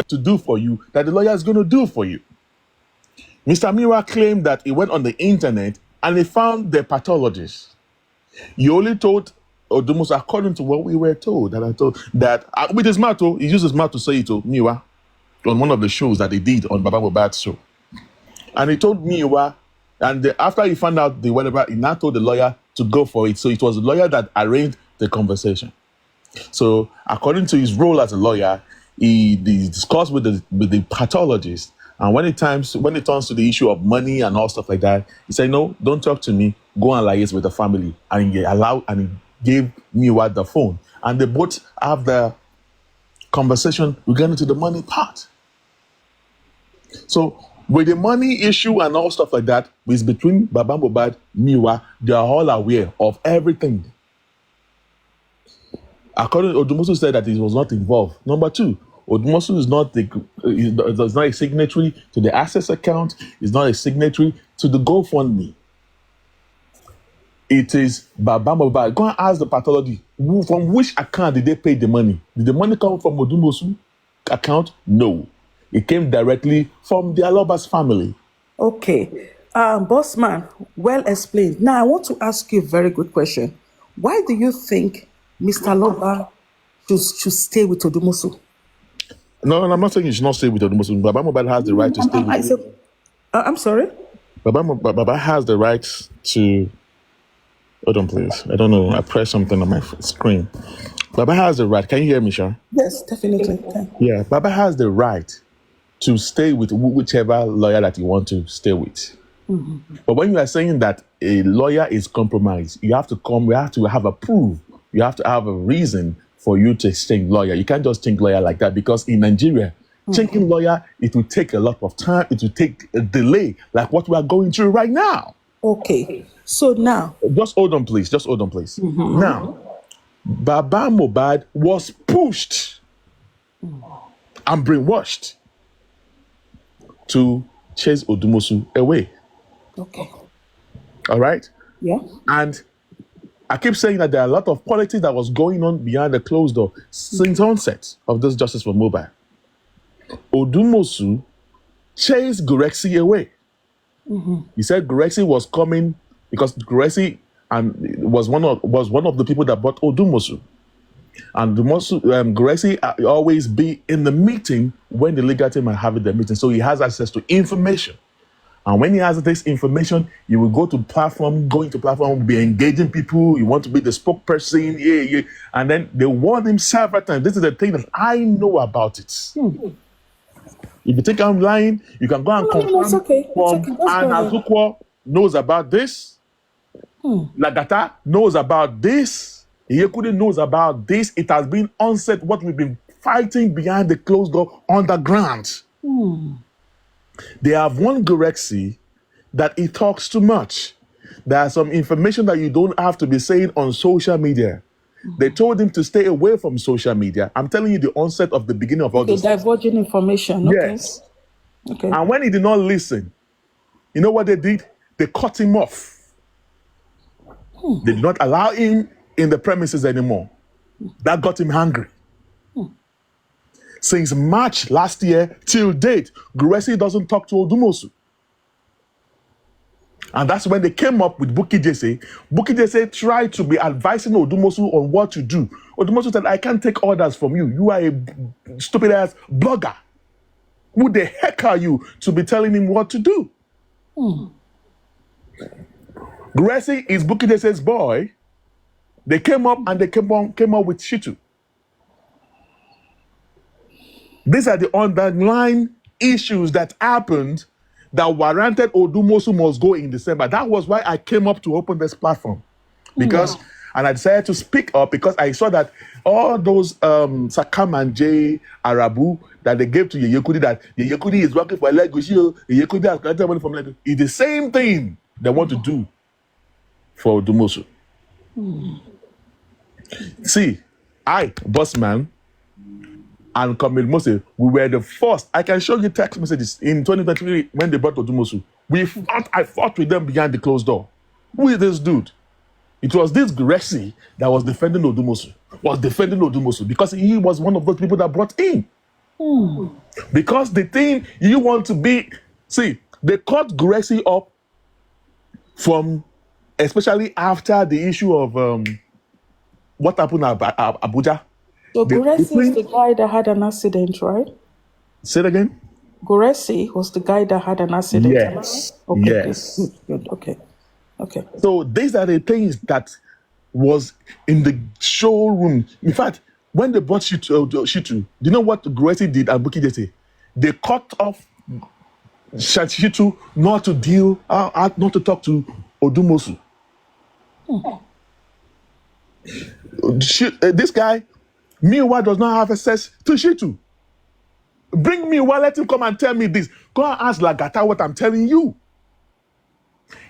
to do for you that the lawyer is going to do for you. Mr. Miwa claimed that he went on the internet and he found the pathologist. He only told Odumosu, according to what we were told, with his mouth, he used his mouth to say it to Miwa on one of the shows that he did on Baba Mohbad's show. And he told Miwa, and after he found out the whatever, he now told the lawyer to go for it. So it was the lawyer that arranged the conversation. So according to his role as a lawyer, he discussed with the pathologist. And when it turns to the issue of money and all stuff like that, he said, "No, don't talk to me. Go and liaise with the family." And he gave Miwa the phone. And they both have the conversation regarding to the money part. So with the money issue and all stuff like that, it's between Baba Mohbad, Miwa, they are all aware of everything. According to Odumosu said that he was not involved. Number two, Odumosu is not a signatory to the access account, is not a signatory to the GoFundMe. It is Baba Mohbad. Go and ask the pathology, from which account did they pay the money? Did the money come from Odumosu account? No. It came directly from the Aloba's family. Okay. Bossman, well explained. Now, I want to ask you a very good question. Why do you think Mr. Aloba should stay with Odumosu? No, I'm not saying you should not stay with Odumosu. Baba Mohbad has the right to stay with him. I'm sorry? Baba has the right to... Hold on, please. I don't know. I pressed something on my screen. Baba has the right. Can you hear me, Sean? Yes, definitely. Yeah, Baba has the right to stay with whichever lawyer that you want to stay with. Mm-hmm. But when you are saying that a lawyer is compromised, you have to have a proof. You have to have a reason for you to change lawyer. You can't just change lawyer like that, because in Nigeria, changing lawyer, it will take a lot of time. It will take a delay, like what we are going through right now. Okay. So now... Just hold on, please. Mm-hmm. Now, Baba Mohbad was pushed and brainwashed to chase Odumosu away. Okay. All right? Yeah. And I keep saying that there are a lot of politics that was going on behind the closed door since onset of this justice for Mohbad. Odumosu chased Gurexi away. Mm-hmm. He said Gurexi was coming because Gurexi was one of the people that brought Odumosu. And Gurexi always be in the meeting when the legal team are having the meeting. So he has access to information. And when he has this information, you will go into platform, be engaging people. You want to be the spokesperson, yeah. And then they warn him several times. This is the thing that I know about it. If you think I'm lying, you can go and confirm. No, it's okay. And Azukwo knows about this. Lagata knows about this. Yekudi knows about this. It has been onset what we've been fighting behind the closed door underground. They have warned Gurexi that he talks too much. There are some information that you don't have to be saying on social media. They told him to stay away from social media. I'm telling you the onset of the beginning of all this. Diverging information. Yes. Okay. And when he did not listen, you know what they did? They cut him off. They did not allow him in the premises anymore. That got him angry. Since March last year till date, Gurexi doesn't talk to Odumosu. And that's when they came up with Bukky Jesse. Bukky Jesse tried to be advising Odumosu on what to do. Odumosu said, "I can't take orders from you. You are a stupid ass blogger. Who the heck are you to be telling him what to do?" Gurexi is Bukky Jesse's boy. They came up and they came up with Shitu. These are the underlying issues that happened that warranted Odumosu must go in December. That was why I came up to open this platform. And I decided to speak up because I saw that all those Sakam and J Arabu that they gave to Yekudi, that Yekudi is working for Lagos, Yekudi has collected money from Lagos, is the same thing they want to do for Odumosu. See, I, Bossman, and Kamil Mose, we were the first. I can show you text messages in 2023 when they brought Odumosu. I fought with them behind the closed door. Who is this dude? It was this Gurexi that was defending Odumosu because he was one of those people that brought in. Because the thing you want to be, see, they cut Gracie up from, especially after the issue of what happened at Abuja. So The Guresi is the between, guy that had an accident, right? say it again. Guresi was the guy that had an accident. Am I right? Yes, Okay, good, yes. good, good. Okay, okay. So these are the things that was in the showroom. In fact, when they brought Shitu, do you know what Gracie did at Bukky Jesse? They cut off Shitu not to deal, not to talk to Odumosu. This guy, Miwa, does not have access to Shitu. Bring Miwa, let him come and tell me this. Go and ask Lagata what I'm telling you.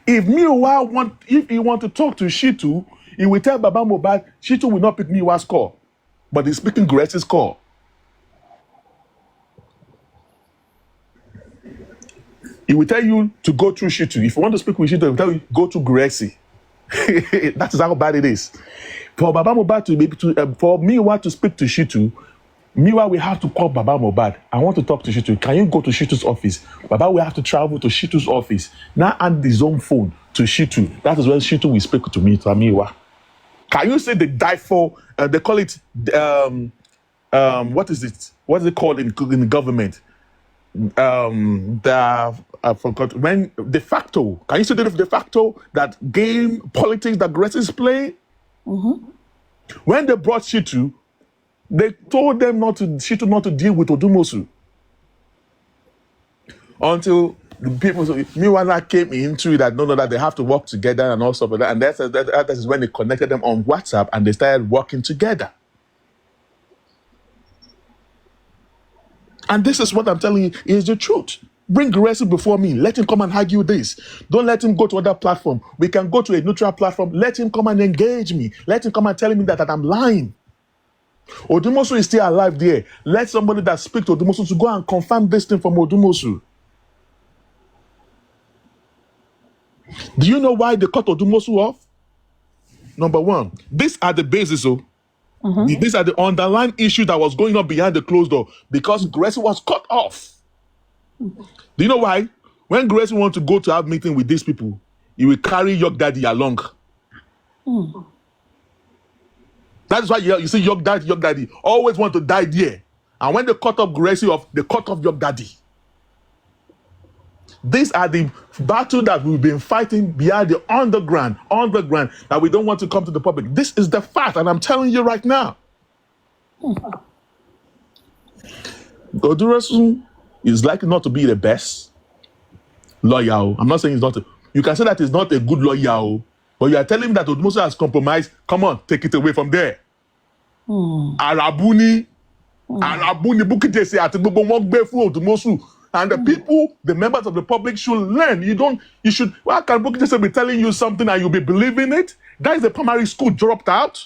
If Miwa if he want to talk to Shitu, he will tell Baba Mohbad, Shitu will not pick Miwa's call, but he's picking Gracie's call. He will tell you to go through Shitu. If you want to speak with Shitu, he will tell you, go to Gracie. That is how bad it is. For Baba Mohbad to be able to, for Miwa to speak to Shitu, Miwa will have to call Baba Mohbad. I want to talk to Shitu. Can you go to Shitu's office? Baba will have to travel to Shitu's office. Now add his own phone to Shitu. That is when Shitu will speak to me, to Miwa. Can you say they die for? They call it what is it? What is it called in the government? I forgot when de facto. Can you say the de facto, that game politics that Grace is playing? When they brought Shitu, they told them Shitu not to deal with Odumosu until the people. Miwana came into it that no, that they have to work together and all stuff like that. And that is when they connected them on WhatsApp and they started working together. And this is what I'm telling you is the truth. Bring Gracie before me. Let him come and argue this. Don't let him go to other platform. We can go to a neutral platform. Let him come and engage me. Let him come and tell me that I'm lying. Odumosu is still alive there. Let somebody that speaks to Odumosu to go and confirm this thing from Odumosu. Do you know why they cut Odumosu off? Number one, these are the basis. These are the underlying issue that was going on behind the closed door because Gracie was cut off. Do you know why? When Gracie wants to go to have meeting with these people, he will carry York Daddy along. That's why you see York Daddy always want to die there. And when they cut off Gracie off, they cut off York Daddy. These are the battle that we've been fighting behind the underground that we don't want to come to the public. This is the fact, and I'm telling you right now. Odumosu is likely not to be the best lawyer. I'm not saying he's not. You can say that he's not a good lawyer, but you are telling me that Odumosu has compromised. Come on, take it away from there. Arabuni, Bukky Jesse, àti gbogbo wọn gbé fún Odumosu. And the people, the members of the public should learn. You should, why can Bukky Jesse be telling you something and you'll be believing it? Guys, the primary school dropped out.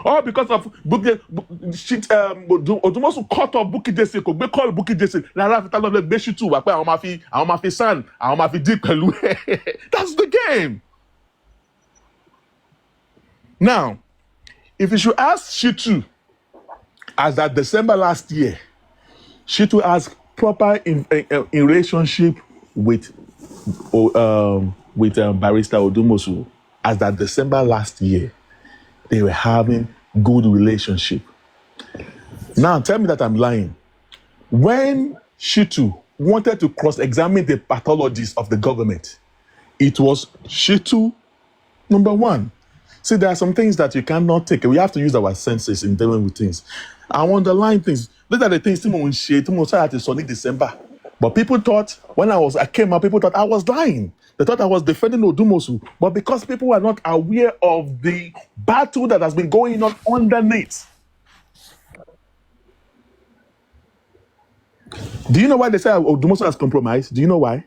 All because of Odumosu cut off Bukky Jesse, kò gbé call Bukky Jesse. Lára fi tálọ́ gbé Shitu wá pé àwọn máa fi sàn, àwọn máa fi dí pẹ̀lú. That's the game. Now, if you should ask Shitu, as that December last year, Shitu has proper in relationship with Barrister Odumosu. As that December last year, they were having good relationship. Now tell me that I'm lying. When Shitu wanted to cross-examine the pathologists of the government, it was Shitu number one. See, there are some things that you cannot take. We have to use our senses in dealing with things. I underline things. These are the things Timon said at Sunday December. But people thought, when I came out, people thought I was lying. They thought I was defending Odumosu. But because people were not aware of the battle that has been going on underneath. Do you know why they say Odumosu has compromised? Do you know why?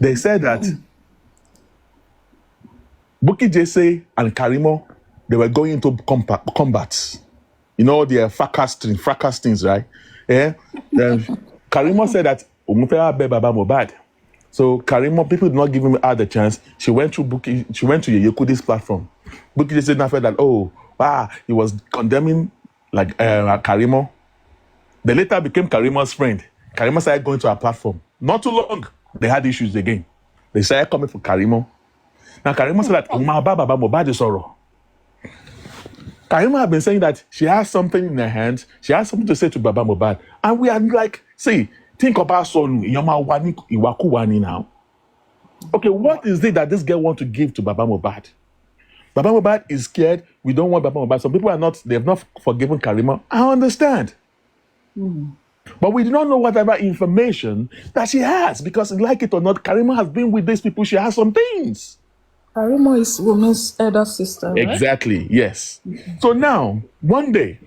They said that Bukky Jesse and Karimo, they were going into combat. You know, the fracas things, right? Yeah. Karimo said that Baba Mohbad. So Karimo, people did not give him the chance. She went to Yekudi's platform. Bukky Jesse now felt that, he was condemning like Karimo. They later became Karima's friend. Karima started going to her platform. Not too long, they had issues again. They started coming for Karimo. Now Karima said that Baba Mohbad is sorrow. Karima had been saying that she has something in her hands. She has something to say to Baba Mohbad. And we are like, see, think about Sonu, Iwakuwani now. Okay, what is it that this girl wants to give to Baba Mohbad? Baba Mohbad is scared. We don't want Baba Mohbad. Some people are not, they have not forgiven Karima. I understand. But we do not know whatever information that she has, because like it or not, Karima has been with these people. She has some things. Karimo is woman's elder sister, right? Exactly, yes. So now, one day,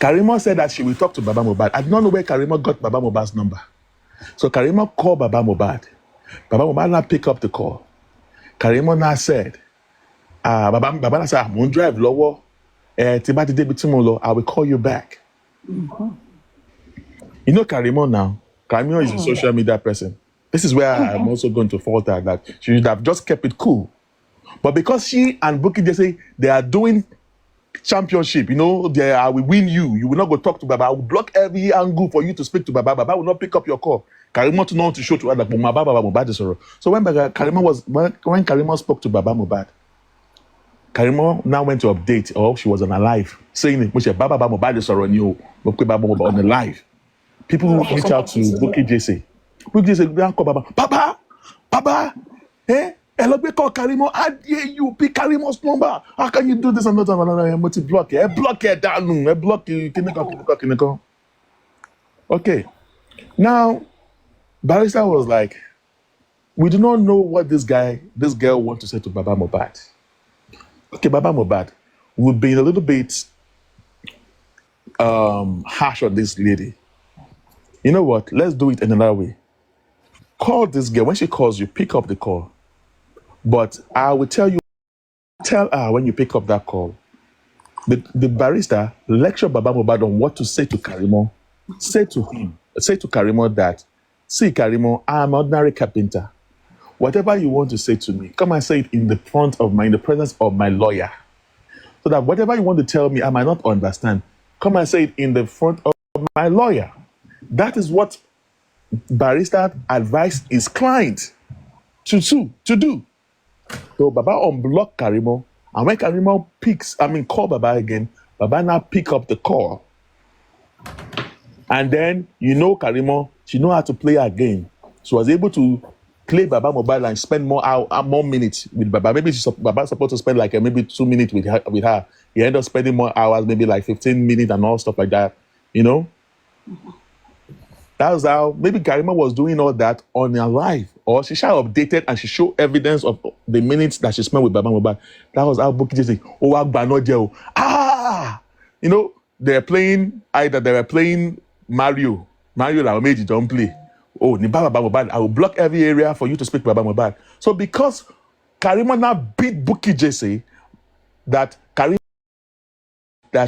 Karima said that she will talk to Baba Mohbad. I do not know where Karima got Baba Mohbad's number. So Karima called Baba Mohbad. Baba Mohbad now pick up the call. Karima now said, Baba now said, I'm on drive lower. I will call you back. You know Karima now. Karima is a social media person. This is where I'm also going to falter that she should have just kept it cool. But because she and Bukky Jesse, they are doing championship, you know, I will win you. You will not go talk to Baba. I will block every angle for you to speak to Baba. Baba will not pick up your call. Karima to know to show to her that Baba Mohbad is sorrow. So when Karima spoke to Baba Mohbad, Karima now went to update, or she was on a live, saying, Baba Mohbad is sorrow on you, Baba Mohbad on the live. People reach out to Bukky Jesse. Bukky Jesse, call Baba, hello, call Karimo. How dare you pick Karimo's number? How can you do this and not another multi-block? Block it down. Block you. Okay. Now, Barrister was like, we do not know what this girl wants to say to Baba Mohbad. Okay, Baba Mohbad, we've been a little bit harsh on this lady. You know what? Let's do it another way. Call this girl. When she calls you, pick up the call. But I will tell her when you pick up that call. The barrister lecture Baba Mohbad on what to say to Karimo. Say to Karimo that, see Karimo, I am an ordinary carpenter. Whatever you want to say to me, come and say it in the presence of my lawyer. So that whatever you want to tell me, I might not understand. Come and say it in the front of my lawyer. That is what barrister advised his client to do. So Baba unblock Karimo, and when Karimo call Baba again, Baba now pick up the call. And then, Karimo, she know how to play her game. She was able to play Baba Mohbad and spend more minutes with Baba. Maybe Baba's supposed to spend like maybe 2 minutes with her. He ended up spending more hours, maybe like 15 minutes and all stuff like that, That was how maybe Karima was doing all that on her live, or she shall updated and she showed evidence of the minutes that she spent with Baba Mohbad. That was how Bukky just say, they're playing Mario Laomeji don't play. Oh, ni Baba Mohbad, I will block every area for you to speak to Baba Mohbad. So because Karima now beat Bukky Jesse, that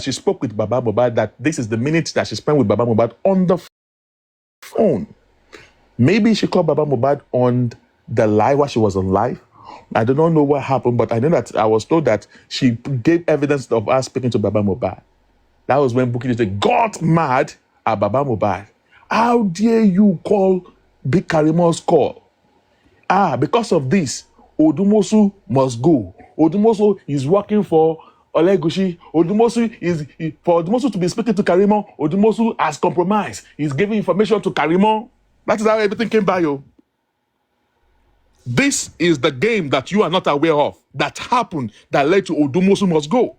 she spoke with Baba Mohbad, that this is the minutes that she spent with Baba Mohbad on the phone. Maybe she called Baba Mohbad on the live while she was on live. I do not know what happened, but I know that I was told that she gave evidence of us speaking to Baba Mohbad. That was when Bukky Jesse got mad at Baba Mohbad. How dare you call Big Karimo's call? Because of this, Odumosu must go. Odumosu is working for Olegushi. For Odumosu to be speaking to Karimo, Odumosu has compromised. He's giving information to Karimo. That is how everything came by you. This is the game that you are not aware of, that happened, that led to Odumosu must go.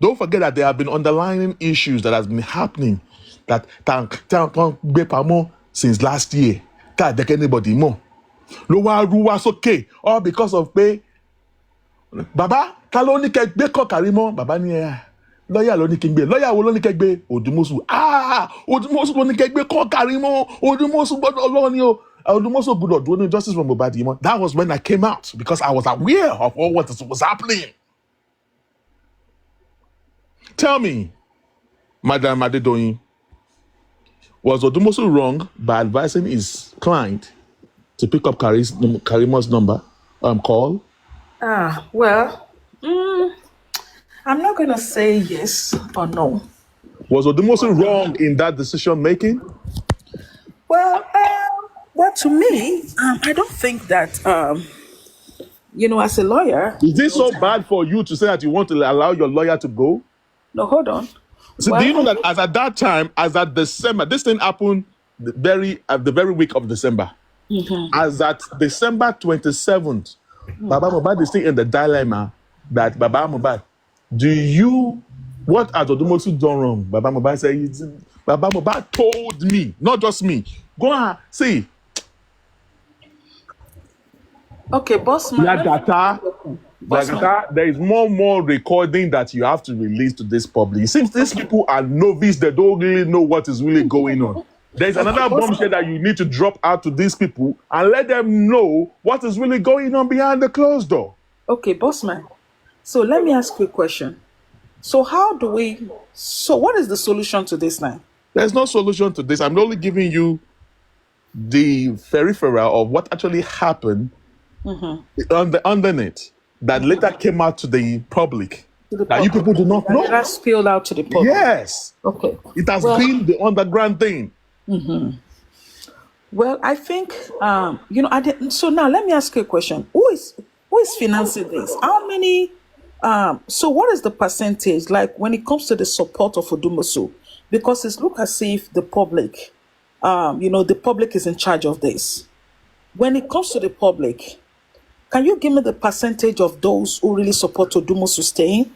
Don't forget that there have been underlying issues that has been happening that since last year. Can't take anybody more. Lowa was okay. All because of pay. Baba, Kaloni Kegbe Karimo, Baba Nia. Lawyer Loni Kingbe. Lawyer Woloni Kegbe. Odumosu. Odumosu Loni Kegbe Karimo. Odumosu Bodolonio. Odumosu Budo doing justice from Mohbad. That was when I came out, because I was aware of all what was happening. Tell me, Madam Adedoyin, was Odumosu wrong by advising his client to pick up Karimo's number, call? Well, I'm not going to say yes or no. Was Odumosu wrong in that decision making? Well, to me, I don't think that, as a lawyer, Is this so bad for you to say that you want to allow your lawyer to go? no, hold on. So do Well, you know that as at that time, as at December, this thing happened the very week of December. As at December 27th, Baba Mohbad is still in the dilemma that Baba Mohbad, what has Odumosu done wrong? Baba Mohbad said, Baba Mohbad told me, not just me. Go on, see. okay, boss man. Boss man. There is more recording that you have to release to this public. It seems these people are novice, they don't really know what is really going on. There's another bombshell that you need to drop out to these people and let them know what is really going on behind the closed door. Okay, boss man. So let me ask you a question. So what is the solution to this now? There's no solution to this. I'm only giving you the peripheral of what actually happened on the undernet that later came out to the public. That you people do not know. That spilled out to the public. Yes. Okay. It has been the underground thing. Well, I think so now let me ask you a question. Who is financing this? How many so what is the percentage like when it comes to the support of Odumosu? Because it looks as if the public the public is in charge of this. When it comes to the public, can you give me the percentage of those who really support Odumosu staying?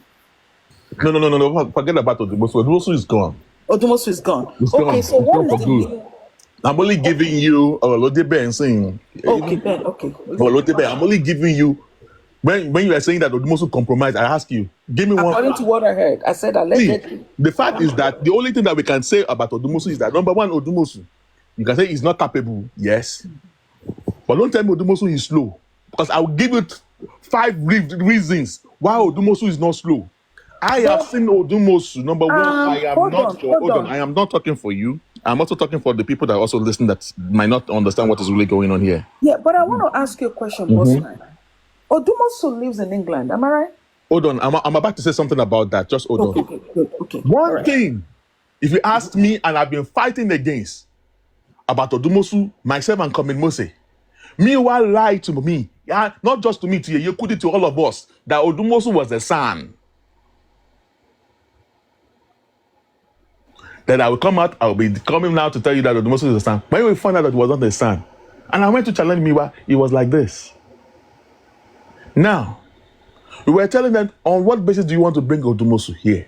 No. Forget about Odumosu. Odumosu is gone. Odumosu is gone. It's Okay, gone. so It's what gone is for good. I'm only giving you Olodebe and saying. Okay, Ben. Okay. Olodebe, I'm only giving you when you are saying that Odumosu compromised. I ask you, give me one. According to what I heard, I said allegedly. The fact is that the only thing that we can say about Odumosu is that number one, Odumosu, you can say he's not capable, yes, but don't tell me Odumosu is slow, because I will give you 5 reasons why Odumosu is not slow. I have seen Odumosu. Number one, I am not talking for you. I'm also talking for the people that also listen that might not understand what is really going on here. Yeah, but I want to ask you a question, Bossman. Odumosu lives in England, am I right? Hold on, I'm about to say something about that. Just hold on. Okay. One thing, if you ask me, and I've been fighting against about Odumosu, myself and Komin Mose, meanwhile lied to me, not just to me, to you could it to all of us, that Odumosu was the son. Then I will come out, I will be coming now to tell you that Odumosu is the son. When we found out that it was not the son, and I went to challenge Miwa, it was like this. Now, we were telling them, on what basis do you want to bring Odumosu here?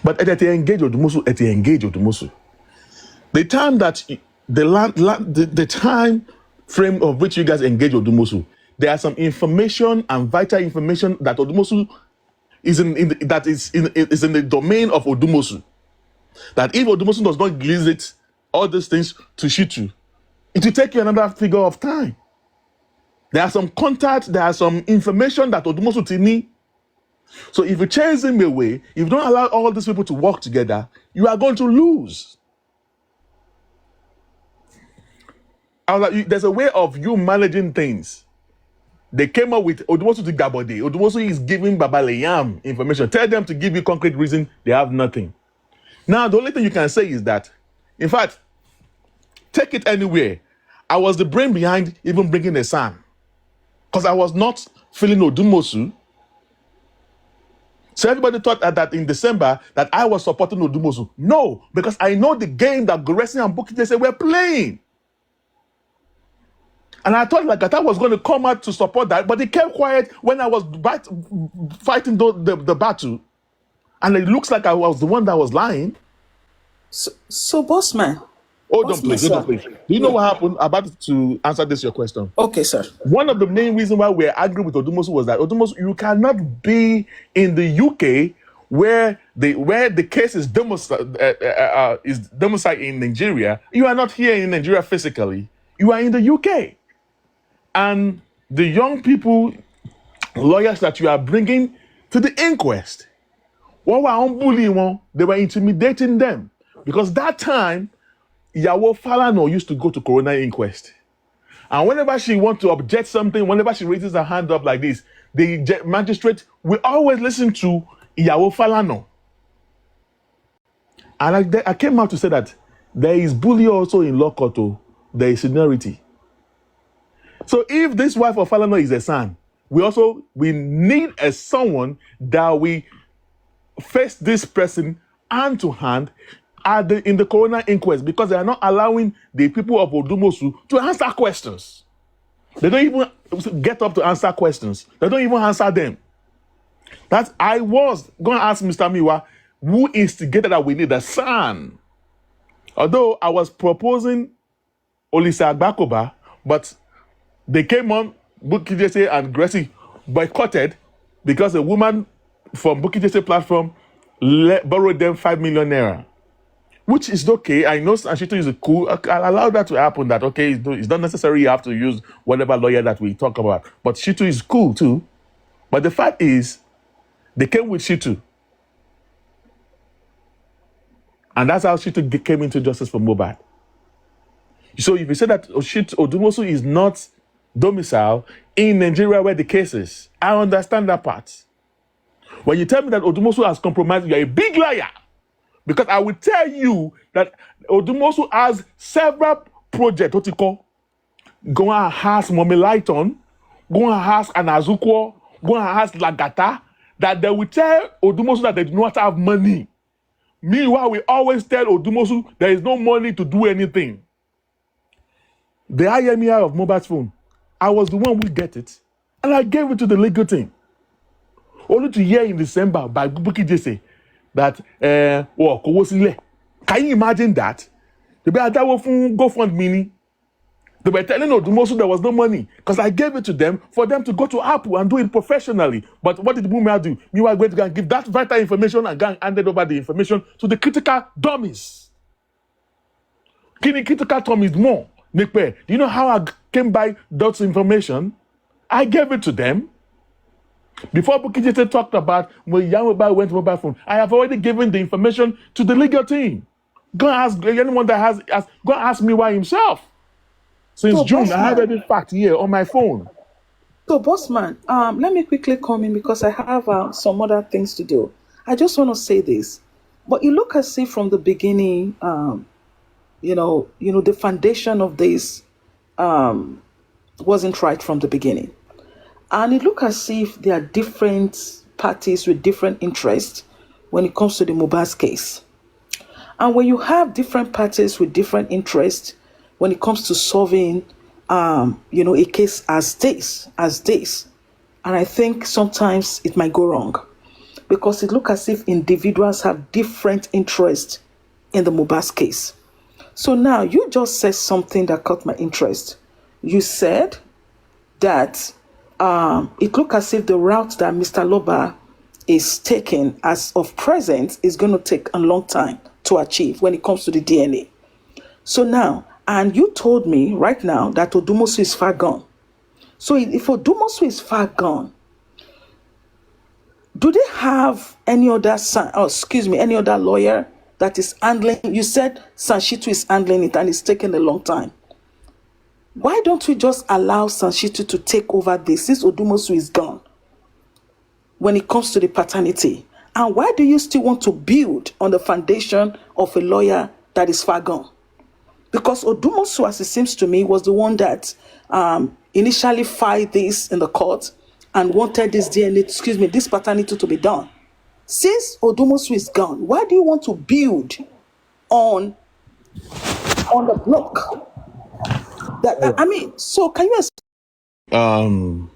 But at the engage Odumosu. The time that the time frame of which you guys engage Odumosu, there are some information and vital information that Odumosu is in the domain of Odumosu. That if Odumosu does not release it, all these things to Shitu, it will take you another figure of time. There are some contacts, there are some information that Odumosu Tini. So if you chase him away, if you don't allow all these people to work together, you are going to lose. I was like, there's a way of you managing things. They came up with Odumosu to Gabode. Odumosu is giving Baba Leyam information. Tell them to give you concrete reason. They have nothing. Now, the only thing you can say is that, in fact, take it anywhere. I was the brain behind even bringing a son. Because I was not feeling Odumosu. So everybody thought that in December that I was supporting Odumosu. No, because I know the game that Goresi and Bukite were playing. And I thought like I was going to come out to support that, but he kept quiet when I was fighting the battle. And it looks like I was the one that was lying. So Bossman. Hold on, please. Do you know what happened? I'm about to answer this your question. Okay, sir. One of the main reasons why we're arguing with Odumosu was that Odumosu, you cannot be in the UK where the case is domiciled in Nigeria. You are not here in Nigeria physically. You are in the UK. And the young people, lawyers that you are bringing to the inquest, what were bullying? They were intimidating them. Because that time, Yawo Falano used to go to coroner inquest. And whenever she wants to object something, whenever she raises her hand up like this, the magistrate will always listen to ìyàwó Falana. And I came out to say that there is bully also in law court. There is seniority. So if this wife of Falana is a son, we need a someone that we face this person hand to hand in the coroner inquest, because they are not allowing the people of Odumosu to answer questions. They don't even get up to answer questions. They don't even answer them. That I was going to ask Mr. Miwa, who instigated that we need a son. Although I was proposing Olisa Agbakoba, but they came on, Bukky Jesse and Gracie boycotted because a woman from Bukky Jesse platform borrowed them 5 million naira, which is okay. I know Anshitu is cool. I'll allow that to happen. That okay, it's not necessary you have to use whatever lawyer that we talk about. But Shitu is cool too. But the fact is, they came with Shitu. And that's how Shitu came into justice for Mohbad. So if you say that Odumosu is not domicile in Nigeria where the case is, I understand that part. When you tell me that Odumosu has compromised, you're a big liar. Because I will tell you that Odumosu has several projects. What you call? Go and ask Mommy Lighton, go and ask Anazuko, go and ask Lagata, that they will tell Odumosu that they do not have money. Meanwhile, we always tell Odumosu there is no money to do anything. The IMEI of Mohbad's phone, I was the one who get it, and I gave it to the legal team. Only to hear in December by Bukky Jesse that can you imagine that? They be GoFundMe. They were telling Odumosu there was no money because I gave it to them for them to go to Apple and do it professionally. But what did Mumia do? You are going to go and give that vital information and go and hand over the information to the critical dummies. Critical dummies more. Do you know how I came by that information? I gave it to them. Before Bukky Jesse talked about when Mohbad went to mobile phone, I have already given the information to the legal team. Go and ask anyone that has go and ask me why himself. Since June, I have every fact here on my phone. So, Bossman, let me quickly come in because I have some other things to do. I just want to say this. But you look as if from the beginning, the foundation of this wasn't right from the beginning. And it looks as if there are different parties with different interests when it comes to the Mohbad's case. And when you have different parties with different interests when it comes to solving, a case as this, and I think sometimes it might go wrong because it looks as if individuals have different interests in the Mohbad's case. So now you just said something that caught my interest. You said that it looks as if the route that Mr. Loba is taking as of present is going to take a long time to achieve when it comes to the DNA. So now, and you told me right now that Odumosu is far gone. So if Odumosu is far gone, do they have any other lawyer that is handling? You said Sanshitu is handling it and it's taking a long time. Why don't we just allow Sanshitu to take over this since Odumosu is gone when it comes to the paternity? And why do you still want to build on the foundation of a lawyer that is far gone? Because Odumosu, as it seems to me, was the one that initially filed this in the court and wanted this this paternity to be done. Since Odumosu is gone, why do you want to build on the block? So can you explain?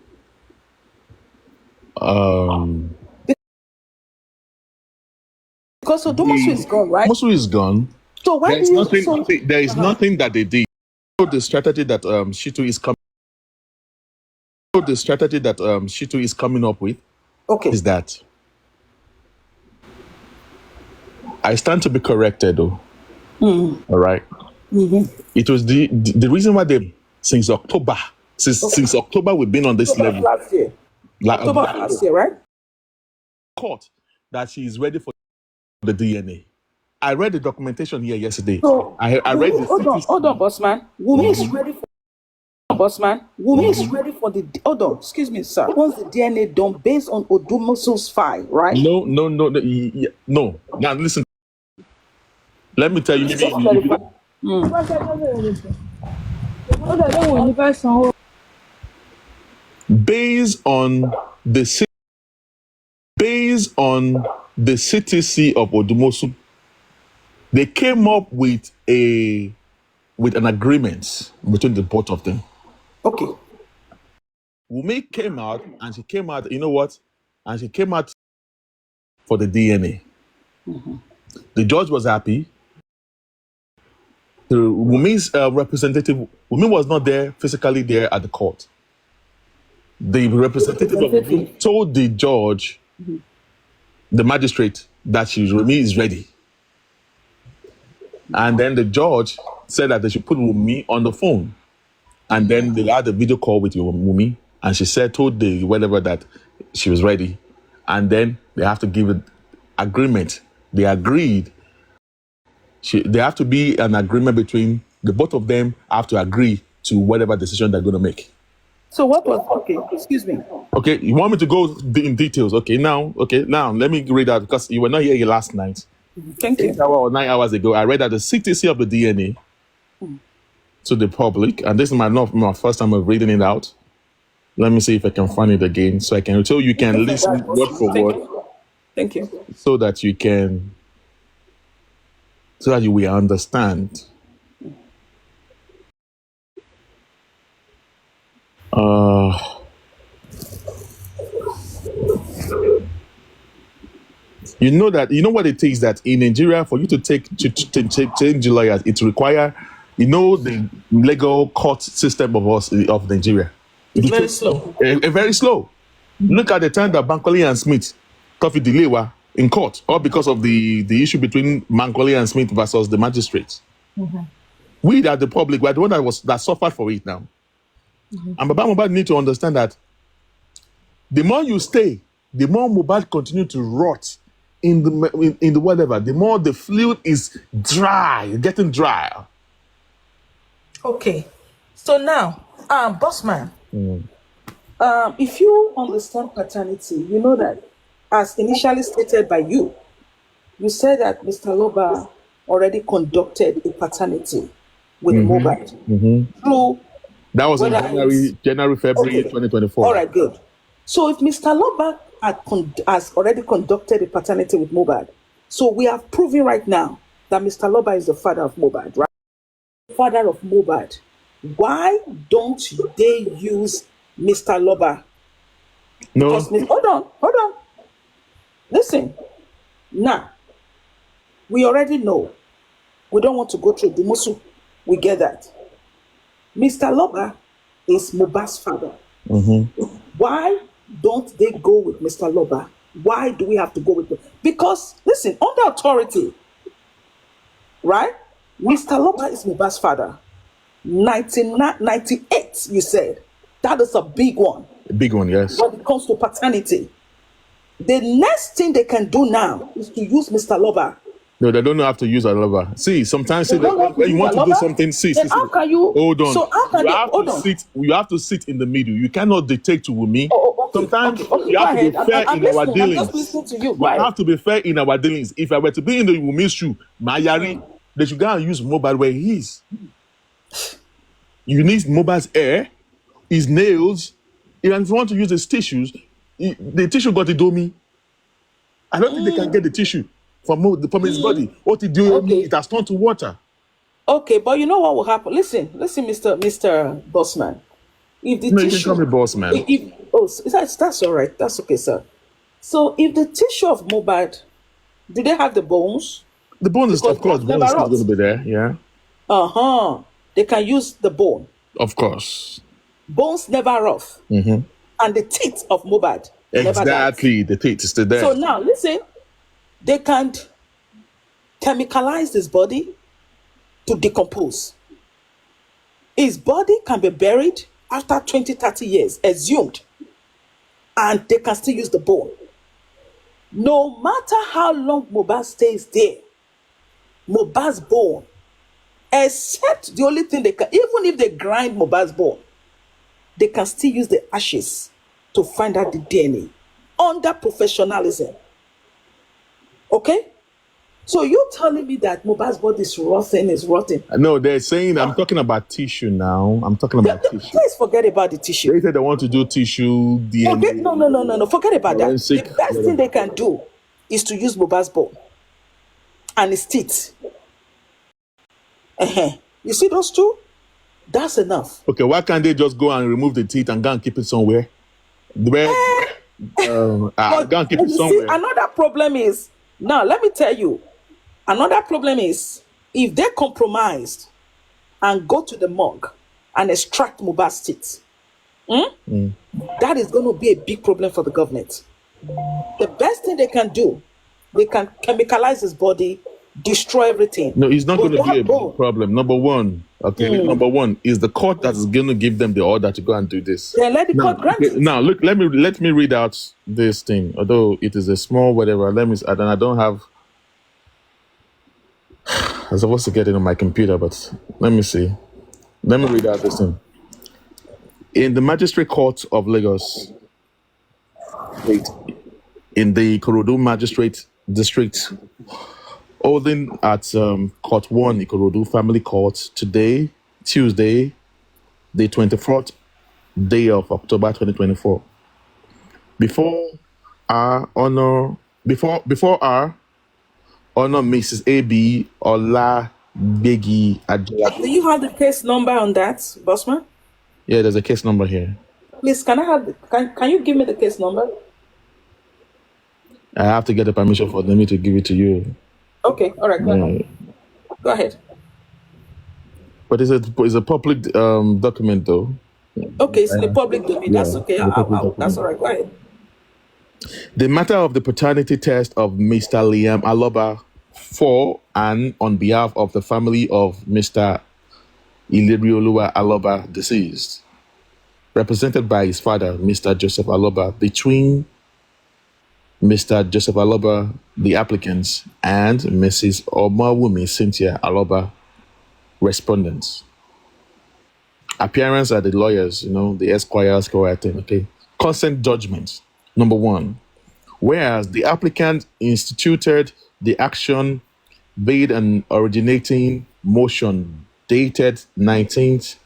Because Odumosu is gone, right? Odumosu is gone. So why There is nothing that they did. The strategy that Shitu is coming. The strategy that Shitu is coming up with is that I stand to be corrected, though. All right. Mm-hmm. It was the reason why since October we've been on this level. Last year. October last year, right? Court that she is ready for the DNA. I read the documentation here yesterday. So I read the hold on, Bossman. Wumi is ready for Bossman, Wumi is ready for the. Hold on, excuse me, sir. Once the DNA done based on Odumosu's file, right? No. Now listen. Let me tell you. Just clarify. Based on the CTC of Odumosu, they came up with an agreement between the both of them. Okay. Wumi came out, and she came out. You know what? And she came out for the DNA. The judge was happy. The Wumi's representative, Wumi was not there physically there at the court. The representative of Wumi told the judge, the magistrate, that Wumi is ready. And then the judge said that they should put Wumi on the phone. And then they had a video call with Wumi, and she told the whatever that she was ready. And then they have to give an agreement. They agreed. There have to be an agreement between the both of them. Have to agree to whatever decision they're going to make. So what was okay? Excuse me. Okay, you want me to go in details? Okay, now let me read out, because you were not here last night. Thank you. 8 hours or 9 hours ago, I read that the CTC of the DNA to the public, and this is my first time of reading it out. Let me see if I can find it again, so I can tell you can listen word for word. Thank you. So that you will understand. You know what it takes, that in Nigeria, for you to change lawyers, it requires, the legal court system of Nigeria. It's very slow. Very slow. Look at the time that Bankole and Smith coffee delay were in court, all because of the issue between Bankole and Smith versus the magistrates. We, that the public, were the one that suffered for it now. And Baba Mohbad need to understand that the more you stay, the more Mohbad continue to rot in the whatever. The more the fluid is dry, getting drier. Okay, so now, Bossman, if you understand paternity, you know that, as initially stated by you, you said that Mr. Loba already conducted a paternity with Mohbad. Through that was in January, February 2024. All right, good. So if Mr. Loba has already conducted a paternity with Mohbad, so we have proven right now that Mr. Loba is the father of Mohbad, right? Father of Mohbad. Why don't they use Mr. Loba? No. Hold on. Listen. Now, we already know. We don't want to go through the Musu. We get that. Mr. Loba is Mohbad's father. Why don't they go with Mr. Loba? Why do we have to go with him? Because, listen, under authority, right? Mr. Loba is Mohbad's father. 98, you said. That is a big one. A big one, yes. When it comes to paternity. The next thing they can do now is to use Mr. Loba. No, they don't have to use a lover. See, sometimes when you want to do something, see. How can you? Hold on. So how can you have to sit in the middle. You cannot dictate to Wumi. Okay, sometimes okay, you have to be fair in our dealings. I'm just listening to you. We have to be fair in our dealings. If I were to be in the Wumi's shoe, Mayari, they should go and use Mohbad where he is. You need Mohbad's hair, his nails, and if you want to use his tissues, the tissue got to do me. I don't think they can get the tissue from his body. What he do, it has turned to water. Okay, but you know what will happen? Listen, Mr. Bossman. If the No, tissue, you can call me Bossman. That's all right. That's okay, sir. So if the tissue of Mohbad, do they have the bones? The bones is, of course, bones is going to be there, yeah. They can use the bone. Of course. Bones never rough. And the teeth of Mohbad never dies. The teeth is still there. So now, listen, they can chemicalize his body to decompose. His body can be buried after 20, 30 years, exhumed, and they can still use the bone. No matter how long Mohbad stays there, Mohbad's bone, except the only thing they can, even if they grind Mohbad's bone, they can still use the ashes to find out the DNA under professionalism. Okay? So you're telling me that Mohbad's body is rotten. No, they're saying I'm talking about tissue now. I'm talking about tissue. Please forget about the tissue. They said they want to do tissue, DNA. No. Forget about that. Forensic, The best thing they can do is to use Mohbad's bone and his teeth. You see those two? That's enough. Okay, why can't they just go and remove the teeth and go and keep it somewhere? Where? Go and keep it See, somewhere. another problem is, now let me tell you, another problem is if they compromised and go to the morgue and extract Mohbad's teeth, that is going to be a big problem for the government. The best thing they can do, they can chemicalize his body, destroy everything. No, it's not But going to they be a have bone. big problem. Number one, okay. Number one is the court that is going to give them the order to go and do this. Then let the court grant it. Now, look, let me read out this thing. Although it is a small whatever, I don't have. I'm supposed to get it on my computer, but let me see. Let me read out this thing. In the Magistrate Court of Lagos, in the Ikorodu Magistrate District, holding at Court 1, Ikorodu Family Court, today, Tuesday, the 24th day of October 2024. Before our honor Mrs. A.B. Ola Begi Adjala. Do you have the case number on that, Bossman? Yeah, there's a case number here. Please, can you give me the case number? I have to get the permission for them to give it to you. Okay, all right, go ahead. But it's a public document, though. Okay, it's in the public domain. That's okay. That's all right. Go ahead. The matter of the paternity test of Mr. Liam Aloba for and on behalf of the family of Mr. Ilerioluwa Aloba, deceased, represented by his father, Mr. Joseph Aloba, between Mr. Joseph Aloba, the applicants, and Mrs. Omawumi Cynthia Aloba, respondents. Appearance at the lawyers, the esquire thing, okay? Consent judgment. Number one, whereas the applicant instituted the action made an originating motion dated 19th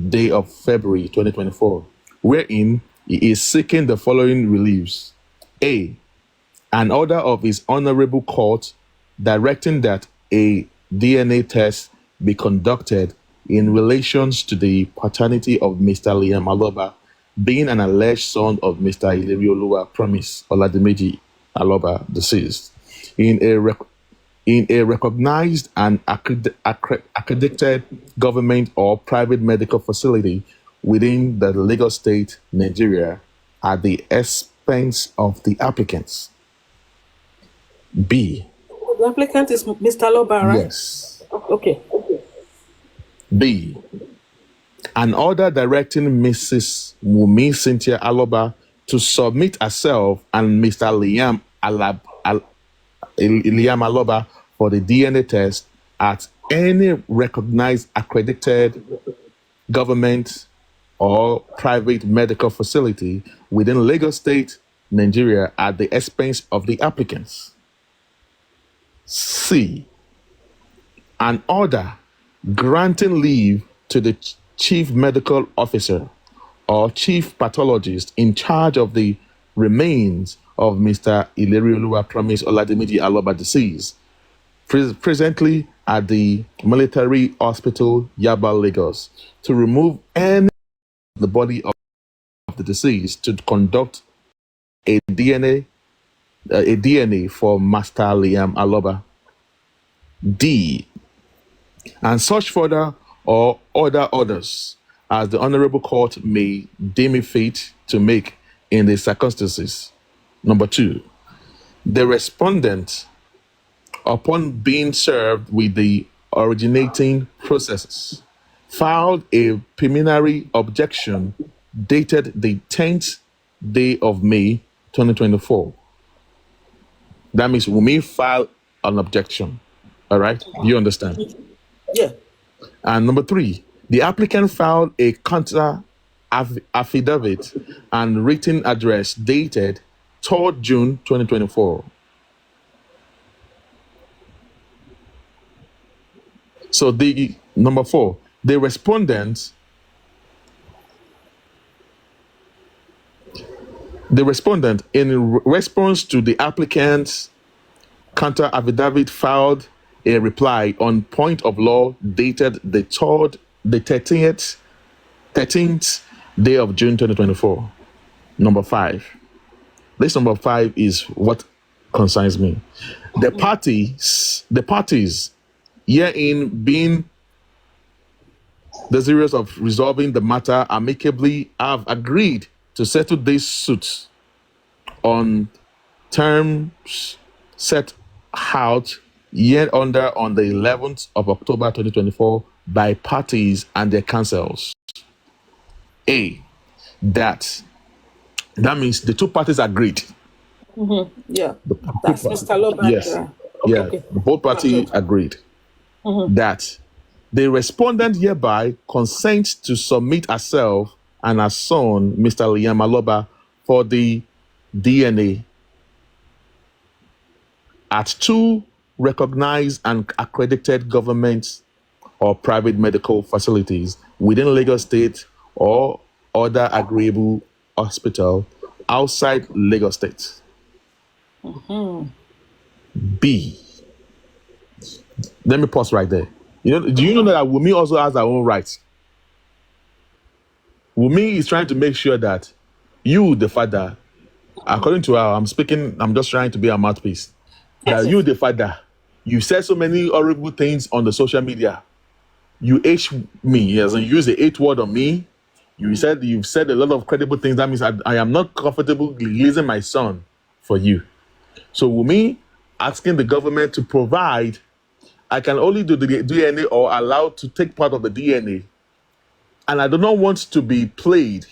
day of February 2024, wherein he is seeking the following reliefs. A, an order of his honorable court directing that a DNA test be conducted in relations to the paternity of Mr. Liam Aloba, being an alleged son of Mr. Ilerioluwa Promise Oladimeji Aloba, deceased, in a recognized and accredited government or private medical facility within the Lagos State, Nigeria, at the expense of the applicants. B. The applicant is Mr. Aloba, right? Yes. Okay. B. An order directing Mrs. Wumi Cynthia Aloba to submit herself and Mr. Liam Aloba for the DNA test at any recognized accredited government or private medical facility within Lagos State, Nigeria, at the expense of the applicants. C. An order granting leave to the chief medical officer or chief pathologist in charge of the remains of Mr. Ilerioluwa Promise Oladimeji Aloba, deceased, presently at the Military Hospital, Yaba, Lagos, to remove the body of the deceased to conduct a DNA for Master Liam Aloba. D. And such further or other orders as the Honorable Court may deem it fit to make in the circumstances. Number two, the respondent, upon being served with the originating processes, filed a preliminary objection dated the 10th day of May 2024. That means we may file an objection. All right? You understand? Yeah. And number three, the applicant filed a counter affidavit and written address dated 3rd June 2024. So the number 4, the respondent in response to the applicant's counter affidavit filed a reply on point of law dated the 13th day of June 2024. Number 5. This number 5 is what concerns me. The parties herein being desirous of resolving the matter amicably have agreed to settle this suit on terms set out hereunder on the 11th of October 2024 by parties and their counsels. A, that means the two parties agreed. Yeah. That's Mr. Loba. Yes. Yeah. Okay. Both parties agreed that the respondent hereby consents to submit herself and her son, Mr. Liam Aloba, for the DNA at 2 recognized and accredited government or private medical facilities within Lagos State or other agreeable hospital outside Lagos State. B. Let me pause right there. Do you know that Wumi also has her own rights? Wumi is trying to make sure that you, the father, according to her, I'm just trying to be a mouthpiece. That you, the father, you said so many horrible things on the social media. You H me, as in use the H word on me. You've said a lot of credible things. That means I am not comfortable releasing my son for you. So Wumi asking the government to provide, I can only do the DNA or allowed to take part of the DNA. And I do not want to be played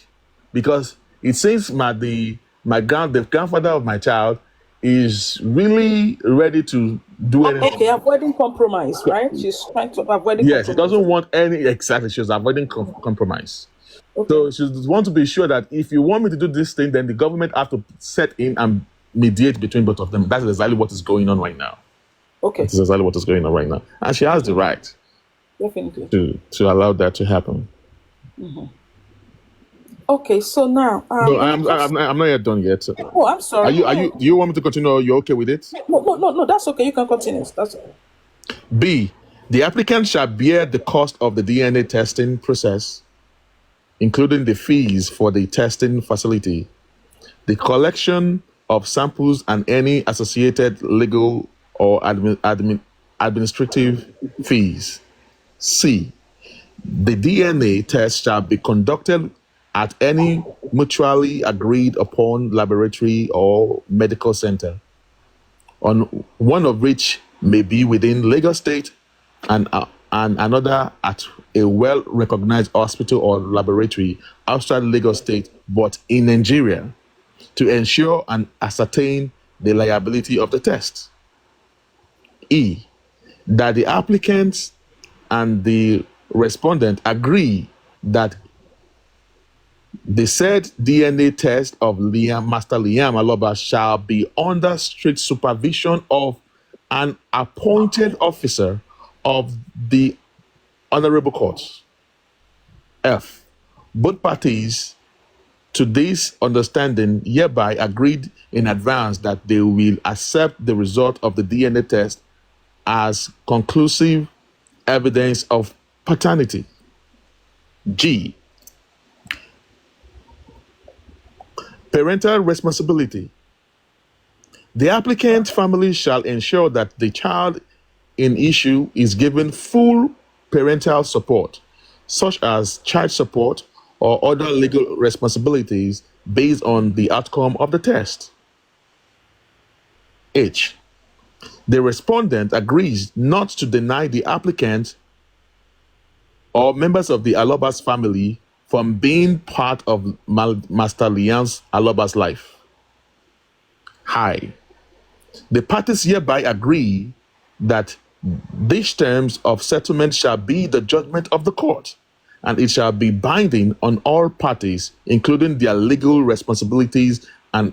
because it seems the grandfather of my child is really ready to do anything. Okay, avoiding compromise, right? She's trying to avoid Yes, she doesn't want any, exactly. She's avoiding compromise. Okay. So she wants to be sure that if you want me to do this thing, then the government have to set in and mediate between both of them. That's exactly what is going on right now. Okay. That's exactly what is going on right now. And she has the right Definitely to allow that to happen. Okay, so now No, I'm not yet done yet. Oh, I'm sorry. Do you want me to continue or you're okay with it? No, that's okay. You can continue. That's okay. B, the applicant shall bear the cost of the DNA testing process, including the fees for the testing facility, the collection of samples, and any associated legal or administrative fees. C, the DNA test shall be conducted at any mutually agreed upon laboratory or medical center, on one of which may be within Lagos State and another at a well-recognized hospital or laboratory outside Lagos State, but in Nigeria, to ensure and ascertain the liability of the test. E, that the applicant and the respondent agree that the said DNA test of Master Liam Aloba shall be under strict supervision of an appointed officer of the Honorable Court. F, both parties to this understanding hereby agreed in advance that they will accept the result of the DNA test as conclusive evidence of paternity. G, parental responsibility. The applicant family shall ensure that the child in issue is given full parental support, such as child support or other legal responsibilities based on the outcome of the test. H, the respondent agrees not to deny the applicant or members of the Aloba's family from being part of Master Liam Aloba's life. I, the parties hereby agree that these terms of settlement shall be the judgment of the court, and it shall be binding on all parties, including their legal responsibilities and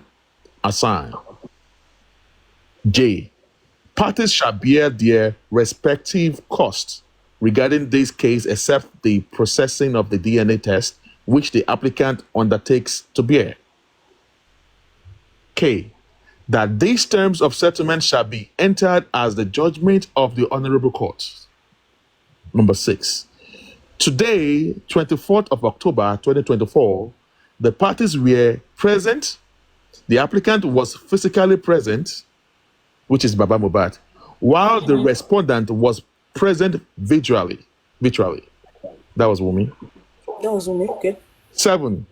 assigned. J. Parties shall bear their respective costs regarding this case except the processing of the DNA test, which the applicant undertakes to bear. K. That these terms of settlement shall be entered as the judgment of the Honorable Court. Number 6. Today, 24th of October 2024, the parties were present. The applicant was physically present, which is Baba Mohbad, while the respondent was present virtually. That was Wumi. That was me. Okay. 7.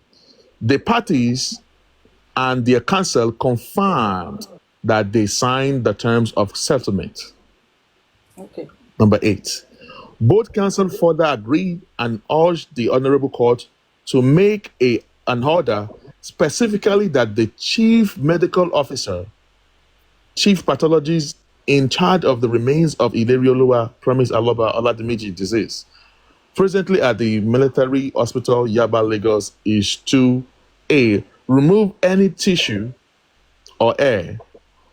The parties and their counsel confirmed that they signed the terms of settlement. Okay. Number 8. Both counsel further agreed and urged the Honorable Court to make an order specifically that the Chief Medical Officer, Chief Pathologist in charge of the remains of Ilerioluwa Promise Aloba Oladimeji disease, presently at the Military Hospital Yaba, Lagos, is to A. Remove any tissue or hair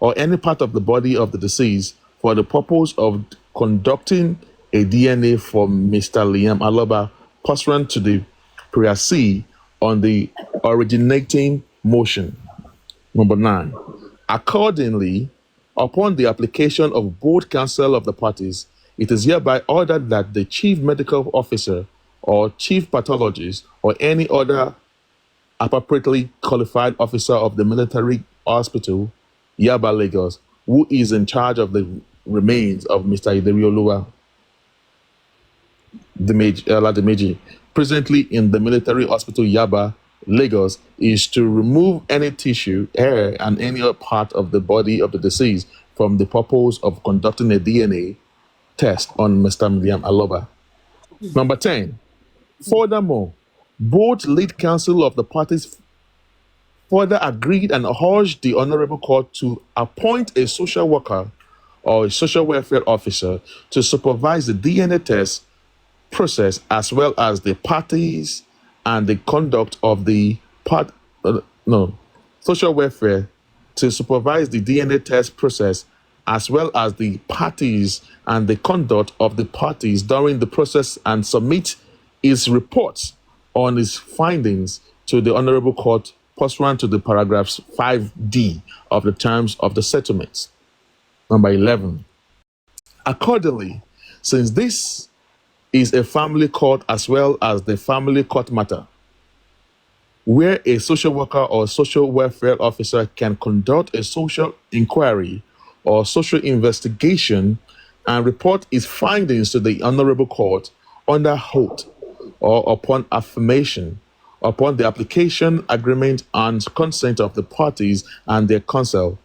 or any part of the body of the deceased for the purpose of conducting a DNA for Mr. Liam Aloba pursuant to the Prayer C on the originating motion. Number 9. Accordingly, upon the application of both counsel of the parties, it is hereby ordered that the Chief Medical Officer or Chief Pathologist or any other appropriately qualified officer of the Military Hospital, Yaba, Lagos, who is in charge of the remains of Mr. Ilerioluwa Oladimeji, presently in the Military Hospital Yaba, Lagos, is to remove any tissue, hair, and any other part of the body of the deceased from the purpose of conducting a DNA test on Mr. Liam Aloba. Number 10. Furthermore, both lead counsel of the parties further agreed and urged the Honorable Court to appoint a social worker or a social welfare officer to supervise the DNA test process as well as the parties and the conduct of the social welfare to supervise the DNA test process as well as the parties and the conduct of the parties during the process and submit his reports on his findings to the Honorable Court pursuant to the paragraphs 5D of the terms of the settlement. Number 11. Accordingly, since this is a family court as well as the family court matter, where a social worker or social welfare officer can conduct a social inquiry or social investigation and report its findings to the Honorable Court under oath or upon affirmation, upon the application, agreement, and consent of the parties and their counsel,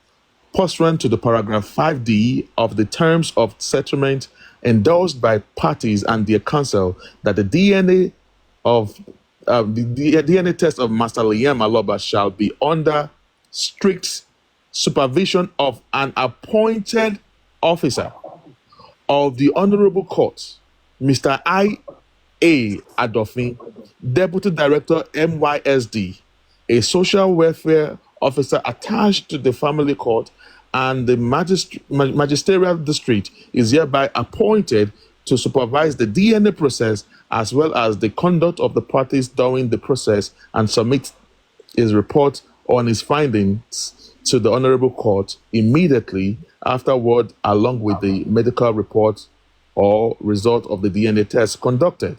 pursuant to the paragraph 5D of the terms of settlement endorsed by parties and their counsel, that the DNA test of Master Liam Aloba shall be under strict supervision of an appointed officer of the Honorable Court, Mr. I.A. Adofin, Deputy Director, MYSD, a social welfare officer attached to the family court, and the magisterial district is hereby appointed to supervise the DNA process as well as the conduct of the parties during the process and submit his report on his findings to the Honorable Court immediately afterward, along with the medical report or result of the DNA test conducted.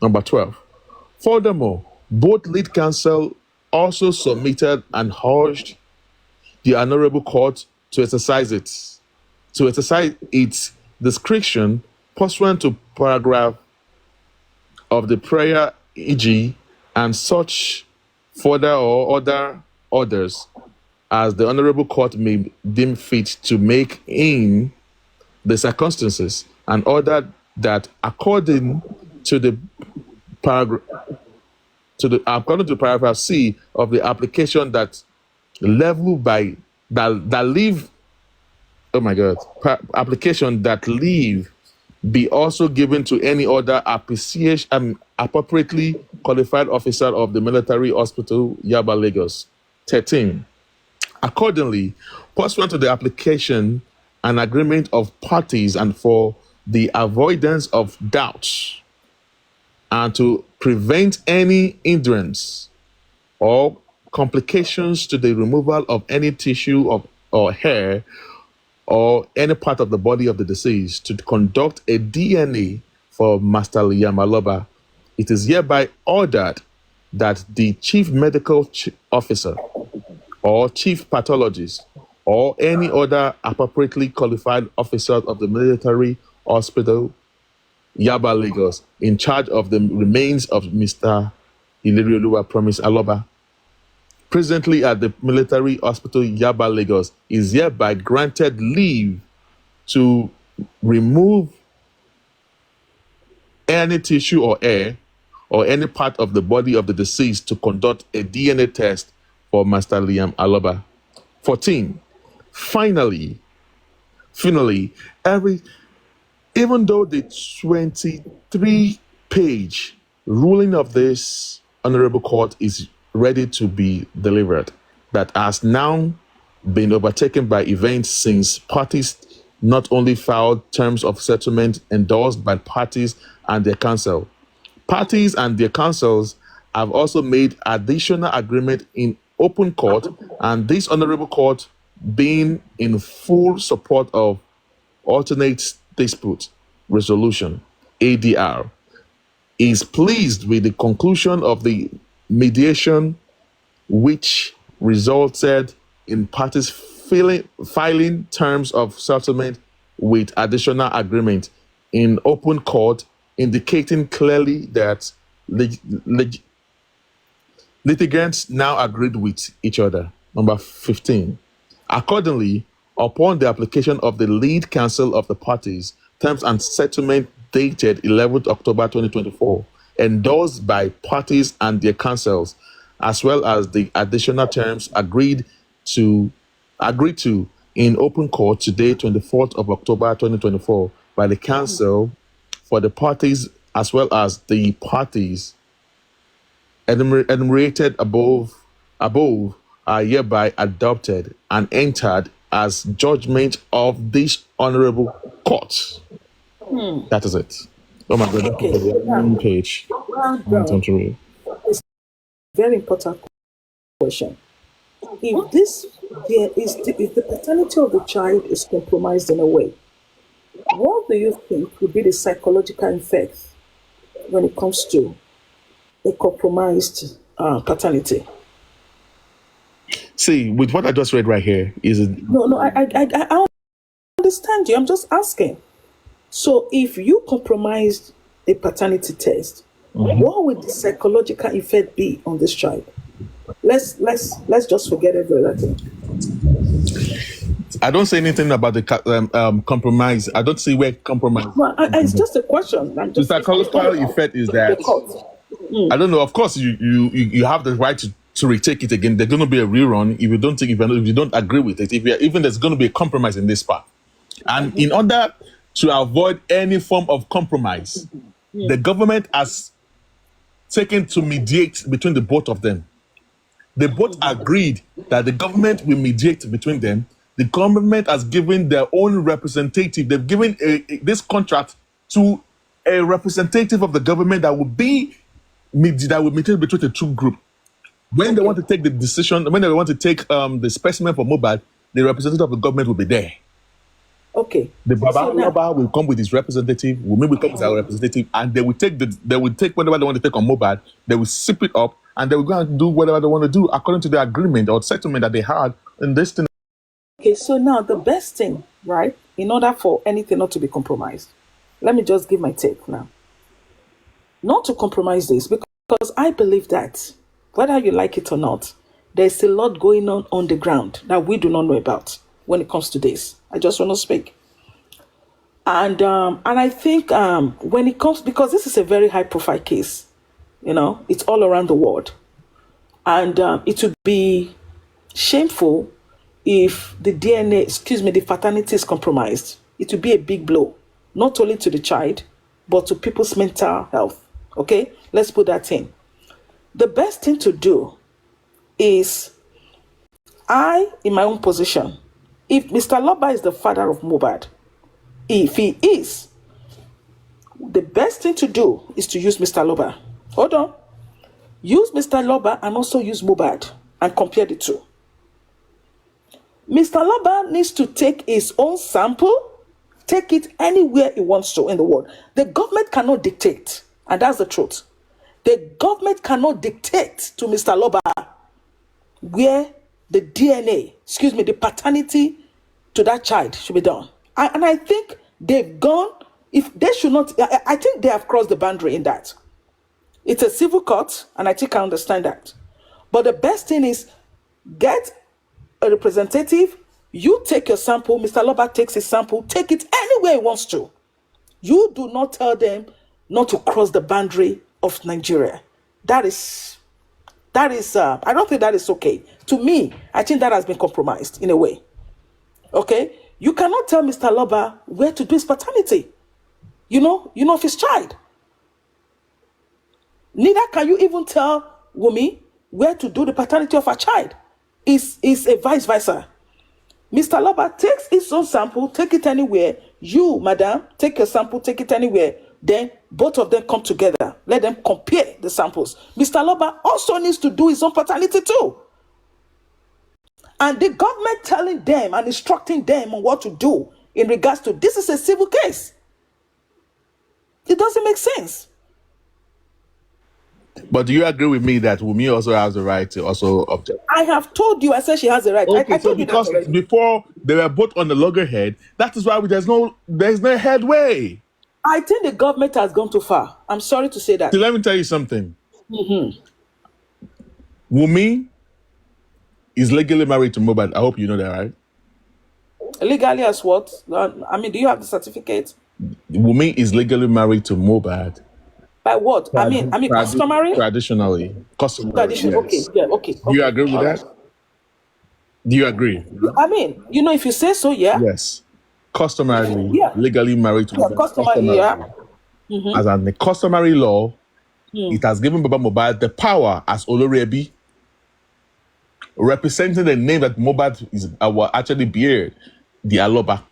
Number 12. Furthermore, both lead counsel also submitted and urged the Honorable Court to exercise its discretion pursuant to paragraph of the prayer e.g. and such further or other orders as the Honorable Court may deem fit to make in the circumstances, and order that according to the paragraph according to paragraph C of the application that application that leave be also given to any other appropriately qualified officer of the military hospital, Yaba, Lagos. 13. Accordingly, pursuant to the application and agreement of parties and for the avoidance of doubts and to prevent any hindrance or complications to the removal of any tissue or hair or any part of the body of the deceased, to conduct a DNA for Master Liam Aloba, it is hereby ordered that the chief medical officer or chief pathologist or any other appropriately qualified officer of the military hospital, Yaba, Lagos, in charge of the remains of Mr. Ilerioluwa Promise Aloba, presently at the military hospital, Yaba, Lagos, is hereby granted leave to remove any tissue or hair or any part of the body of the deceased to conduct a DNA test for Master Liam Aloba. 14. Finally, even though the 23-page ruling of this honorable court is ready to be delivered, that has now been overtaken by events since parties not only filed terms of settlement endorsed by parties and their counsel. Parties and their counsels have also made additional agreement in open court, and this honorable court, being in full support of alternate dispute resolution, ADR, is pleased with the conclusion of the mediation, which resulted in parties filing terms of settlement with additional agreement in open court, indicating clearly that litigants now agreed with each other. Number 15. Accordingly, upon the application of the lead counsel of the parties, terms and settlement dated 11th October 2024, endorsed by parties and their counsels, as well as the additional terms agreed to in open court today, 24th of October 2024, by the counsel for the parties as well as the parties enumerated above are hereby adopted and entered as judgment of this honorable court. That is it. Oh my God, Okay. the page. Well Time done. to read. It's a very important question. If if the paternity of the child is compromised in a way, what do you think would be the psychological effect when it comes to a compromised paternity? See, with what I just read right here, No, I understand you. I'm just asking. So, if you compromised a paternity test, what would the psychological effect be on this child? Let's just forget everything. I don't say anything about the compromise. I don't see where compromise. Well, it's just a question. The psychological effect is that I don't know. Of course, you have the right to retake it again. There's going to be a rerun if you don't if you don't agree with it. Even there's going to be a compromise in this part, and in order to avoid any form of compromise, the government has taken to mediate between the both of them. They both agreed that the government will mediate between them. The government has given their own representative. They've given this contract to a representative of the government that will mediate between the two groups. When they want to take the decision, when they want to take the specimen for Mohbad, the representative of the government will be there. Okay. The Baba will come with his representative. Wumi will come with our representative, and they will take whatever they want to take on Mohbad. They will sip it up, and they will go and do whatever they want to do according to the agreement or settlement that they had in this thing. Okay, so now the best thing, right, in order for anything not to be compromised, let me just give my take now. Not to compromise this, because I believe that whether you like it or not, there's a lot going on the ground that we do not know about when it comes to this. I just want to speak. And I think when it comes, because this is a very high profile case, it's all around the world. And it would be shameful if the paternity is compromised. It would be a big blow not only to the child, but to people's mental health. Okay, let's put that in. The best thing to do is, I, in my own position, if Mr. Loba is the father of Mohbad, if he is, the best thing to do is to use Mr. Loba. Hold on. Use Mr. Loba and also use Mohbad and compare the two. Mr. Loba needs to take his own sample, take it anywhere he wants to in the world. The government cannot dictate, and that's the truth. The government cannot dictate to Mr. Loba where the DNA, the paternity to that child should be done. And I think they've gone, if they should not, I think they have crossed the boundary in that. It's a civil court, and I think I understand that. But the best thing is, get a representative, you take your sample, Mr. Loba takes his sample, take it anywhere he wants to. You do not tell them not to cross the boundary of Nigeria. That is, I don't think that is okay. To me, I think that has been compromised in a way. Okay? You cannot tell Mr. Loba where to do his paternity. You know of his child. Neither can you even tell Wumi where to do the paternity of her child. It's a vice versa. Mr. Loba takes his own sample, take it anywhere. You, madam, take your sample, take it anywhere. Then both of them come together. Let them compare the samples. Mr. Loba also needs to do his own paternity too. And the government telling them and instructing them on what to do in regards to this is a civil case. It doesn't make sense. But do you agree with me that Wumi also has the right to also object? I have told you, I said she has the right. Okay, I so told you that because already. before they were both on the loggerhead, that is why there's no headway. I think the government has gone too far. I'm sorry to say that. So let me tell you something. Wumi is legally married to Mohbad. I hope you know that, right? Legally as what? Do you have the certificate? Wumi is legally married to Mohbad. By what? Customary? Traditionally. Customary, yes. Okay, yeah, okay. Do you agree with that? Do you agree? If you say so, yeah. Yes. Customarily, Yeah. legally married to Mohbad. Customary, yeah. As in the customary law, it has given Baba Mohbad the power as Olorebi, representing the name that Mohbad is actually bear, the Aloba,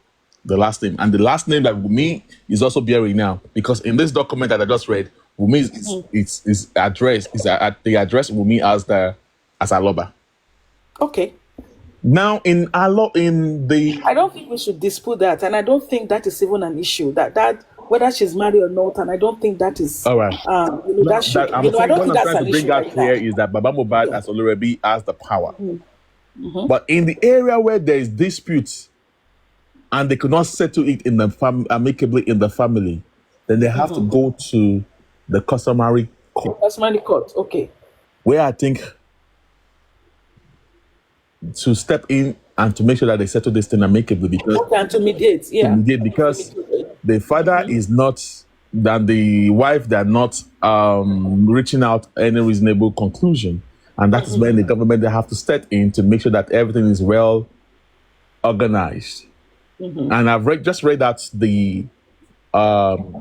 the last name. And the last name that Wumi is also bearing now, because in this document that I just read, Wumi is address is at the address Wumi as Aloba. Okay. Now in the I don't think we should dispute that, and I don't think that is even an issue. That whether she's married or not, and I don't think that is all right. I don't think that's an issue. What I'm trying to bring out here is that Baba Mohbad as Olorebi has the power. But in the area where there is disputes and they could not settle it in the amicably in the family, then they have to go to the customary court. Customary court, okay. Where I think to step in and to make sure that they settle this thing amicably, because and to mediate, yeah. Because the father is not, than the wife, they're not reaching out any reasonable conclusion. And that is when the government, they have to step in to make sure that everything is well organized. And I've just read that the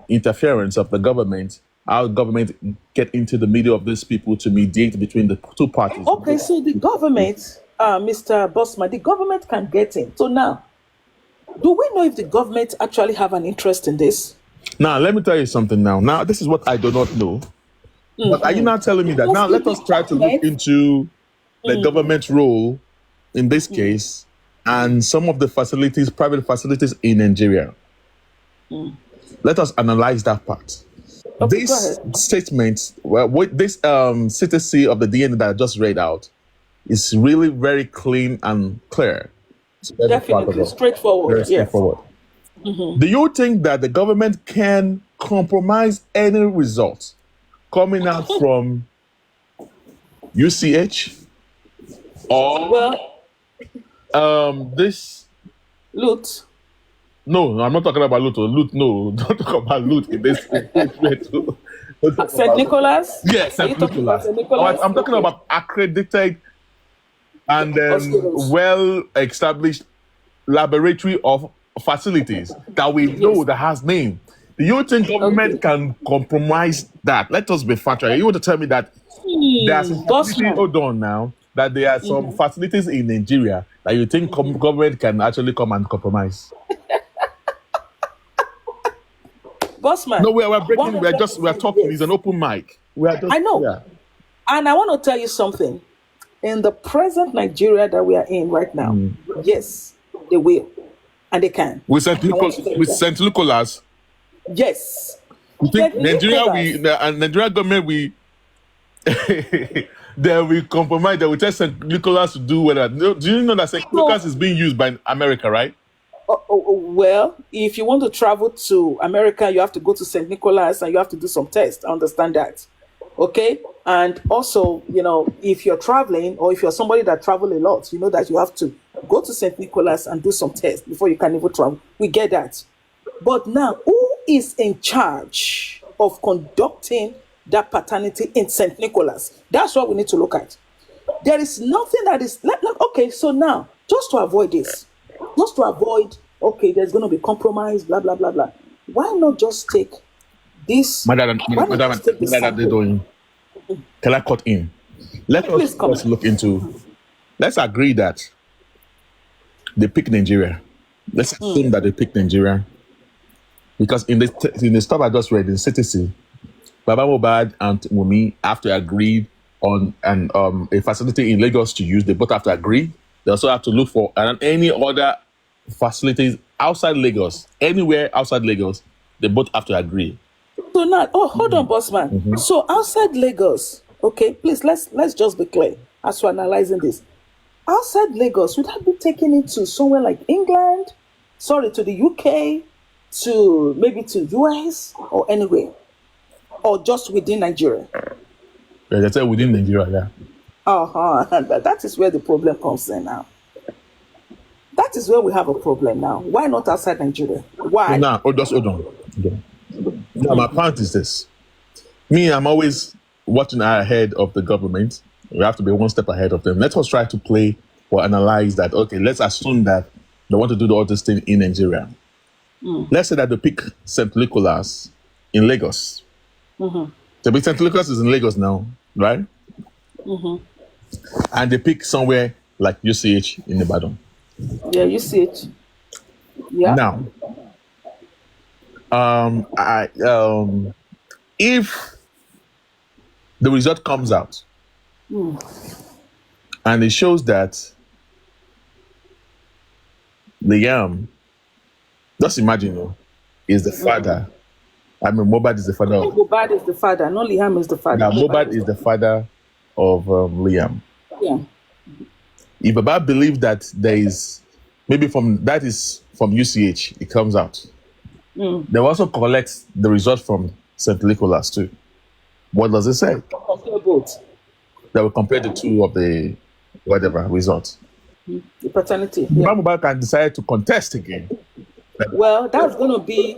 interference of the government, how government get into the middle of these people to mediate between the two parties. Okay, so the government, Mr. Bosman, the government can get in. So now, do we know if the government actually have an interest in this? Now, let me tell you something now. Now, this is what I do not know. But are you not telling me that? Now, let us try to look into the government role in this case and some of the facilities, private facilities in Nigeria. Let us analyze that part. Okay, This statement, this CTC of the DNA that I just read out, is really very clean and clear. Definitely, straightforward. Very straightforward. Do you think that the government can compromise any result coming out from UCH or this loot? No, I'm not talking about loot. Loot, no, don't talk about loot in this. St. Nicholas? Yes, St. Nicholas. I'm talking about accredited and well-established laboratory of facilities that we know Yes. that has name. Do you think government Okay. can compromise that? Let us be factual. You want to tell me that there are some facilities, Bossman. hold on now, that there are some facilities in Nigeria that you think government can actually come and compromise? Bossman. No, we're breaking, we're just, we're 100% talking. It's an yes. open mic. We are just, I know. yeah. And I want to tell you something. In the present Nigeria that we are in right now, yes, they will. And they can. I want to tell you With that. St. Nicholas, Yes. you think St. Nigeria, Nicholas. and Nigeria government, they will compromise. They will tell St. Nicholas to do whatever. Do you know that St. So, Nicholas is being used by America, right? well, if you want to travel to America, you have to go to St. Nicholas and you have to do some tests. I understand that. Okay. And also, if you're traveling or if you're somebody that travel a lot, you know that you have to go to St. Nicholas and do some tests before you can even travel. We get that. But now, who is in charge of conducting that paternity in St. Nicholas? That's what we need to look at. There is nothing that is okay. So now, just to avoid this, just to avoid, okay, there's going to be compromise, blah blah blah blah. Why not just take this? Madam, Why not just take the they're sample? doing. Can I cut in? Let us Please come first in. look into. Let's agree that they pick Nigeria. Let's assume that they pick Nigeria because in the stuff I just read in CTC, Baba Mohbad and Wunmi have to agree on a facility in Lagos to use. They both have to agree. They also have to look for any other facilities outside Lagos, anywhere outside Lagos. They both have to agree. So now, hold on, boss man. So outside Lagos, okay, please let's just be clear as we're analyzing this. Outside Lagos, would that be taken into somewhere like England? Sorry, to the UK, to maybe to US or anywhere, or just within Nigeria? Yeah, they say within Nigeria. Yeah. That is where the problem comes in now. That is where we have a problem now. Why not outside Nigeria? So Why? now, just hold on. Hold on. Now, my point is this. Me, I'm always watching ahead of the government. We have to be one step ahead of them. Let us try to play or analyze that. Okay, let's assume that they want to do all this thing in Nigeria. Let's say that they pick St. Nicholas in Lagos. The St. Nicholas is in Lagos now, right? And they pick somewhere like UCH in Ibadan. Yeah, you see it. Yeah. Now, if the result comes out and it shows that Liam, just imagine, is the father. I mean, Mohbad is the father of. Mohbad is the father. No, Liam is the father. Now, Mohbad is the father of Liam. Yeah. If Baba believes that there is, maybe that is from UCH, it comes out. They will also collect the result from St. Nicholas too. What does it say? Compare both. They will compare the two of the whatever results. The paternity. Yeah. Mohbad can decide to contest again. Well, that's going to be.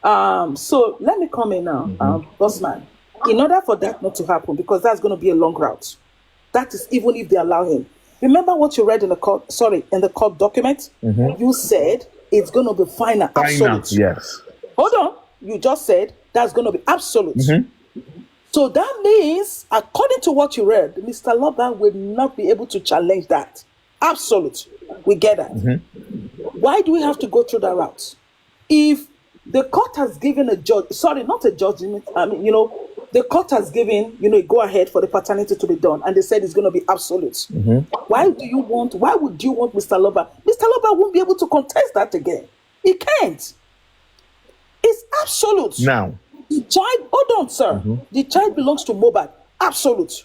So let me come in now, Bossman. In order for that not to happen, because that's going to be a long route. That is even if they allow him. Remember what you read in the court. Sorry, in the court document. You said it's going to be final, absolute. Yes. Hold on. You just said that's going to be absolute. So that means, according to what you read, Mr. Loba will not be able to challenge that. Absolute. We get that. Why do we have to go through that route? If the court has given not a judgment, the court has given, a go ahead for the paternity to be done, and they said it's going to be absolute. Why would you want Mr. Loba? Mr. Loba won't be able to contest that again. He can't. It's absolute. Now, the child, hold on, sir. The child belongs to Mohbad. Absolute.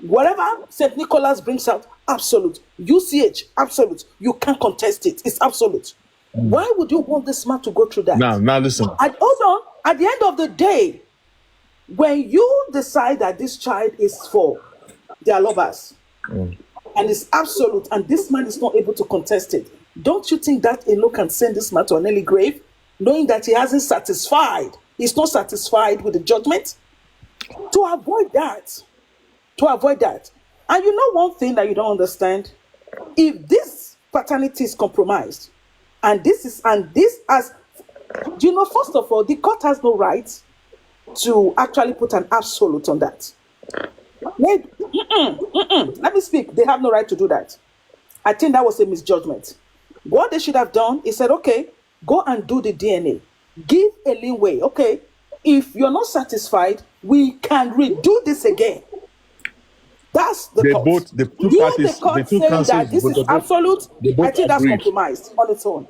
Whatever St. Nicholas brings out, absolute. UCH, absolute. You can't contest it. It's absolute. Why would you want this man to go through that? Now listen. Hold on. At the end of the day, when you decide that this child is for their lovers and it's absolute, and this man is not able to contest it, don't you think that alone can send this man to an early grave, knowing that he hasn't satisfied? He's not satisfied with the judgment. To avoid that, and you know one thing that you don't understand, if this paternity is compromised, And this as first of all, the court has no right to actually put an absolute on that. Let me speak. They have no right to do that. I think that was a misjudgment. What they should have done is said, okay, go and do the DNA. Give a leeway. Okay, if you're not satisfied, we can redo this again. That's the They court. both, the two You, parties, the court the two saying councils, that this both is of them, absolute, they I both think that's agreed. compromised on its own.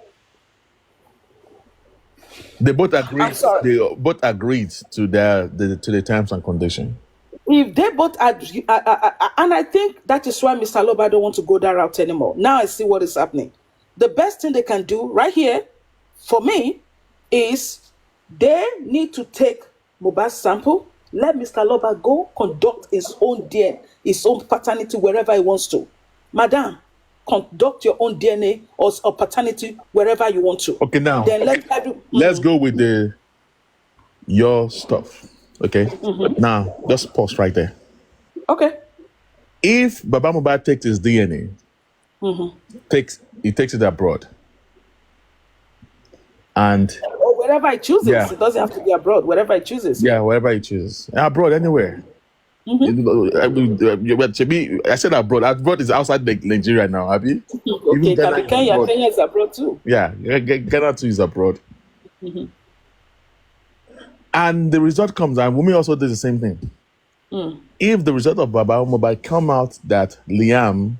They both I'm agreed. sorry. They both agreed to the terms and condition. If they both agree, and I think that is why Mr. Loba don't want to go that route anymore. Now I see what is happening. The best thing they can do right here, for me, is they need to take Mohbad's sample. Let Mr. Loba go conduct his own DNA, his own paternity wherever he wants to. Madam, conduct your own DNA or paternity wherever you want to. Okay, now Then let's go with your stuff. Okay, now just pause right there. Okay. If Baba Mohbad takes his DNA, he takes it abroad, and Or wherever he chooses. Yeah. It doesn't have to be abroad. Wherever he chooses. yeah, wherever he chooses, abroad anywhere. I said abroad. Abroad is outside Nigeria now, have you? Okay, Ghana can be is Kenya. abroad. Kenya is abroad too. Yeah, Ghana too is abroad. And the result comes, and Wumi also did the same thing. If the result of Baba Mohbad come out that Liam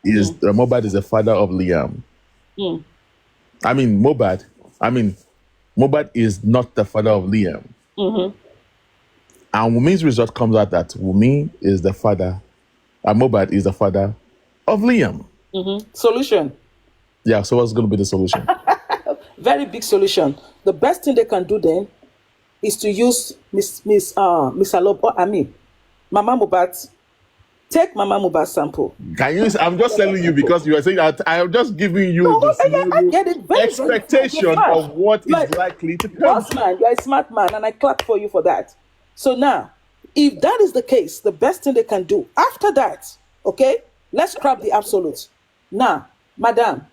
is Mohbad is the father of Liam, I mean Mohbad is not the father of Liam, and Wumi's result comes out that Wumi is the father, and Mohbad is the father of Liam. Solution. Yeah. So what's going to be the solution? Very big solution. The best thing they can do then is to use Miss Alobo, Mama Mohbad. Take Mama Mohbad's sample. Can you? I'm just telling you because you are saying that I'm just giving you No, the I get it. Very, expectation very smart. of what is Like, likely to come. boss man, you're a smart man, and I clap for you for that. So now, if that is the case, the best thing they can do after that, okay, let's scrap the absolute. Now, madam,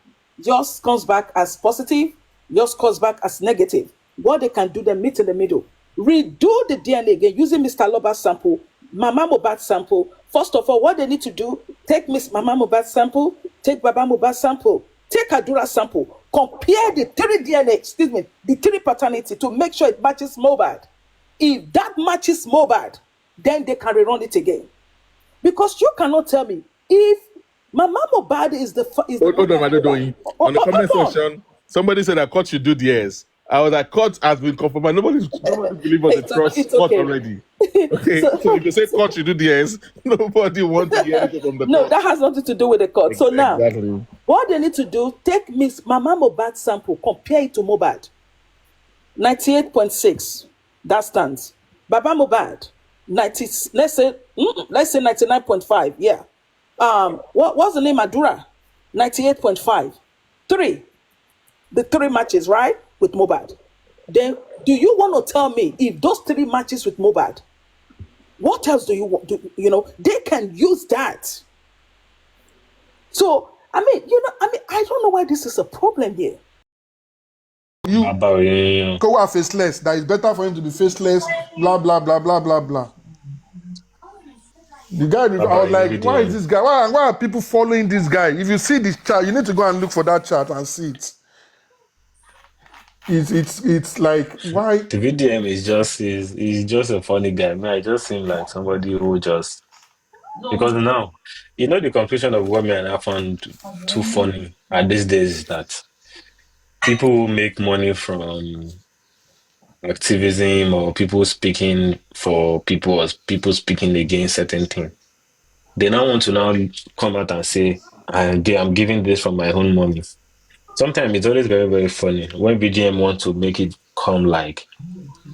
yours comes back as positive, yours comes back as negative. What they can do, they meet in the middle. Redo the DNA again using Mr. Loba's sample, Mama Mohbad's sample. First of all, what they need to do, take Miss Mama Mohbad's sample, take Baba Mohbad's sample, take Adura's sample, compare the three DNA, the three paternity to make sure it matches Mohbad. If that matches Mohbad, then they can rerun it again. Because you cannot tell me if Mama Mohbad is the Hold on, Adedoyin. On the comment section, somebody said that court should do theirs. I was like, court has been confirmed. Nobody believe us the trust it's court okay. already. Okay, so if you say court should do theirs, nobody wants to hear anything from the No, court. that has nothing to do with the court. So now, Exactly. what they need to do, take Miss Mama Mohbad's sample, compare it to Mohbad. 98.6, that stands. Baba Mohbad, 90, let's say 99.5, yeah. What's the name? Adura, 98.5. The three matches, right, with Mohbad. Then, do you want to tell me if those three matches with Mohbad, what else do you want? They can use that. So, I don't know why this is a problem here. Go are faceless. That is better for him to be faceless. Blah blah blah blah blah blah. The guy, I was like, why is this guy? Why are people following this guy? If you see this chart, you need to go and look for that chart and see it. It's like why The VDM is just a funny guy. Man, I just seem like somebody who just because now the conclusion of what me and I found too funny at these days is that people who make money from activism or people speaking for people or people speaking against certain things, they now want to now come out and say, I'm giving this from my own money. Sometimes it's always very, very funny when BGM wants to make it come like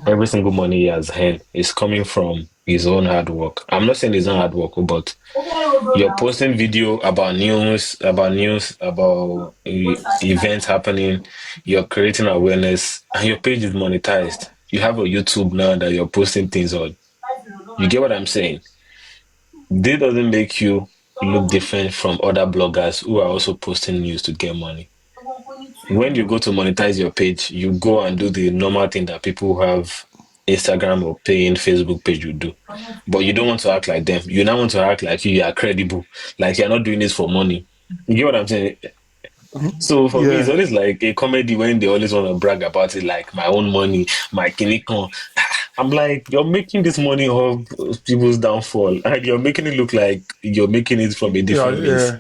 every single money he has earned is coming from his own hard work. I'm not saying it's not hard work, but you're posting video about news, about events happening. You're creating awareness, and your page is monetized. You have a YouTube now that you're posting things on. You get what I'm saying? This doesn't make you look different from other bloggers who are also posting news to get money. when you go to monetize your page, you go and do the normal thing that people who have Instagram or paying Facebook page would do. But you don't want to act like them. You now want to act like you are credible, like you're not doing this for money. You get what I'm saying? So for me, it's Yeah. always like a comedy when they always want to brag about it, like my own money, my kinikon. I'm like, you're making this money off people's downfall, and you're making it look like you're making it from a Yeah, different means. yeah.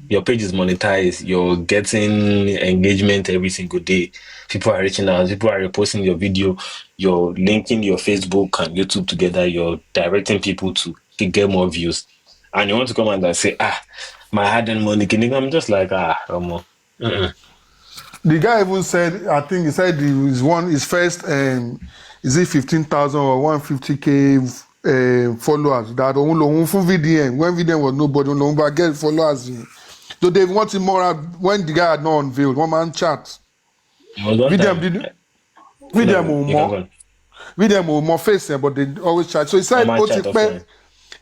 Your page is monetized, you're getting engagement every single day. People are reaching out, people are reposting your video, you're linking your Facebook and YouTube together, you're directing people to get more views. And you want to come and say, my hard-earned money, can you-" I'm just like, mm-mm. The guy even said, I think he said his first is it 15,000 or 150K followers that on full VDM when VDM was nobody on get followers. So they wanted more when the guy had not unveiled one man chat. It was one VDM time. did VDM No, will you can more go on. VDM will more face but they always chat. So he I'm said, on chat offline.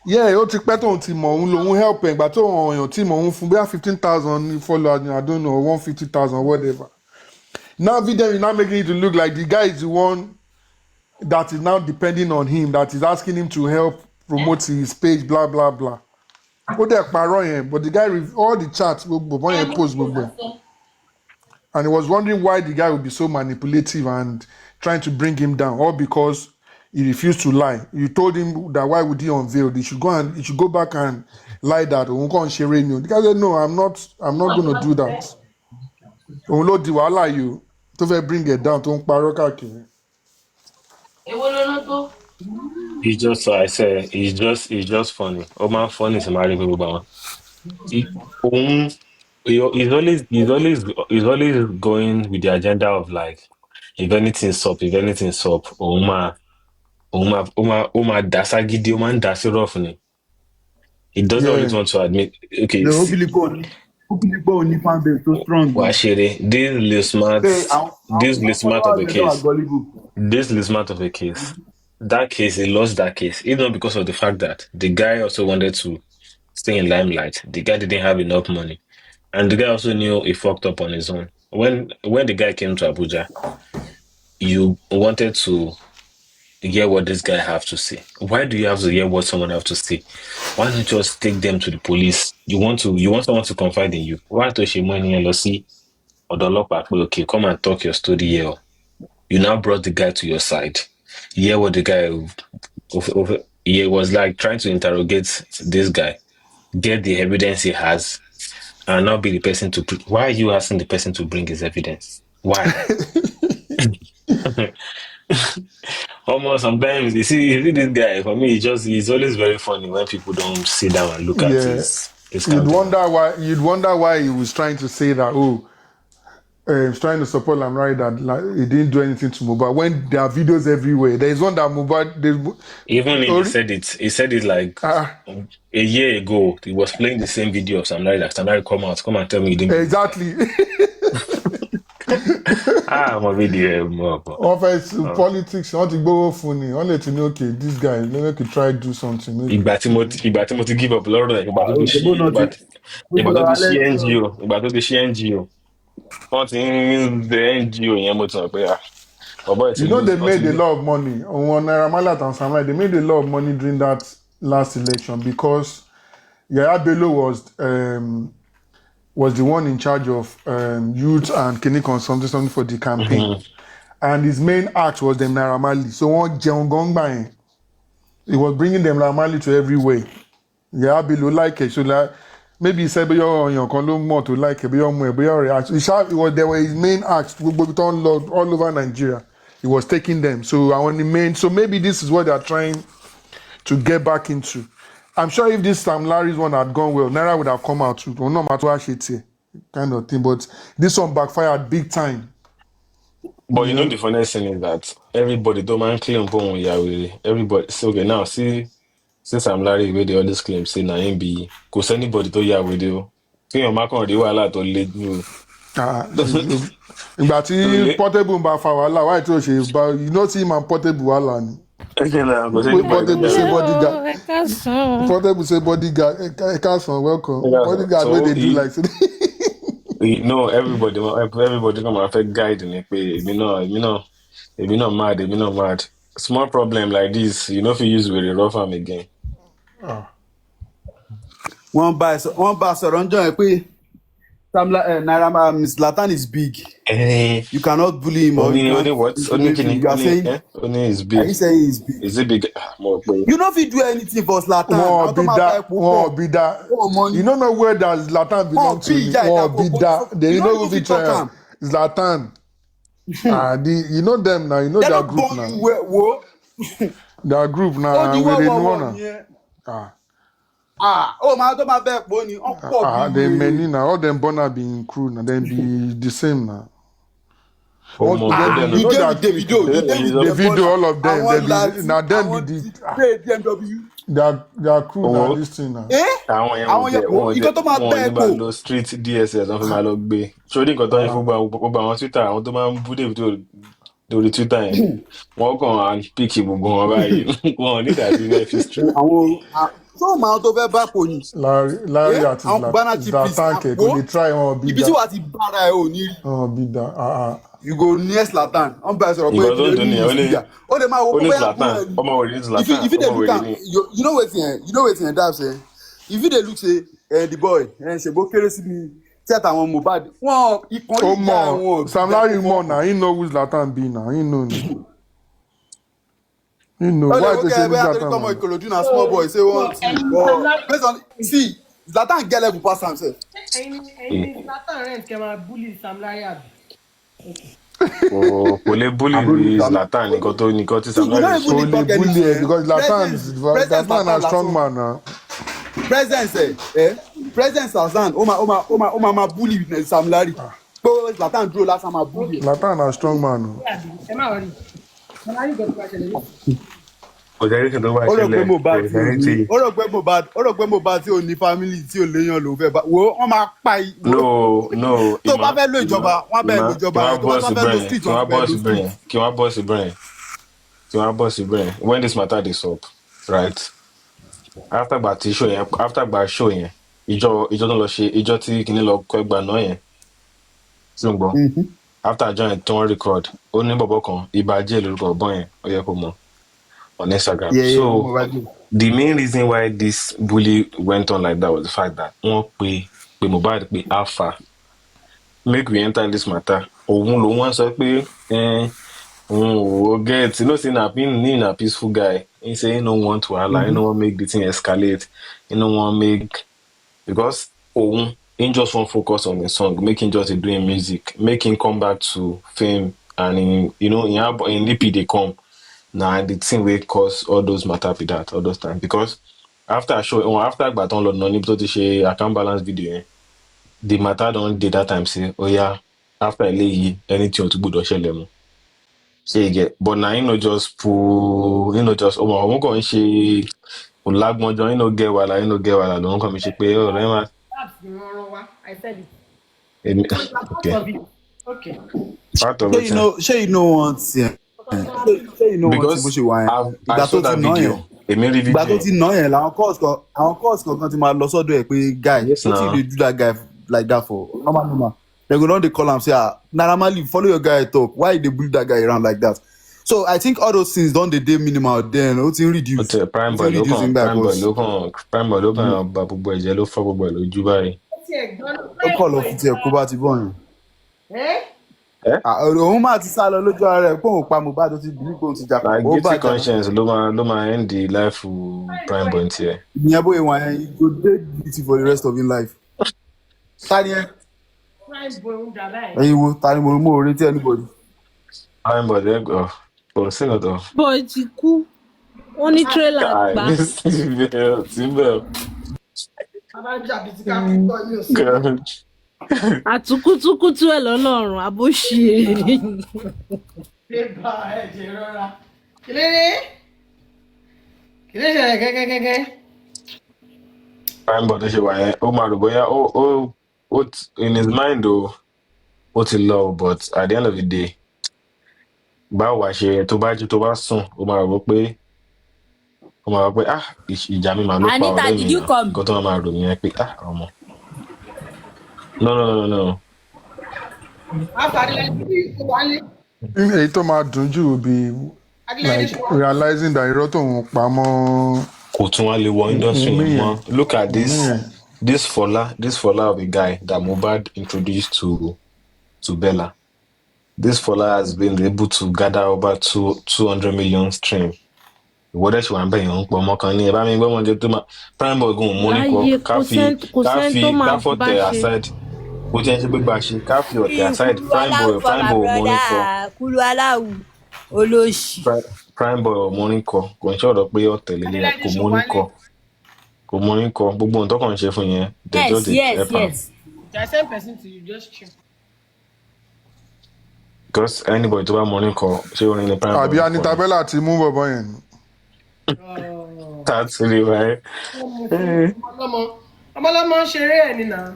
yeah, ó ti pẹ́ tóun ti mọ̀ òun lòun help ẹ̀ ìgbà tó àwọn èèyàn tí mọ̀ òun fún bóyá 15,000 followers I don't know 150,000 whatever. Now VDM is now making it to look like the guy is the one that is now depending on him, that is asking him to help promote his page, blah blah blah. Ó dẹ̀ parọ́ yẹn, but the guy all the chats gbogbo wọ́n yẹn post gbogbo ẹ̀. And he was wondering why the guy would be so manipulative and trying to bring him down, all because he refused to lie. You told him that why would he unveil? He should go back and lie that òun kàn ń ṣeré ni o. The guy said no, I'm not going to do that. Òun ló di wàhálà yìí o tó fẹ́ bring it down tó ń parọ́ káàkiri. It's just, so I say, it's just funny. Oh man, funny to marry people, but he, um, he's always going with the agenda of like, if anything's up, dasagidi, dasirofni. He doesn't always Yeah. want to admit, okay, The Obiligbo ní fan base tó strong gan. Washere, Pé àwọn this àwọn little smart of followers a ẹ̀ náà wà case. gullible. This is smart of a case. That case, he lost that case. Even not because of the fact that the guy also wanted to stay in limelight. The guy didn't have enough money. And the guy also knew he fucked up on his own. When the guy came to Abuja, you wanted to hear what this guy have to say. Why do you have to hear what someone have to say? Why not just take them to the police? You want someone to confide in you. Why to she money and see or the law okay, come and talk your story here. You now brought the guy to your side. Hear what the guy he was like trying to interrogate this guy, get the evidence he has, and not be the person to. Why are you asking the person to bring his evidence? Why? Almost sometimes you see this guy. For me, he's always very funny when people don't sit down and look at Yeah. his You'd countenance. wonder why he was trying to say that, he's trying to support Lamrai that like, he didn't do anything to Mohbad. When there are videos everywhere, there is one that Mohbad. Even if he said it like a year ago. He was playing the same video of Samari. Like Samari, come and tell me you didn't do this guy. Exactly. I'm already more. Offense politics, want to go funny. Only to know, okay, this guy, let me try to do something. Maybe. Ìgbà tí mo ti give up lọ́rọ̀ ẹ̀ Òṣèbó náà ti ó ti ìgbà tó lọ ti alẹ́ ṣí tí ó. NGO ìgbà tó ti ṣí NGO wọ́n ti ń bẹ NGO yẹn mo ti mọ̀ pé bọ̀bọ́ ẹ̀ ti You know, lose they made a lot of money on Naira Marley and Sam Larry. They made a lot of money during that last election because Yaya Bello was the one in charge of youth and clinic something for the campaign. And his main act was the Naira Marley. So one Jeon Gongba, he was bringing them Naira Marley to everywhere. Yaya Bello like it. So like maybe he said, "But you're more to like it, but you're react." There were his main acts all over Nigeria. He was taking them. So I want the main. So maybe this is what they're trying to get back into. I'm sure if this Sam Larry's one had gone well, Naira would have come out too. No matter what shit kind of thing. But this one backfired big time. But you know the funniest thing is that everybody don't mind claim pé Yahweh. Everybody so okay now see since I'm Larry where they always claim say na him be cause anybody tó Yahweh dé o. Kéèyàn má kàn rí wàhálà tó le jù. Ìgbà tí Portable ń bá fa wàhálà wáyé tí ó ṣe bá you know see him and Portable wàhálà ni. Portable say bodyguard. Portable say bodyguard. Ẹ káàsán welcome. Bodyguard wey dey do like today. everybody come affect guide me. Èmi náà mad. Small problem like this, you know, if you use with the rough arm again. Ah. wọ́n bá a sọ̀rọ̀ ń jọ yẹn pé Naira Zlatan is big. Eh, You cannot bully him or you can't only what? Only intimidate him. kini? You are saying, Only is are big. you saying he's big? Is it big? More play. You know if you do anything for Zlatan, Wọ́n àwọn tó bí máa bá that. ẹ pò Wọ́n pọ̀. bí that. Oh, money. You don't know where that Zlatan belong Wọ́n to. bí ìjà ẹ̀dá Wọ́n bí that. They you know don't who even be fit talk try am. Zlatan. You know them now. You know They their don't group born now. you wo. Their group Ó di now. Where they know wọ́wọ́wọ́ now. nìyẹn. Ah, Ó máa tó máa bẹ́ẹ̀ pò ní wọ́n pọ̀ bí they wèrè. many now. All them born be in crew now. Then be the same now. All Omo, together. You You know dey their with clique Davido, now. you dey with The dem video, Burna. all of them. They Àwọn be Lati, now. Them be àwọn the BMW. their crew now. Omo, This thing now. àwọn yẹn Àwọn yẹn wo nǹkan tó máa wọn ò ní bẹ́ẹ̀ máa pò. lo street DSS wọn fi máa lọ gbé. Ṣé nǹkan tó ń fún gbogbo àwọn Twitter, àwọn tó máa ń bú David lórí Twitter yẹn, wọ́n kàn án píkì gbogbo wọn báyìí. Wọn ò ní ìdásí fẹ́ fi street. Àwọn tó máa tó fẹ́ bá pò ní. Larry àti Àwọn Cubana chief priest Zlatan kẹ̀ kò wo lè try wọn bí ibi tí that. wàá ti bára ẹ ò ní rí. Bí that. You go near Zlatan. Wọ́n bá ẹ sọ̀rọ̀ pé Nǹkan tó ń dùn ní nìyẹn, his figure. Ó lè máa wo ó pé ní bóyá Zlatan, bú ẹ ní. ọmọ wèrè ní If Zlatan, you dey ọmọ look wèrè am, ní. you know wetin dab say. If you dey look say the boy ṣègbó kéré sí mi tí àtàwọn Mohbad wọn ikàn Ó ìjà mọ̀ wọn. Sam Larry mọ̀ na he know who Zlatan be na he know na. He know Ó lè why wo they say kẹ́ bóyá torí Zlatan pé ọmọ man. Ìkòròdú na small boy say one thing but based on see Zlatan get level pass am sef. ẹ̀yin Zlatan rent kẹ́ máa bully Sam Larry àbí. Kò lè bully Zlatan, nǹkan tí See Sam you no Larry even ṣe. Kò need lè talk bully anything. because Presence Zlatan na strong lásán. man na. Presence Zlatan ó máa bully Sam Larry. Pé Zlatan dúró lásán máa bully ẹ̀. Zlatan na strong man o. ẹ má wọrí Sam Larry gbọ́dọ̀ bá ṣẹlẹ̀ ní. Kò jẹ́ kí n tó bá Ó rò pé ṣẹlẹ̀, Mohbad kò tí ò jẹ́ ní kí ó rò pé Mohbad tí ò ní family tí ò léèyàn ló fẹ́ bá wo wọ́n máa pa no, tó bá fẹ́ lo ìjọba wọ́n bẹ́ẹ̀ lo ìjọba yẹn tó bá fẹ́ lo street wọ́n bẹ́ẹ̀ lo street. kí wọ́n bọ́ọ̀sì brain when this matter dey sup, right? After gba show yẹn, ìjọ tó lọ ṣe ìjọ tí kìíní lọ kọ́ ẹgbàá náà yẹn, tí ń gbọ́. After join tí wọ́n record, ó ní bọ̀bọ̀ kan ìbàjẹ́ lórúkọ ọ̀bọ̀n yẹn, ó yẹ kó mọ̀, on Instagram. So the main reason why this bully went on like that was the fact that wọ́n pe Mohbad pé alpha make we enter this matter. Òun lòun wá sọ pé get, you know, say na peaceful guy. He say he no want wahala, he no want make the thing escalate, he no want make, because he just want focus on the song, make him just doing music, make him come back to fame, and in Lippy they come. Now the thing will cause all those matter be that all those time, because after Agbaton Lord no to share account balance video, the matter don't did that time say, oh yeah, after anything to good or share them. Say again, but now just pull, just I'm going she lag more join get wala don't come she pay oh Rema. I said it. Okay. Part of it. Ṣé you know one thing? Ṣé you know one thing bó ṣe wà yẹn? I saw that video. Ìgbà tó ti ná yẹn làwọn course kankan ti máa lọ sọ́dọ̀ ẹ̀ pé guy wetin you dey do that guy like that for normal. They go don dey call am say Naira Marley follow your guy talk, why you dey bully that guy around like that? So I think all those things don dey minimal then ó ti ń reduce. Prime boy ló kàn bá gbogbo ẹ̀jẹ̀ ló fọ́ gbogbo ẹ̀ lójú báyìí. Ó kọ̀ lọ fún tiẹ̀ kó bá ti bọ̀ yẹn. Òun máa ti sá lọ lójú ara rẹ̀ pé òun pa Mohbad tó ti bìlí pé òun ti jà pọ̀. Guilty conscience ló máa end the life Prime boy tiẹ̀. Ìyẹn bóyá wọn yẹn you go dey guilty for the rest of your life. Tani ẹ. Ẹyin wo tani mo retí anybody. Prime boy dey go kò sí ọ̀dọ̀. Boy ti kú wọ́n ní tírélà gbà. Síbẹ̀. Àtúkútúkútú ẹ̀ lọ́lọ́run àbóṣe. Bébà ẹ̀jẹ̀ rọra. Kìlérè ṣẹlẹ̀ kẹ́kẹ́kẹ́kẹ́. Prime boy tó ṣe wà yẹn, ó máa rò bóyá ó in his mind ó ti lọ, but at the end of the day, báwo wá ṣe tó bá sùn, ó máa rò pé ìjà mi máa ló pa ọ̀rẹ́ mi náà. Nǹkan tó máa rò nìyẹn pé ọmọ. No. After Adelaide ṣe wà ní. Èyí tó máa dùn jù will be Adelaide like ṣe wà. realizing that irọ́ tóun pa mọ́ Kò tún wá lè wọ industry Wùnmí yẹn yẹn. mọ́. Look at Wùnmí this yẹn. this Fola of a guy that Mohbad introduced to Bella. This Fola has been able to gather over 200 million stream. Ìwọ́dẹ̀ ṣì wà ń bẹ̀ yẹn ń pọ̀ ọmọ kan ní ẹ bá mi gbọ́ ọmọdé tó máa prime boy gun mú ní kọ láyé kò sẹ́ni tó ká máa bá fọ̀tẹ̀ ṣe. aside kó jẹ́ ṣe gbégbá ṣe ká fi ọ̀tẹ̀ aside Kulu Alau for my prime boy mú ní kọ brother. Kulu Alau. Olóṣì. prime boy mú ní kọ kò ń ṣọ̀rọ̀ pé ọ̀tẹ̀ lélẹ̀ Adelaide ṣe wà ní. kò mú ní kọ gbogbo ohun tó kàn ń ṣe fún yẹn they just dey help am If I send person to you, just chill. because anybody tó bá mú ní kọ ṣé orin ni prime boy Àbí ń kọ Anita ni Bella ti mú bọ̀bọ̀ yẹn. that's really right. Ọmọlọ́mọ ń ṣeré ẹ̀ nínà.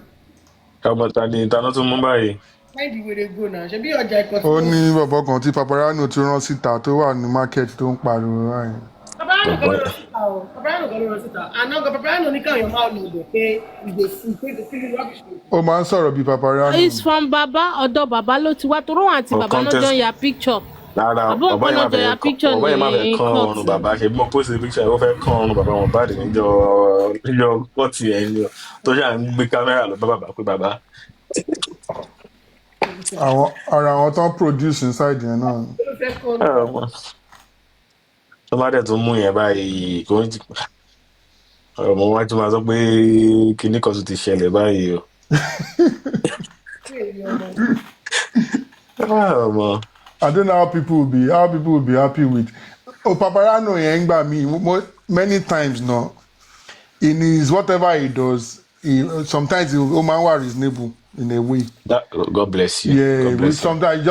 ọmọ tani ìtaná tó mú báyìí. Mind the way they go now. Ṣebí ọjà ìkọ̀tún. Ó ní bọ̀bọ̀ kan tí Paparazzo ti rán síta tó wà ní market tó ń pariwo báyìí. Paparazzo kan ló rọ síta o. Paparazzo kan ló rọ síta. Àná gan Paparazzo ní káwọn máa lò dé pé ìgbè fún pé kò fílì rubbish. Ó máa ń sọ̀rọ̀ bíi Paparazzo. it's from baba ọ̀dọ̀ baba ló ti wá toró àti baba náà jọ ń ya picture. Rárá, àbọ̀ ọ̀bá nǹkan náà jọ ya picture yẹn máa fẹ́ ní kán ọrùn court. bàbá ṣe mọ́ pósì picture ó fẹ́ kán ọrùn bàbá wọn báàdì níjọ kọ́ọ̀tì ẹ̀ ni tó ṣáà ń gbé kámẹ́rà lọ bá bàbá pé bàbá. Ara àwọn tó ń produce inside yẹn náà. Ló fẹ́ kọ́ tó bá dẹ̀ tún mú yẹn báyìí kò ń ọmọ wa tún máa sọ pé kinní kan tún ti ṣẹlẹ̀ báyìí o. ọmọ. I don't know how people will be happy with. Paparazzo yẹn ń gbà mí many times now. In his whatever he does, sometimes ó máa ń wà reasonable in a way. God bless you. Yeah, God bless you. sometimes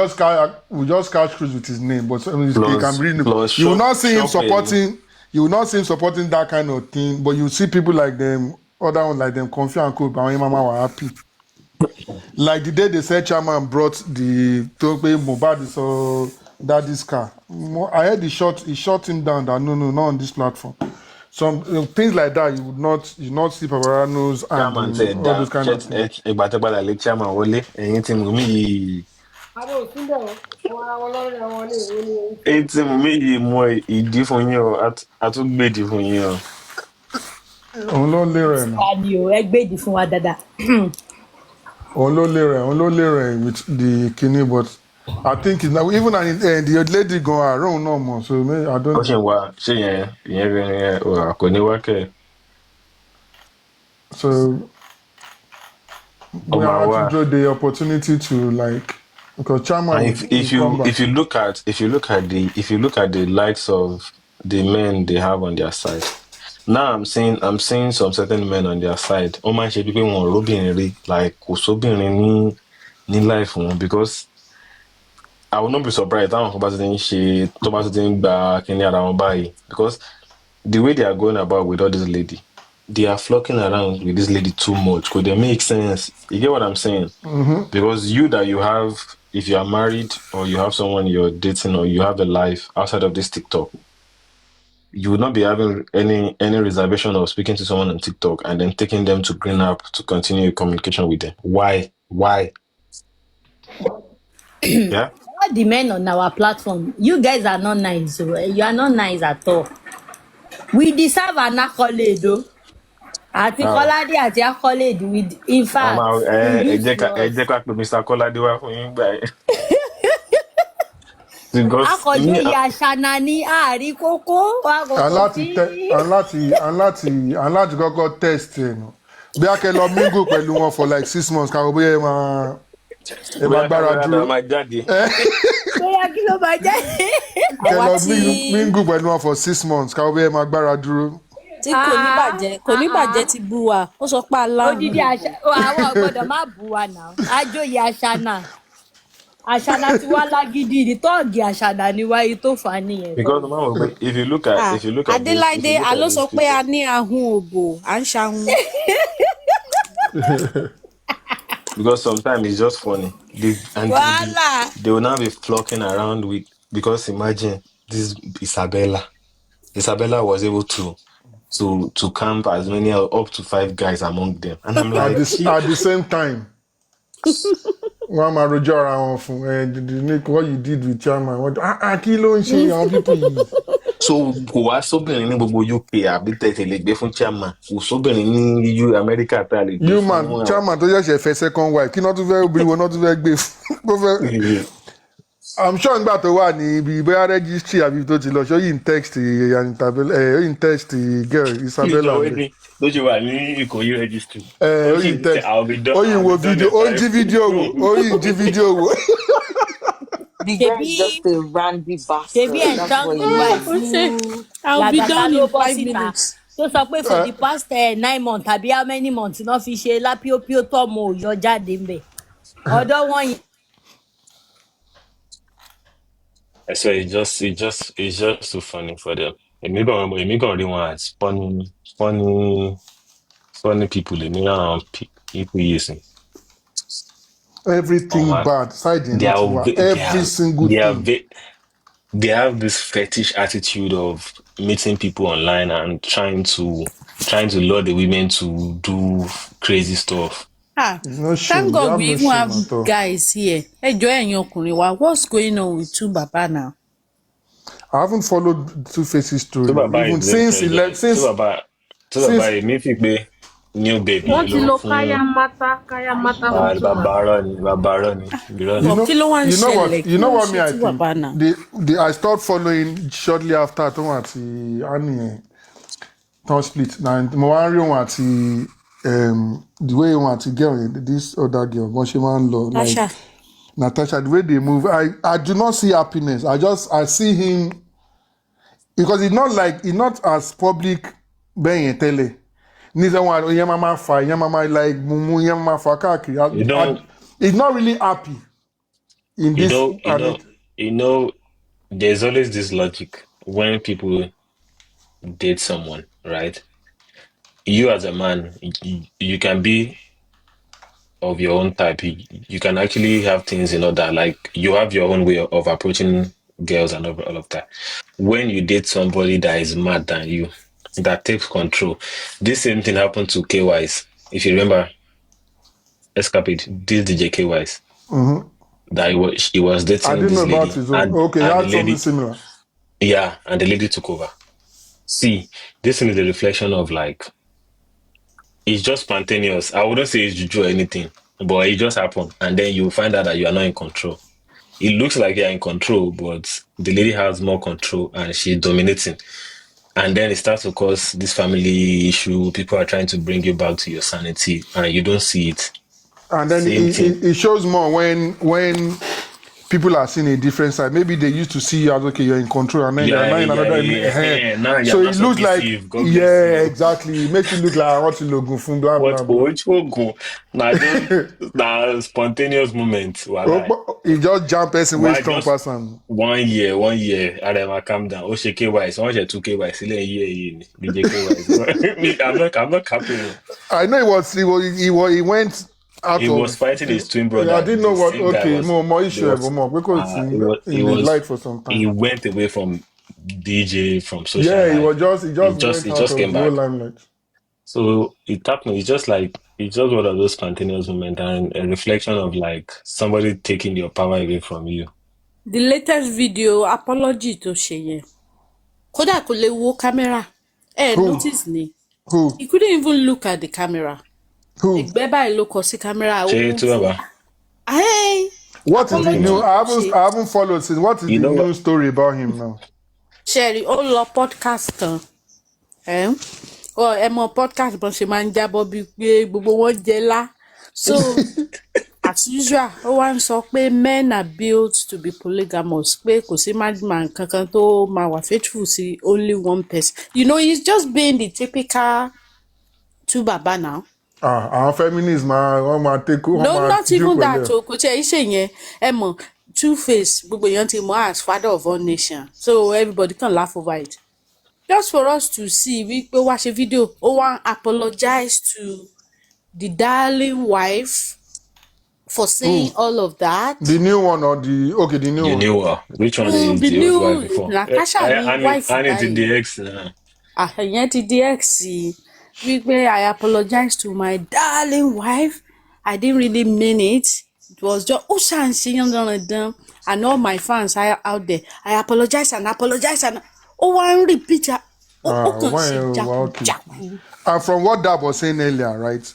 we just catch cruise with his name, but he can be reasonable. Plus You will not see him shopping. supporting. You will not see him supporting that kind of thing, but you see people like them, other ones like them, Comfy and Co. But Mama were happy. Like the day they said Chairman brought the Mohbad so daddy's car. I heard he shot him down that no, not on this platform. Some things like that you not see Paparazzo's Chairman and said all those kind of that things. ìgbà tó padà lé chairman wọlé ẹ̀yìn tí mo mí yìí. àwọn òsínbẹ̀ wọn ara wọn lọ́rùn àwọn ní ìwé ní orí. èyí tí mo mí yìí mọ ìdí fún yín o àtúgbèdì fún yín o. Òun ló lé rẹ̀ náà. Àní o, ẹ gbèdì fún wa dáadáa. Òun ló lé rẹ̀ with the kidney, but I think it's now even the lady gan around no more, so maybe I don't. ó ṣe ń wá ṣé ìyẹn kò ní wákẹ́. So ó we máa have wá. to draw the opportunity to like because Chairman And will if come back. you look at the likes of the men they have on their side, now I'm seeing some certain men on their side. Ó máa ń ṣe bí pé wọn ò róbìnrin rí like kò sóbìnrin ní life wọn because I will not be surprised táwọn kan bá ti ń ṣe tó bá ti ń gba kíní ara wọn báyìí because the way they are going about with all this lady, they are flocking around with this lady too much. Could they make sense? You get what I'm saying? Because you have, if you are married or you have someone you're dating or you have a life outside of this TikTok, you would not be having any reservation of speaking to someone on TikTok and then taking them to Green App to continue communication with them. Why? Yeah. All the men on our platform, you guys are not nice. So you are not nice at all. We deserve an accolade though. Àti Kọ́ládé àti accolade with in fact. ẹ jẹ́ ká pè Mr. Kọ́ládé wá fún yín gbà yẹn. Akọ̀jọ́ ìyá aṣáná ní àárí kókó. Aláti kọ́kọ́ test ẹ̀ nù. Bí a kẹ́ lọ mingle pẹ̀lú wọn for like 6 months káwọ́ bóyá ẹ máa gbára dúró. Bóyá kí ló máa jẹ́? Kẹ́ lọ mingle pẹ̀lú wọn for 6 months káwọ́ bóyá ẹ máa gbára dúró. Tí kò ní bàjẹ́ ti bú wa, ó sọ pé aláàmú. Odidi àwọn ọ̀gbọ́dọ̀ má bú wa náà. Ajóyè aṣáná. Aṣáná tí wá lágídí ni tọ́ọ̀gì aṣáná ni wáyé tó fà á nìyẹn. Because if you look at Adéláìdé àló sọ pé a ní ahun òbò, à ń ṣahun. Because sometimes it's just funny. They will now be flocking around with because imagine this Isabella was able to camp as many up to 5 guys among them, and I'm like at the same time. wọ́n á máa rojọ́ ara wọn fún what you did with chairman kí ló ń ṣe àwọn people yìí. So kò wá sóbìnrin ní gbogbo UK àbí tẹ̀tẹ̀ lè gbé fún chairman, kò sóbìnrin ní EU Amẹ́ríkà tá a lè gbé fún human chairman tó ṣẹ̀ṣẹ̀ fẹ́ second wife kí náà tún fẹ́ obìnrin wọn náà tún fẹ́ gbé fún. I'm sure nígbà tó wà ní ibi bóyá registry àbí tó ti lọ ṣó yìí ń text girl Isabella rẹ̀. Ló ṣe wà ní Ìkòyí registry. ó yìí ń text ó yìí ń wo fídíò ó ń jí fídíò wò The guy is just a randy bastard. Ṣebí ẹ̀ ń tán ìwà ìfún I'll be Lagata done ló in bọ́ 5 síta minutes. tó sọ pé for the past 9 months tàbí how many months náà fi ṣe lápíópíó tọ́mọ òyọ jáde ń bẹ̀. Ọ̀dọ́ wọn yìí. So it's just too funny for them. Èmi kàn rí wọn as funny people èmi náà people yìí sìn. everything bad side in every single thing. They have this fetish attitude of meeting people online and trying to lure the women to do crazy stuff. Thank God we even have guys here. Ẹ jọ̀ọ́ ẹ̀yin ọkùnrin wa, what's going on with two baba now? I haven't followed Two Faces story even since èmi fi pé new baby wọ́n ti lo kaya mata bàbá rọ ni. Kí ló wá ń ṣẹlẹ̀? You know what me I think? I stopped following shortly after tó wà tí Annie tó split. Na mo wá rí wọn àti the way wọn àti girl this other girl bọ́n ṣe máa ń lọ like Natasha, the way they move, I do not see happiness. I see him because it's not as public being tele. Neither one yamama fa yamama like mumu yamama fa kakiri. It's not really happy in this. You know, there's always this logic when people date someone, right? You as a man, you can be of your own type. You can actually have things in order, like you have your own way of approaching girls and all of that. When you date somebody that is mad than you, that takes control. This same thing happened to KYs. If you remember, Escapade, this DJ KYs. Mm-hmm. That he was dating I didn't this know lady. about his own. Okay, and had something similar. Yeah, and the lady took over. See, this thing is a reflection of like, it's just spontaneous. I wouldn't say it's juju or anything, but it just happened. And then you find out that you are not in control. It looks like you're in control, but the lady has more control and she's dominating. And then it starts to cause this family issue. People are trying to bring you back to your sanity and you don't see it. And then it shows more when people are seeing a different side. Maybe they used to see you as okay, you're in control, and then you're now in another. Now so it looks like exactly. It makes you look like I want to look good. Now spontaneous moment. He just jump person with strong person. 1 year. I never calm down. Oh, she KY. So much 2 KY. Still a year. DJ KY. I'm not capping. I know he went. He was fighting his twin brother. I didn't know what. Okay, more issue, more because he was light for some time. He went away from DJ, from social. Yeah, life. He just came back. Limelight. So it happened. It's just one of those spontaneous moments and a reflection of like somebody taking your power away from you. The latest video apology to Sheye. Kódà kò lè wo camera. Notice ni. Who? He couldn't even look at the camera. Who? Ìgbẹ́ báyìí ló kọ sí camera. What is the new? I haven't followed since. What is the new story about him now? Sherry, ó lọ podcast kan. Ẹ mọ podcast bọ́n ṣe máa ń jábọ́ bíi pé gbogbo wọn jẹ lá. So as usual, ó wá ń sọ pé men are built to be polygamous. Pé kò sí madman kankan tó máa wà faithful sí only one person. You know, he's just being the typical two baba now. Our feminism, take no, not even that. Kò tiẹ̀ iṣẹ́ yẹn, ẹ mọ̀, Two-Face, gbogbo èèyàn ti mọ̀ as father of all nations. So everybody can laugh over it. Just for us to see, we watch a video. One apologize to the darling wife for saying all of that. The new one or the new one? The new one. Which one is the new wife before? Natasha, the wife. I need the ex. Ìyẹn ti di ex. I apologize to my darling wife. I didn't really mean it. It was just Ushan singing them and all my fans are out there. I apologize and apologize and one repeat. Can see Well, Jaku okay. Jaku. And from what Dab was saying earlier, right?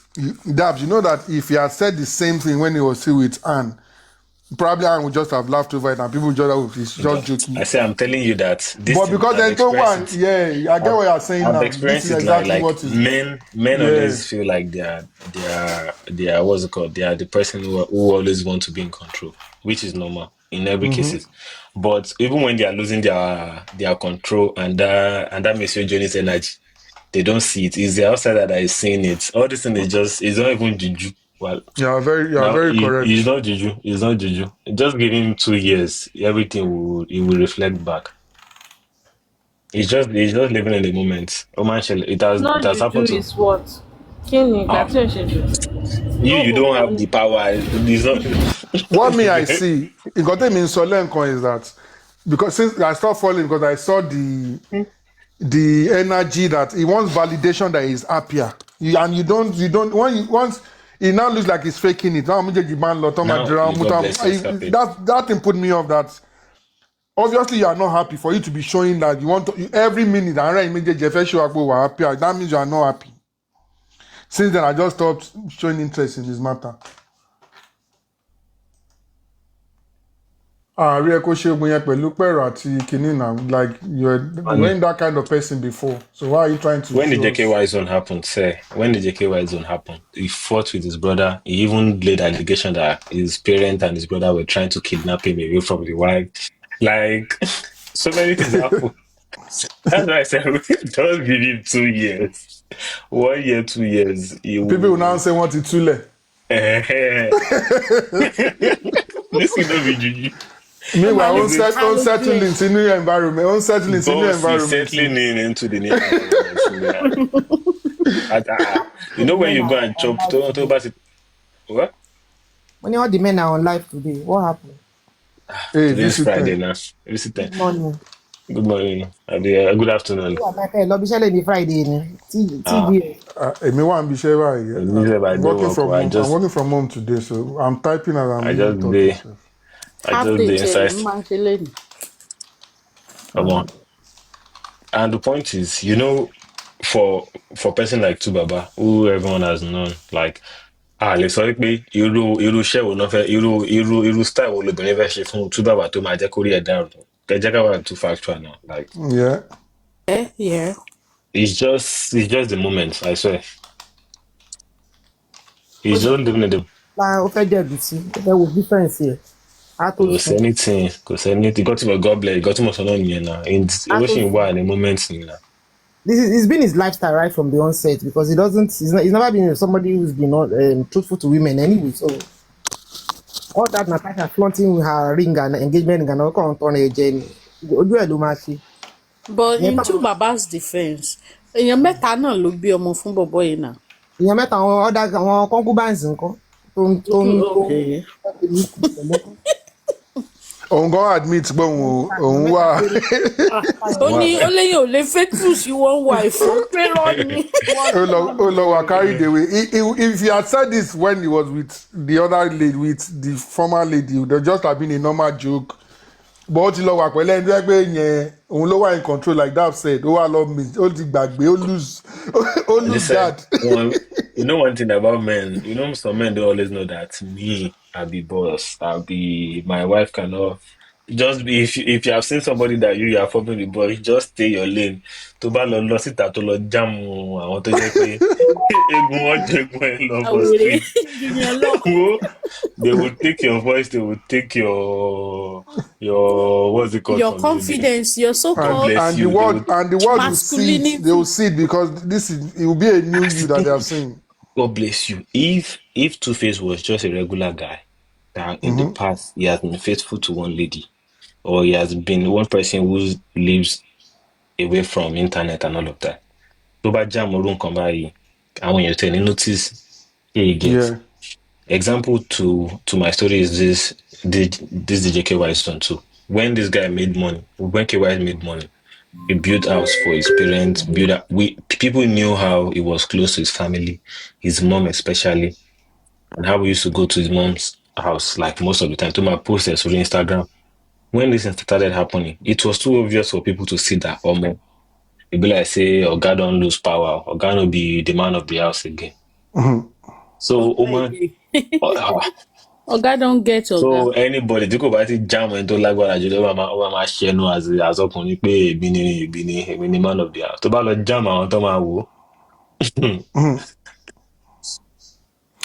Dab, you know that if he had said the same thing when he was still with Anne, probably Anne would just have laughed over it and people would just, oh, he's just But joking. I say I'm telling you that this But thing because I've then told experienced one, it. yeah, I get what you're saying I've now. This experienced is it like exactly like what is, men yeah. always feel like they are what's it called? They are the person who always want to be in control, which is normal in every cases. But even when they are losing their control and that makes you Johnny's energy, they don't see it. It's the outsider that is seeing it. All this thing is just it's not even juju. Well, You are now very it's correct. not juju. It's not juju. Just give him 2 years, everything will reflect back. He's just living in the moment. Oh man, it has it Not has juju happened to is what? Kí ni nǹkan ah tí ò ń ṣe juju? you don't Ògùn have ni. the power. It's What me I not see, it got him in Solenko is that because since I stopped following because I saw the energy that he wants validation that he's happier. And you don't when you once it now looks like he's faking it. Now now. God bless you. Happy. that thing put me off that obviously you are not happy for you to be showing that you want to every minute and right immediately if show up we're happier. That means you are not happy. Since then I just stopped showing interest in this matter. Ààrẹ ẹ kó ṣe ogun yẹn pẹ̀lú pẹ̀rọ àti kìíní now like you Funny. weren't that kind of person before so why are you trying to When the show us? JKY zone happened, say when the JKY zone happened, he fought with his brother. He even laid allegation that his parent and his brother were trying to kidnap him away from the wife. Like so many things happen. That's why I said don't give him 2 years. 1 year, 2 years. He People will now will. say wọ́n ti túlẹ̀. This will not be juju. Ó máa Meanwhile ní ó ń He's set- ó ń sáré settle díẹ̀. into new environment ó ń settle into new boss is environment ni. settling into the new environment. So, yeah. You know when you go and chop to basi what? When all the men are on live today, what happened? Hey Today is Friday visitor. now. Visitor. Good morning. Good morning. Good afternoon. Who am I lọ bí iṣẹ́ lè ní Friday ni? Ah, TDS. Èmi wà níbi iṣẹ́ báyìí. usually I I'm do working work. from I home. I'm just working from home today so I'm typing as I'm I even just talking. the So. I Half just day the tiẹ̀ ló inside. máa ń ṣe lẹ́nu. Come on. And the point is, for person like Tubaba, who everyone has known, like lè sọ pé irú iṣẹ́ wo náà fẹ́ irú style wo lobìnrin fẹ́ ṣe fún Tubaba tó máa jẹ́ kó rí ẹ̀ dàrú. Kẹjẹ ká wà too factual now. Like Yeah. Yeah. it's just the moment, I swear. Ó He's jẹ́ just living in the ó fẹ́ jẹ̀bi sí. Ó fẹ́ wo difference yẹ. Á tó kò sí sùn. anything, kò sí anything. Got to God bless, got to mo sọ náà nìyẹn náà. Á Owó tó ṣì ń sùn. wà ní moment nìyẹn. It's been his lifestyle right from the onset because he's never been somebody who's been truthful to women anyway. So all that Natasha flaunting her ring and engagement ring and all kan turn ẹ jẹ ni. Ojú ẹ̀ ló máa ṣe. But Ìyẹn into Baba's defense, èèyàn mẹ́ta náà ló bí ọmọ fún bọ̀bọ́ yìí náà. mẹ́ta àwọn concubines nǹkan tó ń Okay. Òun gan admit pé òun wà. Ó ní ó léyìn ò lè faithful sí one wife ó pé lọ́ni. ó lọ wà carried away. If he had said this when he was with the other lady, with the former lady, it would just have been a normal joke. But ó ti lọ wà pẹ̀lú ẹni tó yẹ pé yẹn òun ló wà in control like that said. Ó wà lọ miss ó ti gbàgbé ó lose Listen, guard. one thing about men, some men they always know that me, I'll be boss, my wife cannot just be if you have seen somebody that you are following the boy, just stay your lane. Tó bá lọ síta tó lọ jam àwọn tó jẹ́ pé egun wọn jẹgun ẹ lọ for Àwèrè street. jìyàn lọ. They will take your voice, they will take your what's it called Your from confidence, your God so-called bless And you. the world will see it. They will masculinity. see it because it will be a new you that they are seeing. God bless you. If Two-Face was just a regular guy that in the past he has been faithful to one lady, or he has been one person who lives away from internet and all of that. Tó bá jam orú nǹkan báyìí, àwọn èèyàn tẹ̀ ní notice here you get. Yeah. Example to my story is this DJ KY's son too. When this guy made money, when KY made money, he built house for his parents, people knew how he was close to his family, his mom especially, and how we used to go to his mom's house like most of the time to my posts on Instagram. When this started happening, it was too obvious for people to see that it be like say Oga don't lose power, Oga no be the man of the house again. So Oga don get Oga. so anybody tí kò bá ti jam ẹni tó lágbára jù lọ ó máa ṣẹnu as ọkùnrin pé èmi ni man of the house. Tó bá lọ jam àwọn tó máa wò ó.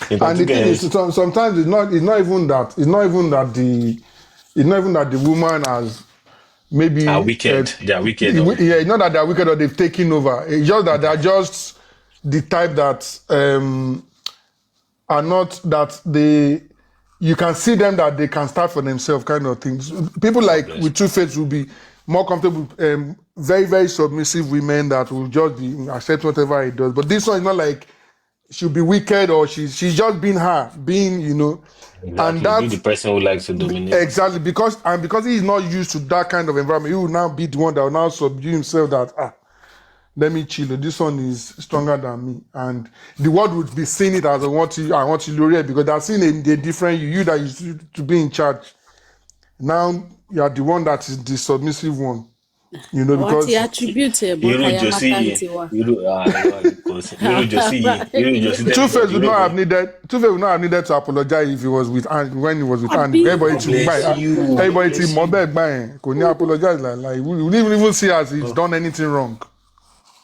And the thing is, sometimes it's not even that the woman has maybe are wicked. They are wicked. Yeah, it's not that they're wicked or they've taken over. It's just that they're just the type that are not that you can see them that they can start for themselves kind of things. People like with Two Faces will be more comfortable, very, very submissive women that will just be accept whatever he does. But this one is not like she'll be wicked or she's just being her, Exactly. and that's be the person who likes to dominate. Exactly, because he's not used to that kind of environment, he will now be the one that will now subdue himself that let me chill. This one is stronger than me, and the world would be seeing it as I want to Lorier because they're seeing a different you that used to be in charge. Now you are the one that is the submissive one, because What he attribute Bokaya maternity wa. Two Face would not have needed to apologize if he was with when he was with Annie. Everybody to Mohbad buying. Could apologize like we wouldn't even see as he's done anything wrong.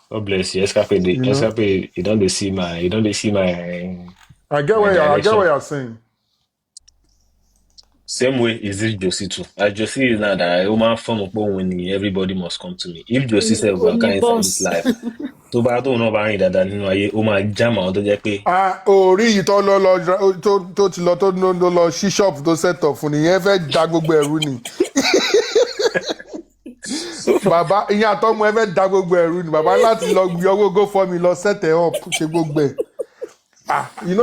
God bless you. Escape, you don't see my I get what you're saying. Same way is this Josie too. As Josie is now that a woman form of when everybody must come to me. If Josie said we are carrying this life, tó bá tó náà bá rìn dáadáa nínú ayé, ó máa jam àwọn tó jẹ́ pé. Orí yìí tó ti lọ tó lọ sí ṣọ́ọ̀bù tó set up fún nìyẹn fẹ́ da gbogbo ẹ̀rú ni. Bàbá ìyẹn àtọ́mọ ẹ fẹ́ da gbogbo ẹ̀rú ni. Bàbá láti lọ gbé owó go for me lọ set ẹ̀ up ṣe gbogbo ẹ̀.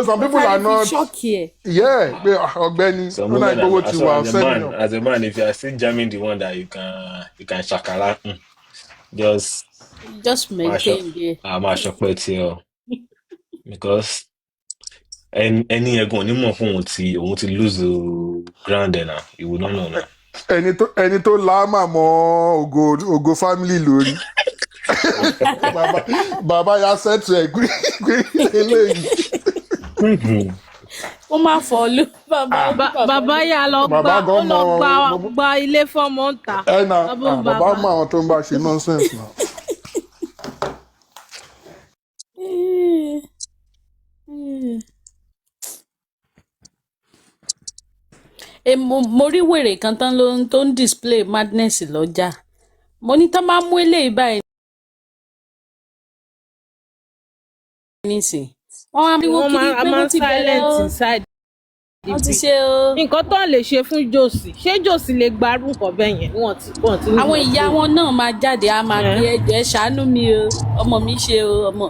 Some people are not. Yeah, Ogbeni. Some women as a man, if you are still jamming the one that you can shakara, just maintain there. I'm a shock because any egon onímọ̀ fún òun ti lose the ground there now. You would not know now. Ẹni tó láàmà mọ́ ògo family lórí. Bàbá ya sẹ́tù ẹ̀ gbé eléyìí. Ó máa fọlú bàbá yà lọ gba ilé fọmọ ń ta. Bàbá mọ àwọn tó ń bá ṣe nonsense náà. Mo rí wèrè kan tán tó ń display madness lọ́jà. Mo ní tán máa mú eléyìí báyìí nísìn. Wọ́n máa silent inside. Wọ́n ti ṣe o. Nǹkan tó lè ṣe fún Josie, ṣé Josie lè gbarú nǹkan bẹ́ẹ̀ yẹn? Wọ́n ti ní. Àwọn ìyá wọn náà máa jáde, á máa gbé ẹ̀jẹ̀ ṣàánú mi o, ọmọ mi ṣe o, ọmọ.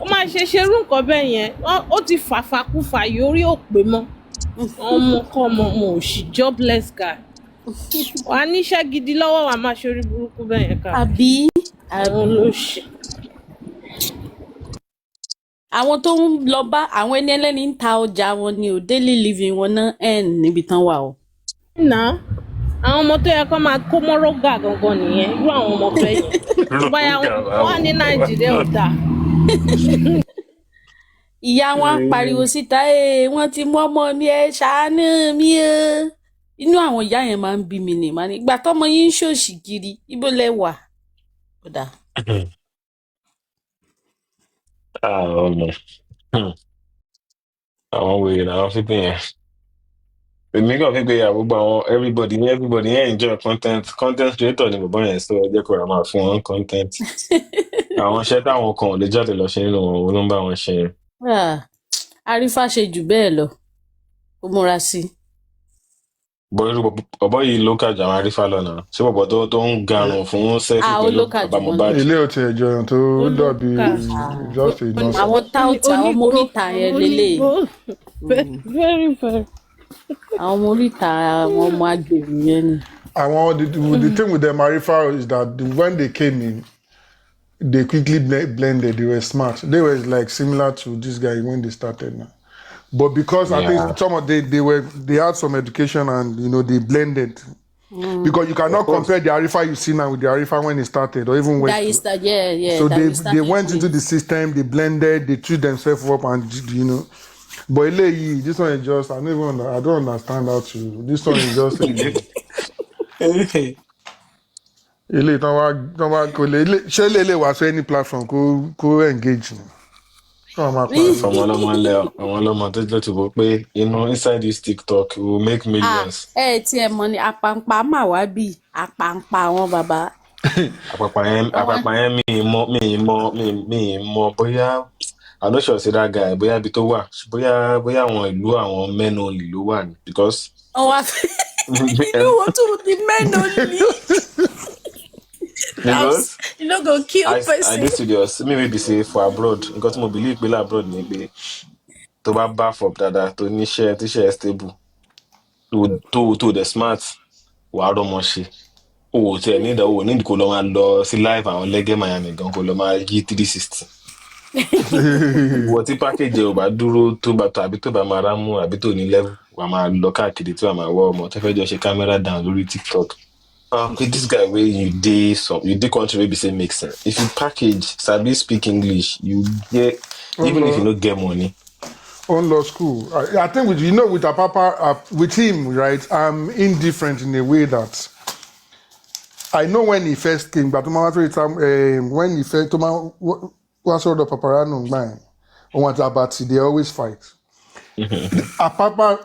Ó máa ṣerú nǹkan bẹ́ẹ̀ yẹn, ó ti fàfakúfà yorí òpè mọ́. Ọmọ òṣì jobless guy. Wà á níṣẹ́ gidi lọ́wọ́ wà máa ṣorí burúkú bẹ́ẹ̀ yẹn ká. Àbí olóṣì. Àwọn tó ń lọ bá àwọn ẹni ẹlẹ́ni ń ta ọjà wọn ni ò daily living wọn náà níbi tán wà o. Àwọn ọmọ tó yẹ kó máa kó mọ́rọ́gà gangan nìyẹn, irú àwọn ọmọ bẹ́ẹ̀ yẹn. Tó bá yà wọ́n ní Nàìjíríà ò dáa. Ìyá wọn pariwo síta wọ́n ti mú ọmọ mi ṣàánú mi o. Inú àwọn ìyá yẹn máa ń bí mi ní màá ní ìgbà tọ́mọ yín ń ṣòṣì kiri ibo lẹ wà. Àwọn wèrè làwọn fífi yẹn. Èmi kàn fi pé gbogbo àwọn everybody yẹn enjoy content creator ni bàbá yẹn sọ ẹjẹ kó ra máa fún wọn content. Àwọn iṣẹ́ táwọn kan ò lè jáde lọ ṣe nínú wọn ló ń bá wọn ṣe. Arífà ṣe jù bẹ́ẹ̀ lọ ó múra sí i. Bọ̀bọ̀ yìí ló kàjà àwọn Arífà lọ́nà ṣé bọ̀bọ̀ tó ń garun fún sẹ́ẹ̀fì pẹ̀lú bàbá Mohbad. Ilé ò tiẹ̀ jọyàn tó dàbí just a nonsense. Àwọn táwùtà ọmọ oríta yẹn lélẹ̀. Very very. Àwọn ọmọ oríta àwọn ọmọ agbèrè yẹn ni. The thing with them Arífà is that when they came in, they quickly blended. They were smart. They were like similar to this guy when they started now. But because I Yeah, think some of they had some education and they blended. Because you of cannot course. compare the Arifa you see now with the Arifa when it started or even That West. is that, yeah, So that they we they started went into the with. system, they blended, they treat themselves up, and But this one is just I don't understand how to. This one is just ele tán wá kò lè ṣé lè wá sí any platform kó engage ni. Kọ́ máa pariwo. From àwọn ọlọ́mọ tó jẹ́ tó bọ́ pé inside this TikTok we will make millions. Tí ẹ mọ̀ ni àpàǹpà mà wá bí àpàǹpà àwọn bàbá. Àpàpà yẹn mi ì mọ bóyá I'm not sure say that guy bóyá ibi tó wà bóyá àwọn ìlú àwọn men only ló wà ní because Wọ́n wá inú wo tún di men only. because You no go kill I person. dey serious maybe say for abroad nǹkan tí mo believe pé abroad ni pé tó bá baff up dáadáa tó níṣẹ́ tíṣẹ́ stable tó dẹ̀ smart wàá rọ́mọ ṣe o ò tiẹ̀ nídàá o ò nídìí kó lọ máa lọ sí live àwọn lẹ́gẹ́ Miami gan kó lọ máa yí 360 ìwọ tí package ẹ ò bá dúró tó bá tó àbí tó bá máa rámú àbí tó ní level wàá máa lọ káàkiri tí wàá máa wọ ọmọ tó fẹ́ jọ ṣe camera down lórí TikTok. Okay, this guy where you dey country wey be say make sense. If you package, sabi speak English, you get even if you no get money. On law school, I think with Apapa, with him, right? I'm indifferent in a way that I know when he first came, but when he first what sort of paparano man, on Abati, they always fight. Apapa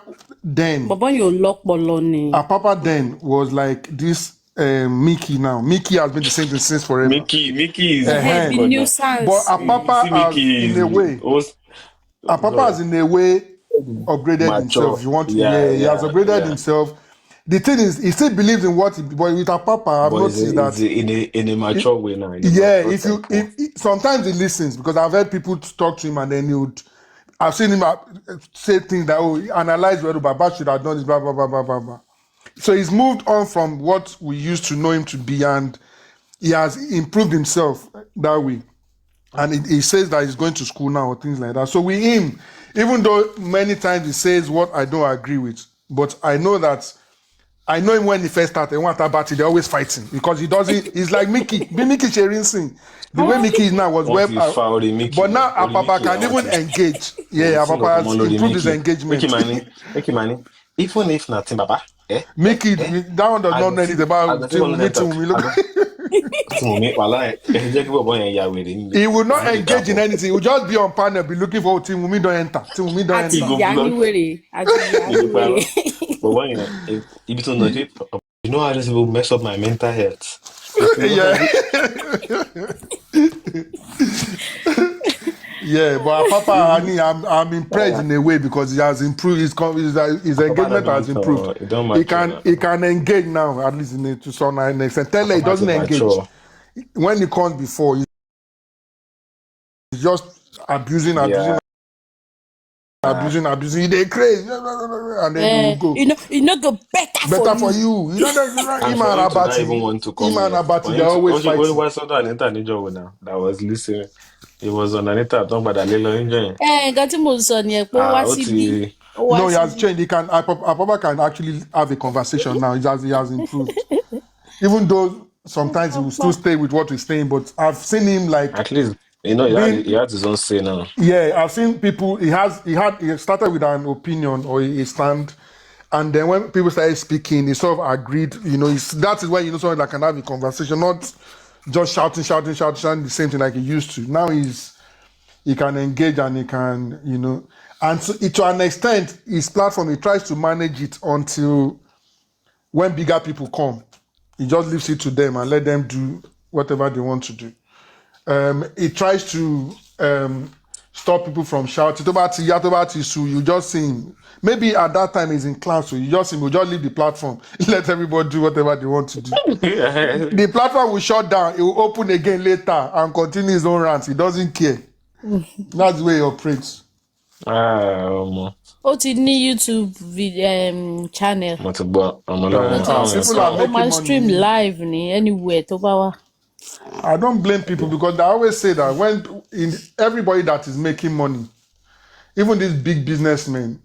then, Bàbá yóò lọ́pọlọ ni. Apapa then was like this Mickey now. Mickey has been the same thing since forever. Mickey is Be God now. nuisance. But Apapa See, has Mickey in a way, Apapa has in a way upgraded himself. mature. If you want to, Yeah, he has upgraded yeah. himself. The thing is, he still believes in what but with Apapa, I've But noticed it's that in a mature way now. In a yeah, mature type. sometimes he listens because I've heard people talk to him and then I've seen him say things that analyze whether Baba should have done this, blah blah blah blah blah blah. So he's moved on from what we used to know him to be, and he has improved himself that way. And he says that he's going to school now or things like that. So with him, even though many times he says what I don't agree with, but I know him when he first started. They're always fighting because he doesn't. He's like Mickey. Be Mickey sharing sing. The way Mickey is now was Once he's fouled Mickey, but now only Apapa Mickey can I want even to. engage. Yeah, Apapa has improved his engagement. Mickey money. Even if nothing, Baba. Mickey, that one does not know anything about meeting. He will not engage in anything. He will just be on panel, be looking for Team Wumi don't enter. Team Wumi don't Àti enter. ìyá ní wèrè. Àti ìyá ní wèrè. But when you don't know, you know how this will mess up my mental health. Yeah. Yeah, but Papa Ani, I'm impressed in a way because he has improved his engagement has improved. He can engage now at least to some extent. Tell he doesn't engage when he comes before. He's just abusing. They crazy, and then you go. You know go better for you. You know that's him and Abati. They're always fighting. That was listening. It was on Anita talking about that little engine. Nǹkan tí mo sọ ni ẹ pé ó wá síbí. No, he has changed. Papa can actually have a conversation now. He has improved. Even though sometimes he will still stay with what he's saying, but I've seen him like at least he had his own say now. Yeah, I've seen people. He started with an opinion or a stand, and then when people started speaking, he sort of agreed. That is when someone that can have a conversation, not just shouting the same thing like he used to. Now he can engage and he can, and so to an extent, his platform, he tries to manage it until when bigger people come, he just leaves it to them and let them do whatever they want to do. He tries to stop people from shouting. You just see him. Maybe at that time he's in class, so you just see him. We'll just leave the platform. Let everybody do whatever they want to do. The platform will shut down. It will open again later and continue his own rants. He doesn't care. That's the way he operates. Ó ti ní YouTube channel. People are making money. Stream live ni anywhere tó bá wà. I don't blame people because they always say that when everybody that is making money, even these big businessmen,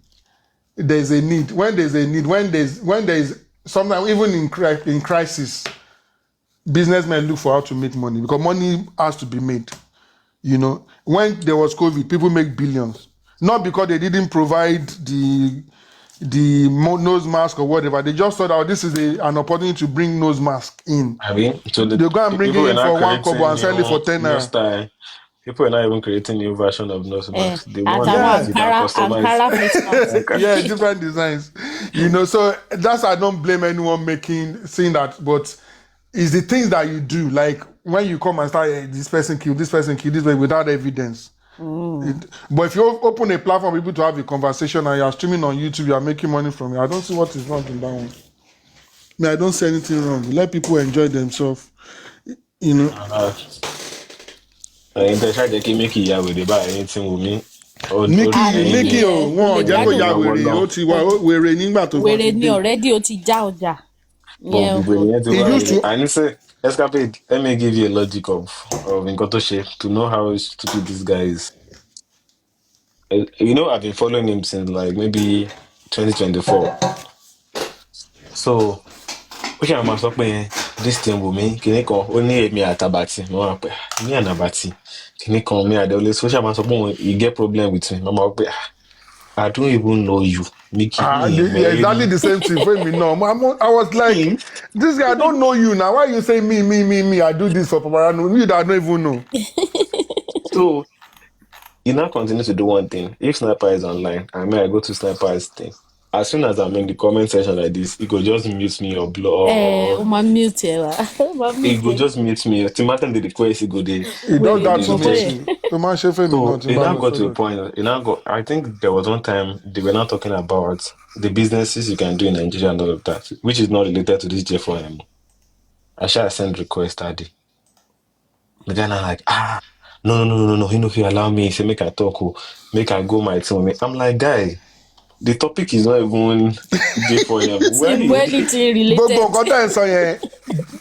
there's a need. When there's sometimes even in crisis, businessmen look for how to make money because money has to be made. You know, when there was COVID, people make billions, not because they didn't provide the nose mask or whatever. They just thought, oh, this is an opportunity to bring nose mask in. I mean, so They go and bring people it were in not for 1 kobo creating and sell it for 10 new naira. style. People are not even creating new version of nose mask. The one Àtàwọn Yeah. you can customize. Ankara face mask. Yeah, different designs. You know, so that's I don't blame anyone saying that, but it's the things that you do, like when you come and start, this person killed, this way without evidence. But if you open a platform for people to have a conversation and you are streaming on YouTube, you are making money from it. I don't see what is wrong in that one. I mean, I don't see anything wrong. Let people enjoy themselves. You know. Try to make it with the buy anything with me. Mickey, kò lè jẹ́ kó gbádùn. ya wèrè, ó ti wà wèrè nígbà tó bá Wèrè ti ni dé. already ó ti já ọjà. But He used to. I need to say, Escapade, let me give you a logic of Nkoto shape to know how stupid this guy is. You know, I've been following him since like maybe 2024. So, ó ṣe máa sọ pé this thing with me, kìnní kan, ó ní èmi àtàbàtì, mo wá pé ní ànàbàtì, kìnní kan, mi àdéhùn ó ṣe máa sọ pé you get problem with me. Mama wá pé I don't even know you, Mickey. Yeah, exactly the same thing for me. No, I was like, this guy, I don't know you now. Why you say me? I do this for Paparano. You that I don't even know. So, you now continue to do one thing. If Sniper is online, I go to Sniper's thing. As soon as I'm in the comment section like this, it go just mute me or blow Ó máa mute ẹ wá. Ó máa it go mute ẹ. just mute me. Timatan the request, it go there. He does that Wèrè to bọ̀bọ̀ me yẹn. too. To man shefe me So not. it now got to a point. It now got. I think there was one time they were not talking about the businesses you can do in Nigeria and all of that, which is not related to this J4M. I shall send request Adi. The guy now like no. He know if you allow me, he say make I talk, make I go my team. I'm like, guy, the topic is not even J4M. Where Tí anything related. Gbogbo nǹkan tẹ́ ẹ̀ sọ yẹn,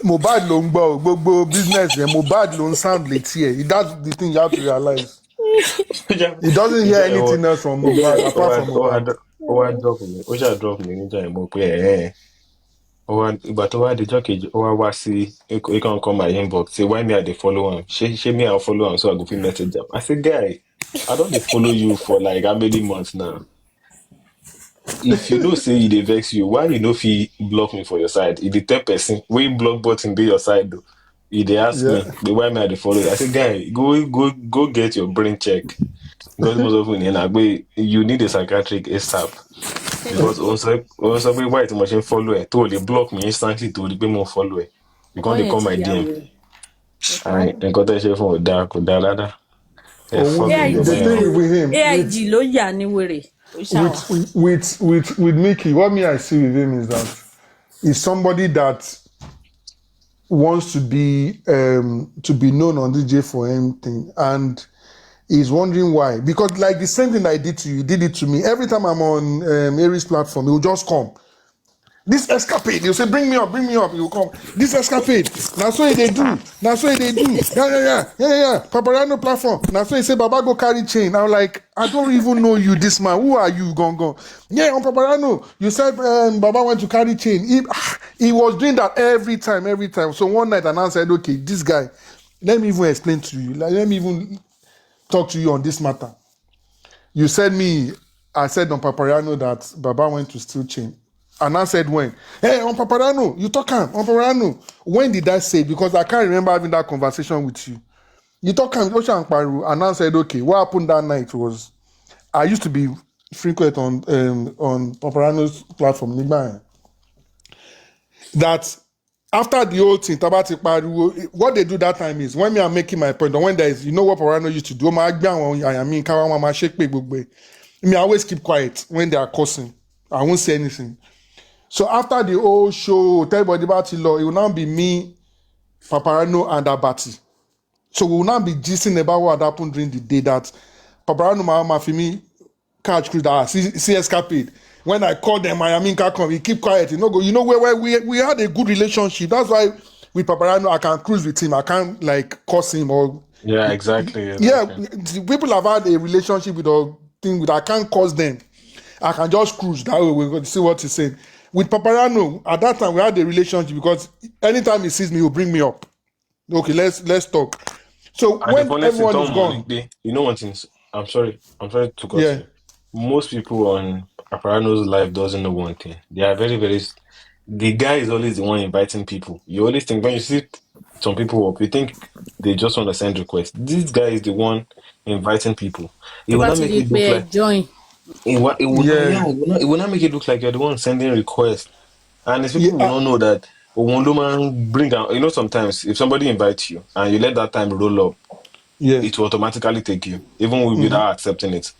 Mohbad ló ń gbọ́ o. Gbogbo business yẹn, Mohbad ló ń sound létí ẹ̀. That's the thing you have to realize. He doesn't hear anything else from Mohbad apart from Mohbad. drop me. Ó ṣáà drop me níjà ìmọ̀ pé ìgbà tó wá dijọ́ kejì ó wá sí he can come my inbox say why me I dey follow am ṣé me I follow am so I go fit message am. I say guy, I don dey follow you for like how many months now? If you know say e dey vex you, why you no fit block me for your side? E dey tell person wey block button dey your side though. E dey ask me why me I dey follow you. I say guy, go get your brain check. Because most often you need a psychiatric ASAP. Because also be why too much follow it. To block me instantly to the more follow it. You can't call my DM. I got that shit from dark dada. The thing with him, AIG ló yà ní wèrè. with Mickey, what me I see with him is that he's somebody that wants to be known on the J4M thing, and he's wondering why. Because like the same thing I did to you, he did it to me. Every time I'm on Aries platform, he will just come. This escapade, he'll say, bring me up, he will come. This escapade, that's what they do. Yeah. Paparano platform. That's why he say, Baba go carry chain. I'm like, I don't even know you, this man. Who are you, Gongo? Yeah, on Paparano, you said Baba went to carry chain. He was doing that every time. So one night, and I said, okay, this guy, let me even explain to you. Like, let me even talk to you on this matter. You said I said on Paparano that Baba went to steal chain. And I said when? Hey, on Paparano, you talk on Paparano. When did I say? Because I can't remember having that conversation with you. You talk on Ocean Paru, and I said, okay, what happened that night was I used to be frequent on Paparano's platform, Nigba. That after the whole thing, Tabati Paru, what they do that time is when me are making my point, or when there is, you know what Paparano used to do, I always keep quiet when they are cursing. I won't say anything. So after the whole show, tell everybody about it, it will now be me, Paparano, and Abati. So we will now be gisting about what happened during the day that Paparano, Mama, Fimi, catch crew that see escapade. When I call them, Miami come, he keep quiet. You know where we had a good relationship. That's why with Paparano, I can cruise with him. I can't like curse him or yeah, exactly. Yeah, people have had a relationship with thing with. I can't cause them. I can just cruise that way. We're going to see what he's saying. With Paparano, at that time we had a relationship because anytime he sees me, he'll bring me up. Okay, let's talk. So And the when funniest thing, everyone is Tom gone, Monique, you know one thing. I'm sorry to cut yeah, you. Most people on Aparano's life doesn't know one thing. They are very, very. The guy is always the one inviting people. You always think when you see some people up, you think they just want to send requests. This guy is the one inviting people. It tó will bá not ti make di it pé look ẹ like join. it will not. yeah, Yeah, it will not make it look like you're the one sending requests. And these yeah, people will not know that. Owonloman bring out. You know, sometimes if somebody invites you and you let that time roll up, yeah. it will automatically take you, even without accepting it.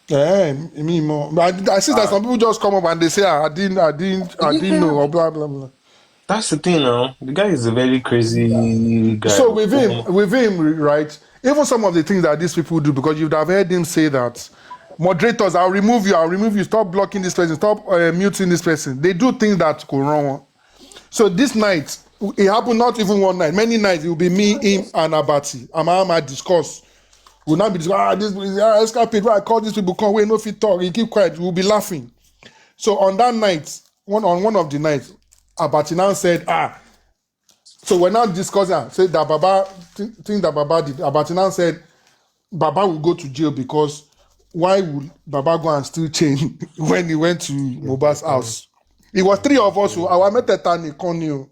Yeah, me more. But I see that Uh, some people just come up and they say, I didn't know, yeah, or blah blah blah. that's the thing now. The guy is a very crazy guy. So with him, right? Even some of the things that these people do, because you'd have heard him say that moderators, I'll remove you, stop blocking this person, stop muting this person. They do things that go wrong. So this night, it happened not even one night, many nights. It will be me, him, and Abati. Amama discuss. We'll not be escapade. Why I call these people? Come, wait, no fit talk. You keep quiet. We'll be laughing. So on that night, one of the nights, Abati now said, so we're not discussing. Said that Baba think that Baba did. Abati now said Baba will go to jail because why would Baba go and steal chain when he went to Mohbad's house? It was three of us who our metetani konio.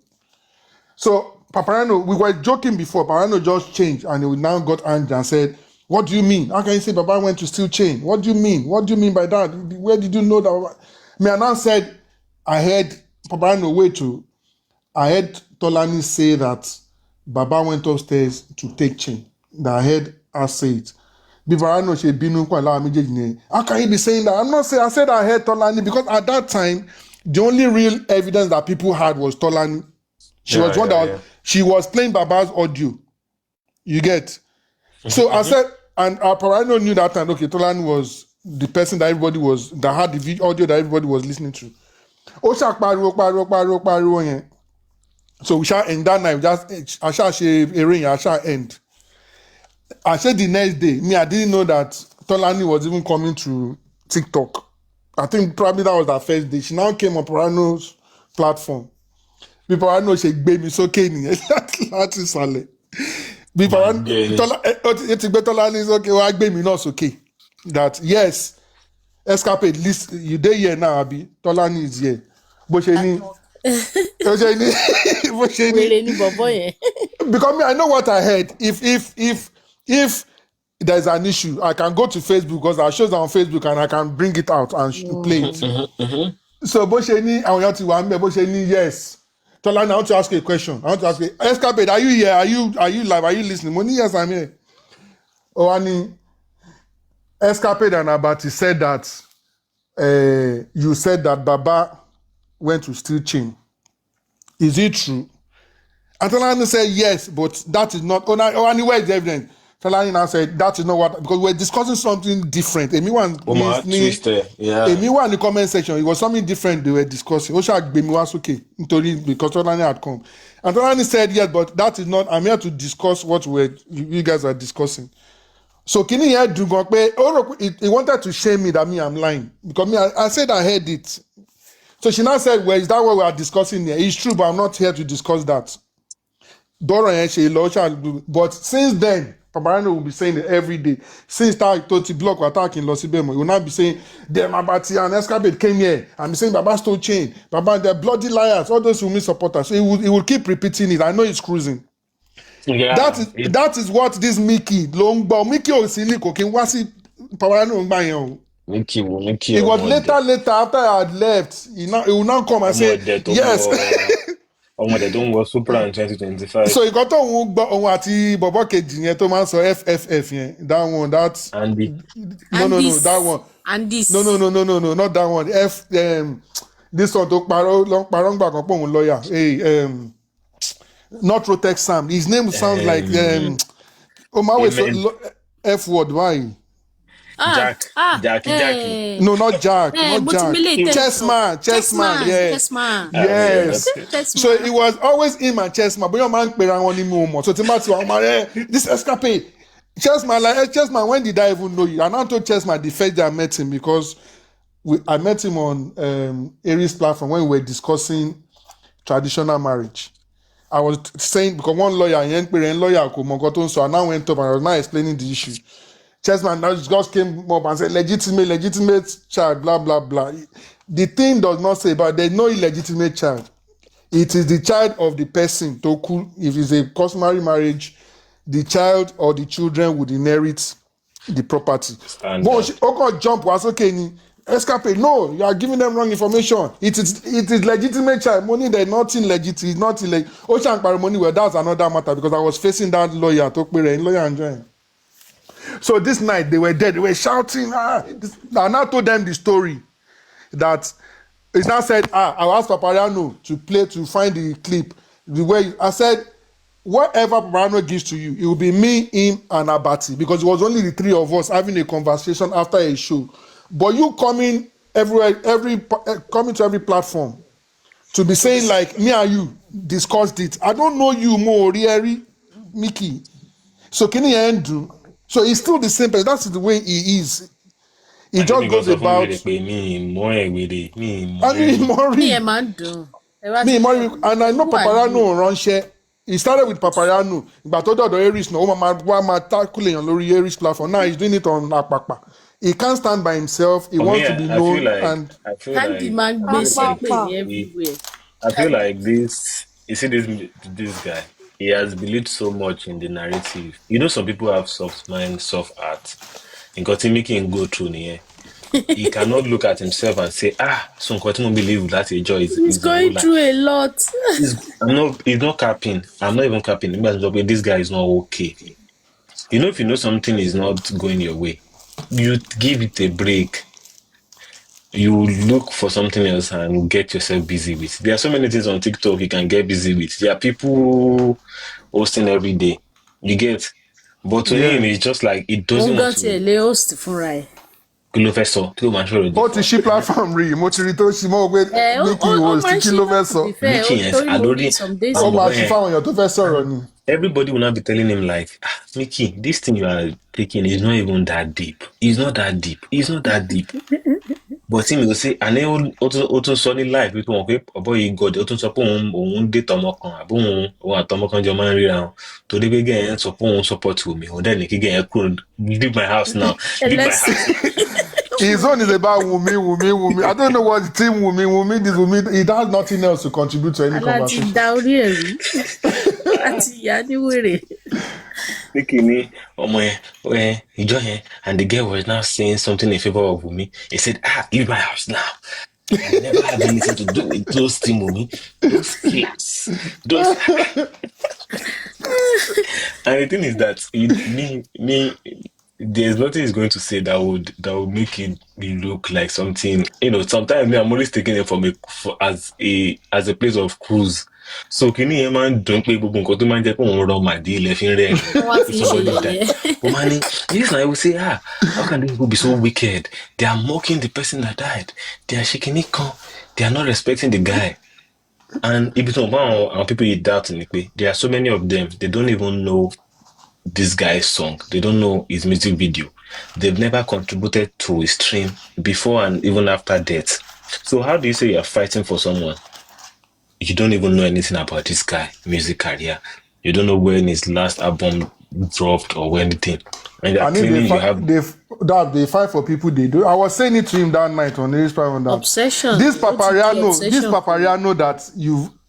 So Paparano, we were joking before. Paparano just changed and he now got angry and said, "What do you mean? How can you say Baba went to steal chain? What do you mean? What do you mean by that? Where did you know that?" Me and I said, I heard Paparano I heard Tolani say that Baba went upstairs to take chain. That I heard her say it. Bibarano she binu kwa la méjèèjì ni. How can you be saying that? I'm not saying. I said I heard Tolani because at that time the only real evidence that people had was Tolani. She was one that she was playing Baba's audio. You get. So I said, and Parano knew that time. Okay, Tolani was the person that had the audio that everybody was listening to. Oshak pariwo yen. So we shall end that night. I shall say a ring. I shall end. I said the next day. I didn't know that Tolani was even coming to TikTok. I think probably that was her first day. She now came on Parano's platform. Bí Parano ṣe gbé mi sókè nìyẹn láti ìsàlẹ̀. Bí Parano ti gbé Tolani sókè, wá gbé mi náà sókè. That yes, escapade list you dey here now abi Tolani is here. Bó ṣe ní wèrè ni bọ̀bọ̀ yẹn. Because I know what I heard. If there's an issue, I can go to Facebook because our shows are on Facebook and I can bring it out and play it. So bó ṣe ní àwọn èèyàn ti wà ńbẹ̀ bó ṣe ní yes. Tolani, I want to ask you a question. I want to ask you, Escapade, are you here? Are you live? Are you listening? Money, yes, I'm here. Oani, Escapade and Abati said that you said that Baba went to steal chain. Is it true? And Tolani said yes, but that is not. Oani, where is the evidence? Tolani now said that is not what, because we're discussing something different. Anyone twisted, yeah. Anyone in the comment section, it was something different they were discussing. Oshak Bemiwasuke, because Tolani had come. And Tolani said yes, but that is not. I'm here to discuss what you guys are discussing. So Kini here do he wanted to shame me that I'm lying. Because I said I heard it. So she now said, well, is that what we are discussing here? It's true, but I'm not here to discuss that. But since then, Paparano will be saying it every day. Since that Toti block attacking Losibemo, he will not be saying, them Abati and Escapade came here. I'm saying Baba stole chain. Baba, they're bloody liars. All those who mean supporters. So he will keep repeating it. I know it's cruising. Yeah. That is what this Mickey Mickey Osini cooking was it Paparano. Mickey. It was later after I had left. He will now come and say, yes. They don't go Supra in 2025. So he got on àti bọ̀bọ̀ kejì yẹn tó máa ń sọ FFF yẹn. That one, that's Andy. No, that one. And this. No, not that one. This one tó parọ́ ń gbà kan pé òun lawyer. Hey, not Rotex Sam. His name sounds like F word. Why? Jackie. No, not Jack. Not Jack. Chessman. Yes. Yes. So it was always him and Chessman. But your man pera wọn ni mo mọ̀. So Timothy, this Escapade. Chessman, when did I even know you? And I told Chessman the first day I met him because I met him on Aries platform when we were discussing traditional marriage. I was saying because one lawyer, young parent lawyer, so I now went up and I was now explaining the issue. Chessman now just came up and said legitimate child, blah blah blah. The thing does not say, but there's no illegitimate child. It is the child of the person. If it's a customary marriage, the child or the children would inherit the property. But Standard. Oko jump was okay. Escape. No, you are giving them wrong information. It is legitimate child money. There's nothing legitimate. It's not illegitimate. Ocean money. Well, that's another matter because I was facing that lawyer. Lawyer and join. So this night they were dead. They were shouting. I now told them the story that it's now said. I asked Papariano to find the clip. The way I said, whatever Papariano gives to you, it will be me, him, and Abati because it was only the three of us having a conversation after a show. But you coming everywhere, coming to every platform to be saying like me and you discussed it. I don't know you more, Rieri, Mickey. So can you do? So he's still the same person. That's the way he is. He And just then goes because of about. me more with it, me I mean, more. ní ẹ Mori, máa ń dùn ẹ bá ti me, ní Mori, ẹ̀wọ̀n and I know who are you. Papariano Ranche. He started with Papariano, but todo the Aries no ma tackle on Lori Aries platform. Now he's doing it on Apapa. He can't stand by himself. He For wants me, to be I feel known, like and Candy máa ń gbé ṣépè ní he, everywhere. I feel like this. You see this guy. He has believed so much in the narrative. You know, some people have soft mind, soft heart. And got him making go through here. He cannot look at himself and say, so continue believe that a joy He's is a whole going life. through a lot. He's not capping. I'm not even capping. This guy is not okay. You know, if you know something is not going your way, you give it a break. You look for something else and get yourself busy with. There are so many things on TikTok you can get busy with. There are people hosting every day. You get, but to him, yeah. it's just like it òun doesn't want gan tiẹ̀ to. lé host fúnra ẹ̀. Kí ló fẹ́ sọ? Kí ló máa ń sọ̀rọ̀ di? Ó ti ṣí platform rí mo ti rí tó ṣí mọ́ pé Mickey ó host máa ń kí ṣí ló náà fẹ́ to sọ. be fair Mickey yẹn torí mo rí already some days Ó and máa ago. ṣí fáwọn èèyàn tó fẹ́ sọ̀rọ̀ ni. everybody will now be telling him like, Mickey, this thing you are taking is not even that deep. It's not that deep. It's not that deep. But him will say, and then ó tún sọ ní live wípé wọn pé ọ̀bọ yìí God ó tún sọ pé òun dé tọmọ kan àbí òun àtọmọ kan jọ máa ń ríra wọn torí pé gẹ̀yẹ́ sọ pé òun support Wùmí òun dẹ̀ ní kí gẹ̀yẹ́ kúrò leave my house now leave my ẹlẹ́sìn house. His own is about Wumi. I don't know what the team Wumi, this Wumi. He has nothing else to contribute to any aláti conversation. da orí ẹ̀ rú láti ìyá ní wèrè. Mickey ní ọmọ yẹn ìjọ yẹn and the girl was now saying something in favor of Wùmí. He said, leave my house now. I never have anything to do with those things, Wùmí. Those clips. Those. And the thing is that there's nothing he's going to say that would make it look like something. You know, sometimes I'm always taking it as a place of cruise. So can you man don't play gbogbo nǹkan tó máa ń jẹ́ pé òun rọ màdí ilẹ̀ fi ń rẹ́rìn wọ́n wá fi ń ṣe somebody die. yẹ̀yẹ́. But man, yes, I will say, how can these people be so wicked? They are mocking the person that died. They are shaking it. They are not respecting the guy. And if it's not people you doubt in it, there are so many of them, they don't even know this guy's song. They don't know his music video. They've never contributed to his stream before and even after death. So how do you say you're fighting for someone? You don't even know anything about this guy, music career. You don't know when his last album dropped or anything. And I mean, they fight for people they do. I was saying it to him that night on the on that. Obsession. This Obsession. Papariano that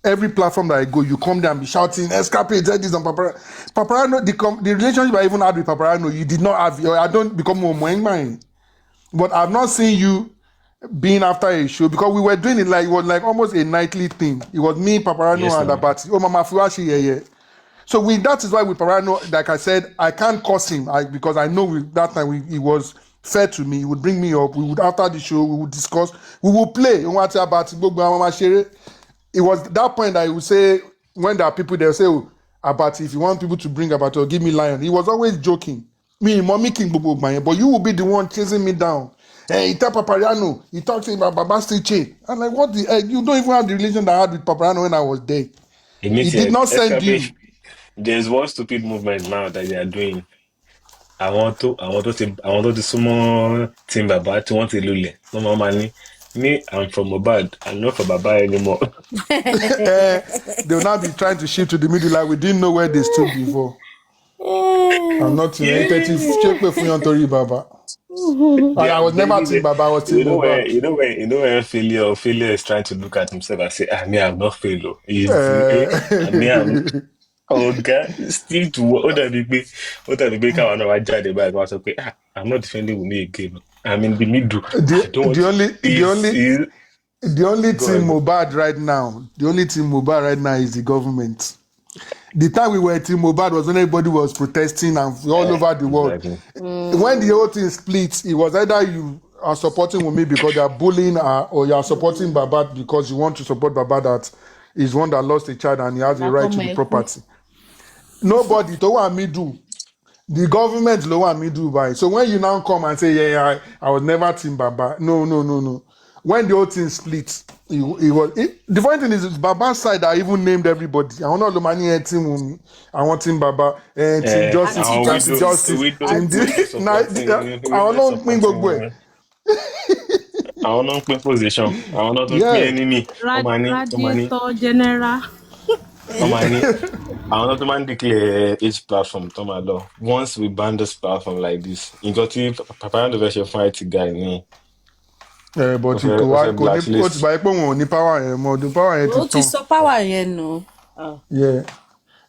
every platform that I go, you come there and be shouting, escapade, this on Papariano. Papariano, the relationship I even had with Papariano, you did not have. I don't become more mine. But I've not seen you being after a show because we were doing it like it was like almost a nightly thing. It was me, Paparano, and Abati. Oh, Mama Fuashi, yeah. So that is why with Paparano, like I said, I can't curse him because I know that time he was fair to me. He would bring me up. We would after the show, we would discuss. We would play. It was that point that he would say when there are people they'll say, Abati, if you want people to bring Abati or give me lion. He was always joking. Me, mommy king, but you will be the one chasing me down. Hey, he tell Papariano, he talks to him about Basti Che. I'm like, what the heck? You don't even have the relation that I had with Papariano when I was there. He did not send you. There's one stupid movement now that they are doing. àwọn tó ti súnmọ́ team bàbá tí wọ́n ti lulẹ̀ wọ́n máa ní me, I'm from Mohbad, I'm not from Baba anymore. They will now be trying to shift to the middle, like we didn't know where they stood before. I'm not in any shape for you, Baba. And I was never team Baba, I was team Mohbad. You know when failure is trying to look at himself and say, me, I'm not failure. I'm okay. Still to what dàbí pé káwọn náà wá jáde báyìí wá sọ pé I'm not defending Wunmi again. I'm in the middle. I don't want the only team Mohbad right now, is the government. The time we were team Mohbad was when everybody was protesting and all over the world. Exactly. When the whole thing split, it was either you are supporting Wunmi because they are bullying her, or you are supporting Baba because you want to support Baba that is one that lost a child and he has a right to the property. Nobody to what me do. The government lo want me do by. So when you now come and say, I was never team Baba. No. When the whole thing split, the funny thing is Baba's side I even named everybody. I want all the money and team Wunmi. I want team Baba and team Justice. I don't think gbogbo. Àwọn náà ń pín position. Àwọn náà tún pín enemy. Radiator general. Àwọn náà tún máa ń declare each platform tó máa lọ. Once we ban this platform like this, nǹkan tí Papa Yando fẹ́ ṣe fún IT guy ni. But kò ti báyìí pé òun ò ní power yẹn mọ́, the power yẹn ti tán. Ó ti sọ power yẹn nù. Yeah.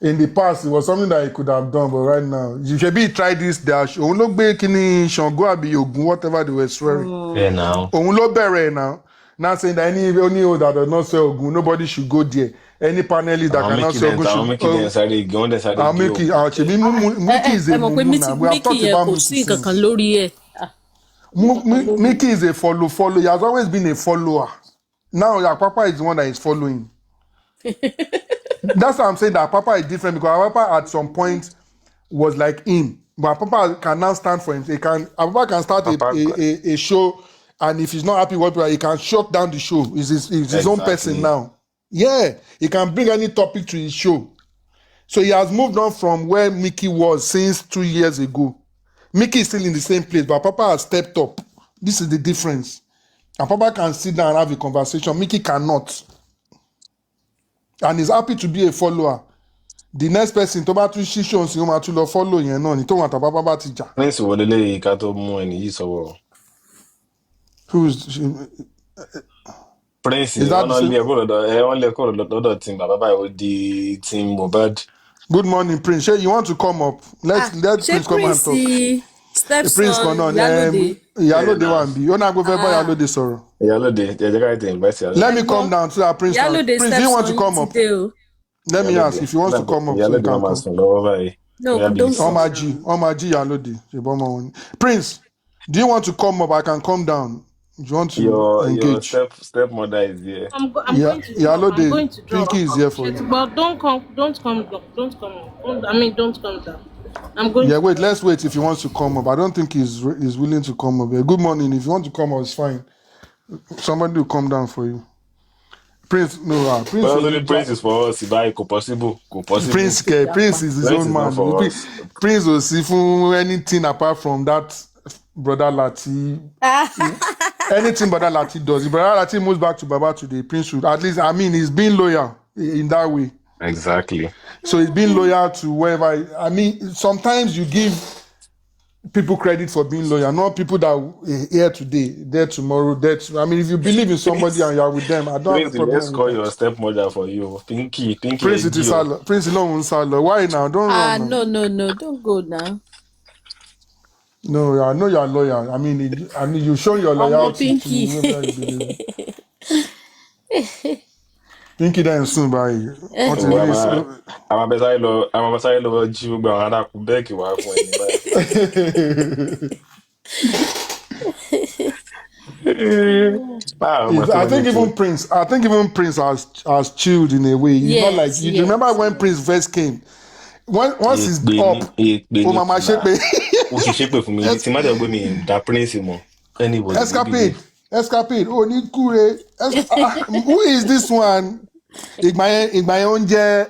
In the past, it was something that he could have done, but right now, you should be try this dash. Òun ló gbé kíní Ṣàngó àbí Ògún, whatever they were swearing. Yeah, now. Òun ló bẹ̀rẹ̀ now. Now saying that any old that does not say Ògún, nobody should go there. Any panelist that cannot say Ògún should go. Miki is a mumu. We have talked about Miki is a follow. He has always been a follower. Now, your Papa is the one that is following. That's why I'm saying that Papa is different, because Papa at some point was like him, but Papa can now stand for him. Papa can start a show, and if he's not happy with it, he can shut down the show. He's his own person now. Yeah, he can bring any topic to his show. So he has moved on from where Mickey was since 2 years ago. Mickey is still in the same place, but Papa has stepped up. This is the difference. And Papa can sit down and have a conversation. Mickey cannot. And he's happy to be a follower. The next person tó bá tún ṣí show sí ó máa tún lọ follow yẹn náà ni tó wọn àtàbá bá ti jà. Prince wọlé lẹ́yìn ká tó mú ẹni yìí sọ̀rọ̀. Prince wọ́n lé ẹ̀kọ́ lọ́dọ̀ team bàbá báyìí ó di team Mohbad. Good morning, Prince. Hey, you want to come up? Let Prince come and talk. Prince kan náà Ìyálóde wà ń bí. Ó náà gbé fẹ́ bá Ìyálóde sọ̀rọ̀. Let me come down to that Prince. Prince, do you want to come up? Let me ask if he wants to come up. So he can come. No, don't. Omaji Ìyálóde. Prince, do you want to come up? I can come down. Do you want to engage? Your stepmother is here. I'm going to drop. I'm going to drop. Pinky is here for you. But don't come up. I mean, don't come down. I'm going. Yeah, wait. Let's wait if he wants to come up. I don't think he's willing to come up. Good morning. If you want to come up, it's fine. Somebody will come down for you. Prince, no, Prince. Well, Prince is for us. Possible. Prince is his own man. Prince will see for anything apart from that brother Lati. Anything Brother Lati does. If Brother Lati moves back to Baba today, Prince should at least. I mean, he's being loyal in that way. Exactly. So he's being loyal to whoever. I mean, sometimes you give people credit for being loyal, not people that are here today, there tomorrow, there. I mean, if you believe in somebody and you are with them, I don't have a problem. Let's call your stepmother for you, Pinky. Prince, it is Salo. Prince, no, Salo. Why now? Don't run. No, don't go now. No, I know you are loyal. I mean, you show your loyalty to me. Pinky then soon by you. I'm a better love you, but I'm a beg you. I think even Prince has chilled in a way. It's not like you remember when Prince first came. Once he's up, Mama Shepe. Shepe for me. It's a matter of me. That Prince, anybody. Escapade. Oh, Nikure. Who is this one? Igmaye onje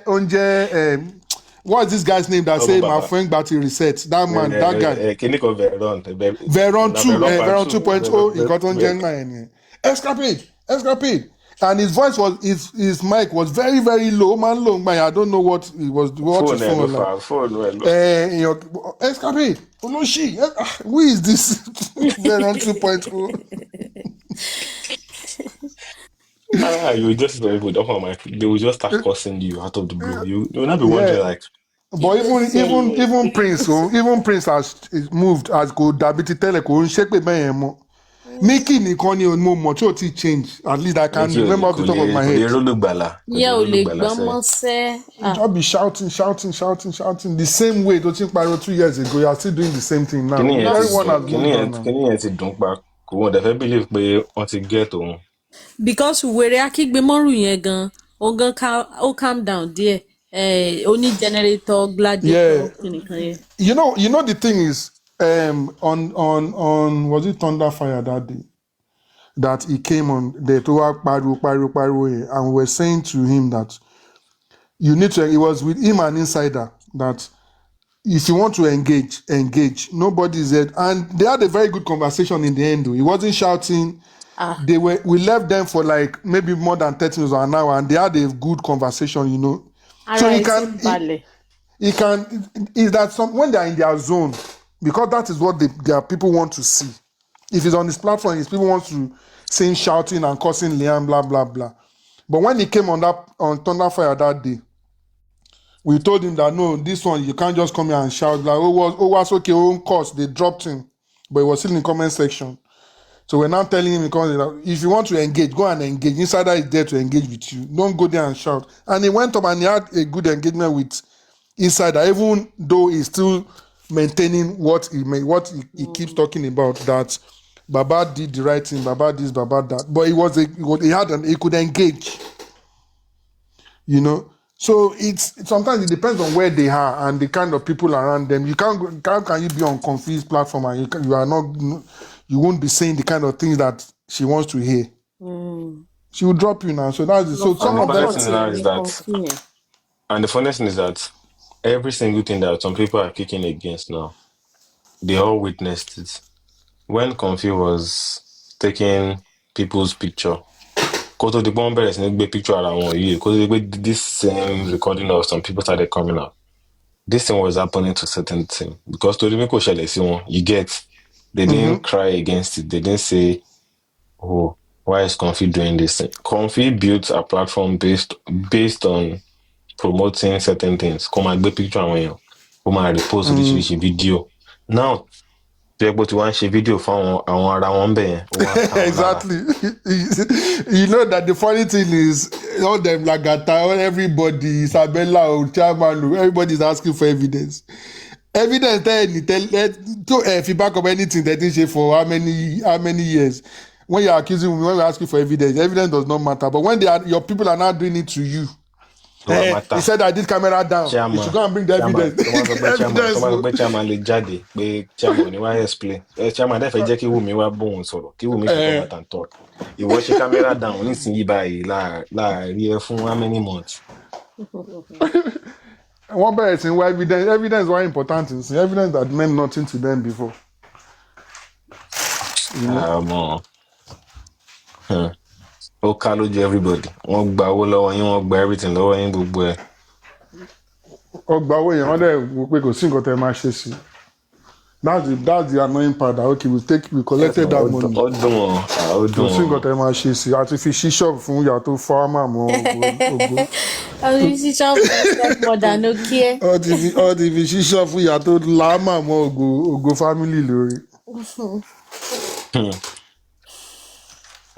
What's this guy's name that Oh, say my Baba. friend Batty reset? That man, that guy. Kiniko Veron. Veron Na 2, Veron part Veron 2. 2.0, he got on Gen 9. Escapade. And his voice was, his mic was very, very low. Man, low, man. I don't know what his Phone phone was like. phone. Escapade. Oloshi. Who is this? Veron 2.0. You just very good. They will just start cursing you out of the blue. You will not be wondering Yeah. like, But even Prince has moved as go dabiti tele ko nsepe ben mo. Nikki nìkan ni mo mọ̀ tí ó ti change. At least I can Nikki remember off the top of my kò lè head. rólùgbàlà. Kò Ìyẹn lè ò lè rólùgbàlà gbọ́n sẹ́. mọ́ sẹ́. You just be shouting. The same way tó ti ń pariwo 2 years ago, you are still doing the same thing now. Everyone has moved on now. Kíní yẹn ti dùn pa. Kò wọ́n dẹ̀ fẹ́ believe pé wọ́n ti get òun. Because wèrè akígbémọ́rù yẹn gan ó gan ó calm down díẹ̀ oní generator gladiator Yeah. kìnìkan yẹn. You know the thing is, on was it Thunderfire that day? That he came on the to work pariwo, and we were saying to him that you need to, it was with him and Insider, that if you want to engage. Nobody is there. And they had a very good conversation in the end, though. He wasn't shouting. We left them for like maybe more than 30 minutes or an hour, and they had a good conversation, So he can, is that when they're in their zone, because that is what their people want to see. If it's on his platform, his people want to see him shouting and cursing Liam, blah, blah, blah. But when he came on Thunderfire that day, we told him that no, this one you can't just come here and shout like was okay, own course. They dropped him, but he was still in the comment section. So we're now telling him because if you want to engage, go and engage. Insider is there to engage with you. Don't go there and shout. And he went up and he had a good engagement with Insider, even though he's still maintaining what he keeps talking about, that Baba did the right thing, Baba this, Baba that. But he could engage, So sometimes it depends on where they are and the kind of people around them. You can't can you be on confused platform and you won't be saying the kind of things that she wants to hear. She will drop you now. So that's it. So some of them. And the funniest thing is that every single thing that some people are kicking against now, they all witnessed it. When Comfy was taking people's picture, Koto the bomber is a big picture around you. Because this same recording of some people started coming up. This thing was happening to certain things. Because to the you get, they didn't cry against it. They didn't say, oh, why is Comfy doing this thing? Comfy built a platform based on promoting certain things. Come and get picture and come and repost this video. Now, to able to watch a video from around Exactly. You know that the funny thing is all them Lagata, everybody, Isabella or Chairman, everybody's asking for evidence. Evidence if you back up anything they didn't say for how many years. When you're accusing me, when you're asking for evidence does not matter. But when your people are not doing it to you, he said I did camera down. Chairman, you should go and bring the evidence. Chairman lè jáde pé chairman ni wá explain. Chairman dẹ̀ fẹ́ jẹ́ kí Wùmí wá bóun sọ̀rọ̀, kí Wùmí ṣe come out and talk. Ìwọ ṣe camera down nísìnyí báyìí láàárín ẹ fún how many months? One person why evidence why important is evidence that meant nothing to them before. Ó ká lójú everybody. Wọ́n gba owó lọ́wọ́ yín, wọ́n gba everything lọ́wọ́ yín gbogbo ẹ̀. Ọgbà owó yẹn wọ́n dẹ̀ wò pé kò sí nǹkan tẹ́ máa ṣe sí. That's the annoying part that okay we collected that money. Ó dùn ọ́. Kò sí nǹkan tẹ́ máa ṣe sí. Àti fi ṣí ṣọ́ọ̀bù fún ìyá tó fárámà mọ́ ògo. Àti fi ṣí ṣọ́ọ̀bù fún stepmother no care. Ó ti fi ṣí ṣọ́ọ̀bù fún ìyá tó láàmà mọ́ ògo family lórí.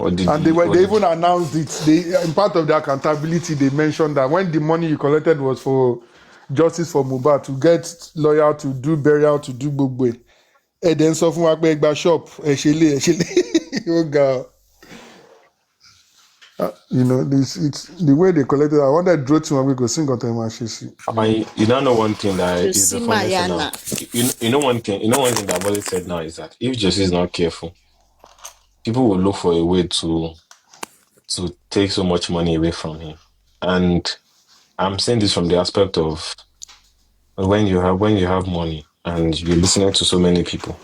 And they even announced it. In part of the accountability, they mentioned that when the money you collected was for justice for Mohbad, to get lawyer, to do burial, to do gbogbo. And then so fún wa pé gba shop, ẹ̀ṣẹ̀lẹ̀. Oh God. It's the way they collected. I wanted to draw to me because single time you don't know one thing that is the funniest thing now. You know one thing that I've always said now is that if justice is not careful, people will look for a way to take so much money away from him. And I'm saying this from the aspect of when you have money and you're listening to so many people.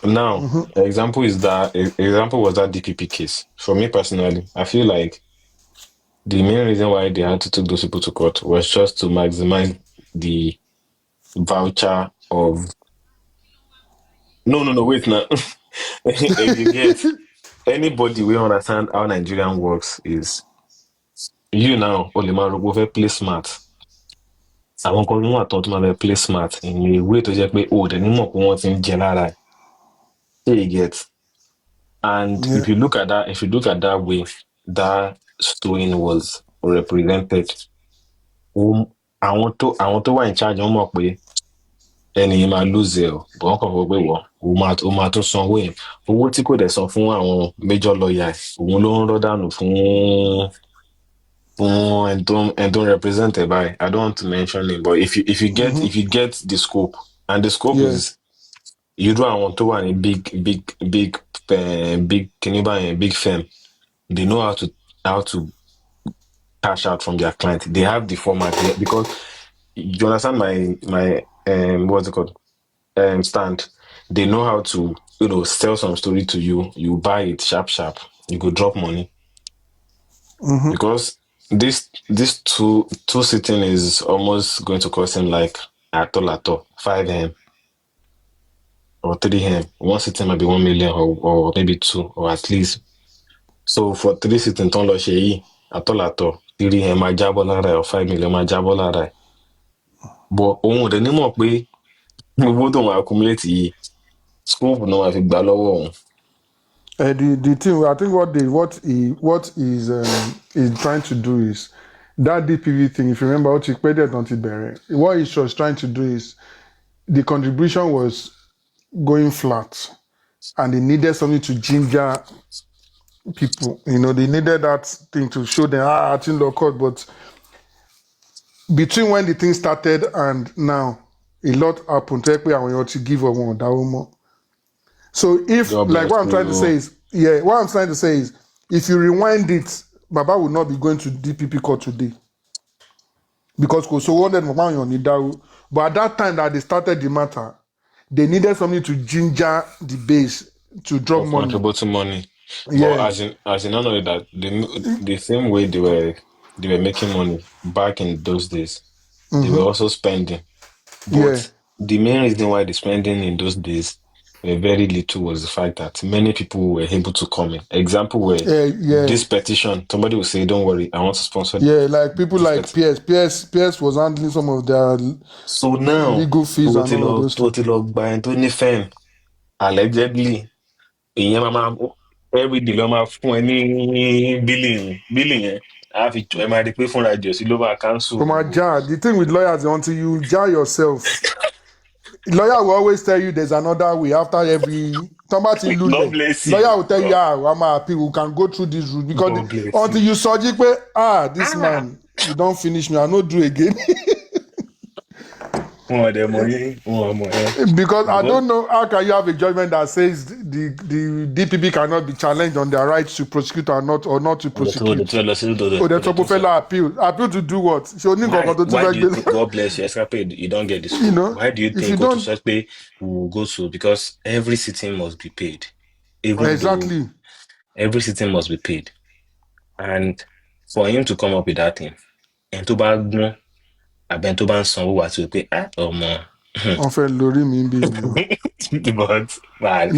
Now, example was that DPP case. For me personally, I feel like the main reason why they had to take those people to court was just to maximize the voucher of no, wait now. If you get anybody we understand how Nigerian works is you now, Olimaro, go fẹ́ play smart. Àwọn kan ló wà tán tó máa fẹ́ play smart in a way tó jẹ́ pé o dẹ̀ ní mọ̀ pé wọ́n ti ń jẹ lára ẹ̀. Ṣé you get? And Yeah. if you look at that way, that story was represented. Àwọn tó wà in charge wọ́n mọ̀ pé ẹni yìí máa lose ẹ̀ o, but wọ́n kàn fọ́ pé wọ́n ó máa tún san owó yẹn. Owó tí kò dẹ̀ san fún àwọn major lawyer òun ló ń rọ́ dànù fún ẹni tó ń represent ẹ̀ báyìí. I don't want to mention it, but if you get the scope, and the scope Yeah. is irú àwọn tó wà ní big kìíní báyẹn, big firm, they know how to cash out from their client. They have the format there because you understand my what's it called stand. They know how to sell some story to you. You buy it sharp. You go drop money because this two sitting is almost going to cost him like at all 5M or 3M. One sitting might be 1 million or maybe 2 or at least. So for 3 sitting, ton lo ṣe yìí at all 3M máa jábọ́ lára ẹ̀ or 5 million máa jábọ́ lára ẹ̀. But òun ò dẹ̀ ní mọ̀ pé gbogbo tó máa accumulate yìí scope náà máa fi gbà lọ́wọ́ òun. The thing, I think what is trying to do is that DPV thing. If you remember, what he paid until Bere, what he was trying to do is the contribution was going flat, and they needed something to ginger people. They needed that thing to show them I think low court. But between when the thing started and now, a lot happened. To to give a one that. So if like what I'm trying to say is, if you rewind it, Baba would not be going to DPP court today because so wanted but at that time that they started the matter, they needed something to ginger the base to drop money. Contributing money. Yeah. But as in only that the same way they were making money back in those days, they were also spending. But the main reason why the spending in those days were very little was the fact that many people were able to come in. Example where this petition, somebody will say, "Don't worry, I want to sponsor." Yeah, like people like PS was handling some of their legal fees and all of those stuff. Allegedly, every day máa fún ẹ ní billing yẹn a fi ẹ máa rí pé fúnra jọ sí ló máa cancel. The thing with lawyers, until you jar yourself, lawyer will always tell you there's another way after every somebody God bless you. Lawyer will tell you, I'm happy we can go through this route because until you saw this man, you don't finish me, I no do again. Because I don't know how can you have a judgment that says the DPP cannot be challenged on their right to prosecute or not to prosecute. Appeal to do what? Why do you think, God bless you, escapade, you don't get this? Why do you think we will go to? Because every sitting must be paid. Exactly. Every sitting must be paid. And for him to come up with that thing, and to bag Abento ban sanwó wá tí ó pé ọmọ. Wọ́n fẹ́ lórí mi bí mi. But that's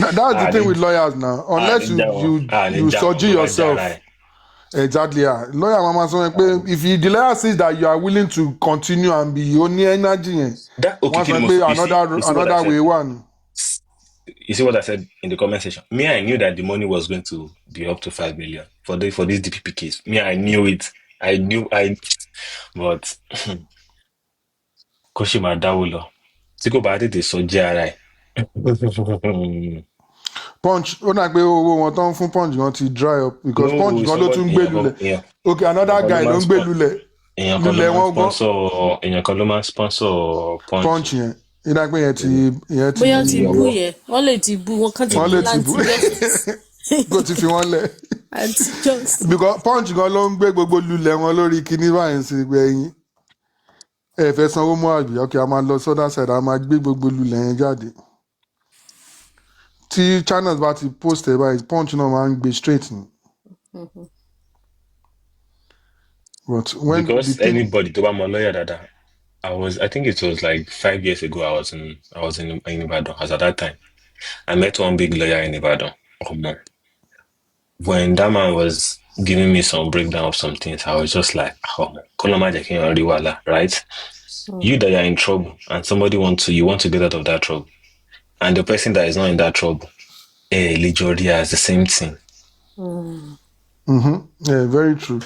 the thing with lawyers now. Unless you surgery yourself. Exactly. Lawyer mama sọ pé if the lawyer says that you are willing to continue and be only energy yẹn. Wọ́n sọ pé another way one. You see what I said in the comment section? Me, I knew that the money was going to be up to 5 million for this DPP case. Me, I knew it. But Koshima Dawolo. Siko ba tètè sọ jẹ́ ara ẹ̀. Punch, ó náà pé owó wọn tán fún Punch gan ti dry up because Punch gan ló tún gbé lulẹ̀. Okay, another guy ló ń gbé lulẹ̀. Èèyàn kan ló máa sponsor Punch yẹn. Ìdá pé yẹn ti bóyá ti bú yẹn, wọ́n lè ti bú, wọ́n kàn ti bú láti kó ti fi wọ́n lẹ̀. Because Punch gan ló ń gbé gbogbo lulẹ̀ wọn lórí kíní báyìí sí gbẹ̀yìn. ẹ fẹ́ sanwó mọ́ àbí ok a máa lọ sọ́dà side a máa gbé gbogbo lulẹ̀ yẹn jáde tí channels bá ti post ẹ̀ báyìí punch náà máa ń gbé straight ni but when the Because thing anybody to buy my lawyer dada. I think it was like 5 years ago. I was in Ibadan. As at that time, I met one big lawyer in Ibadan. Oh man. When that man was giving me some breakdown of some things, I was just like, oh man, Koloma Jeki Oriwala, right? You that are in trouble and you want to get out of that trouble. And the person that is not in that trouble, Lijoria is the same thing. yeah very true.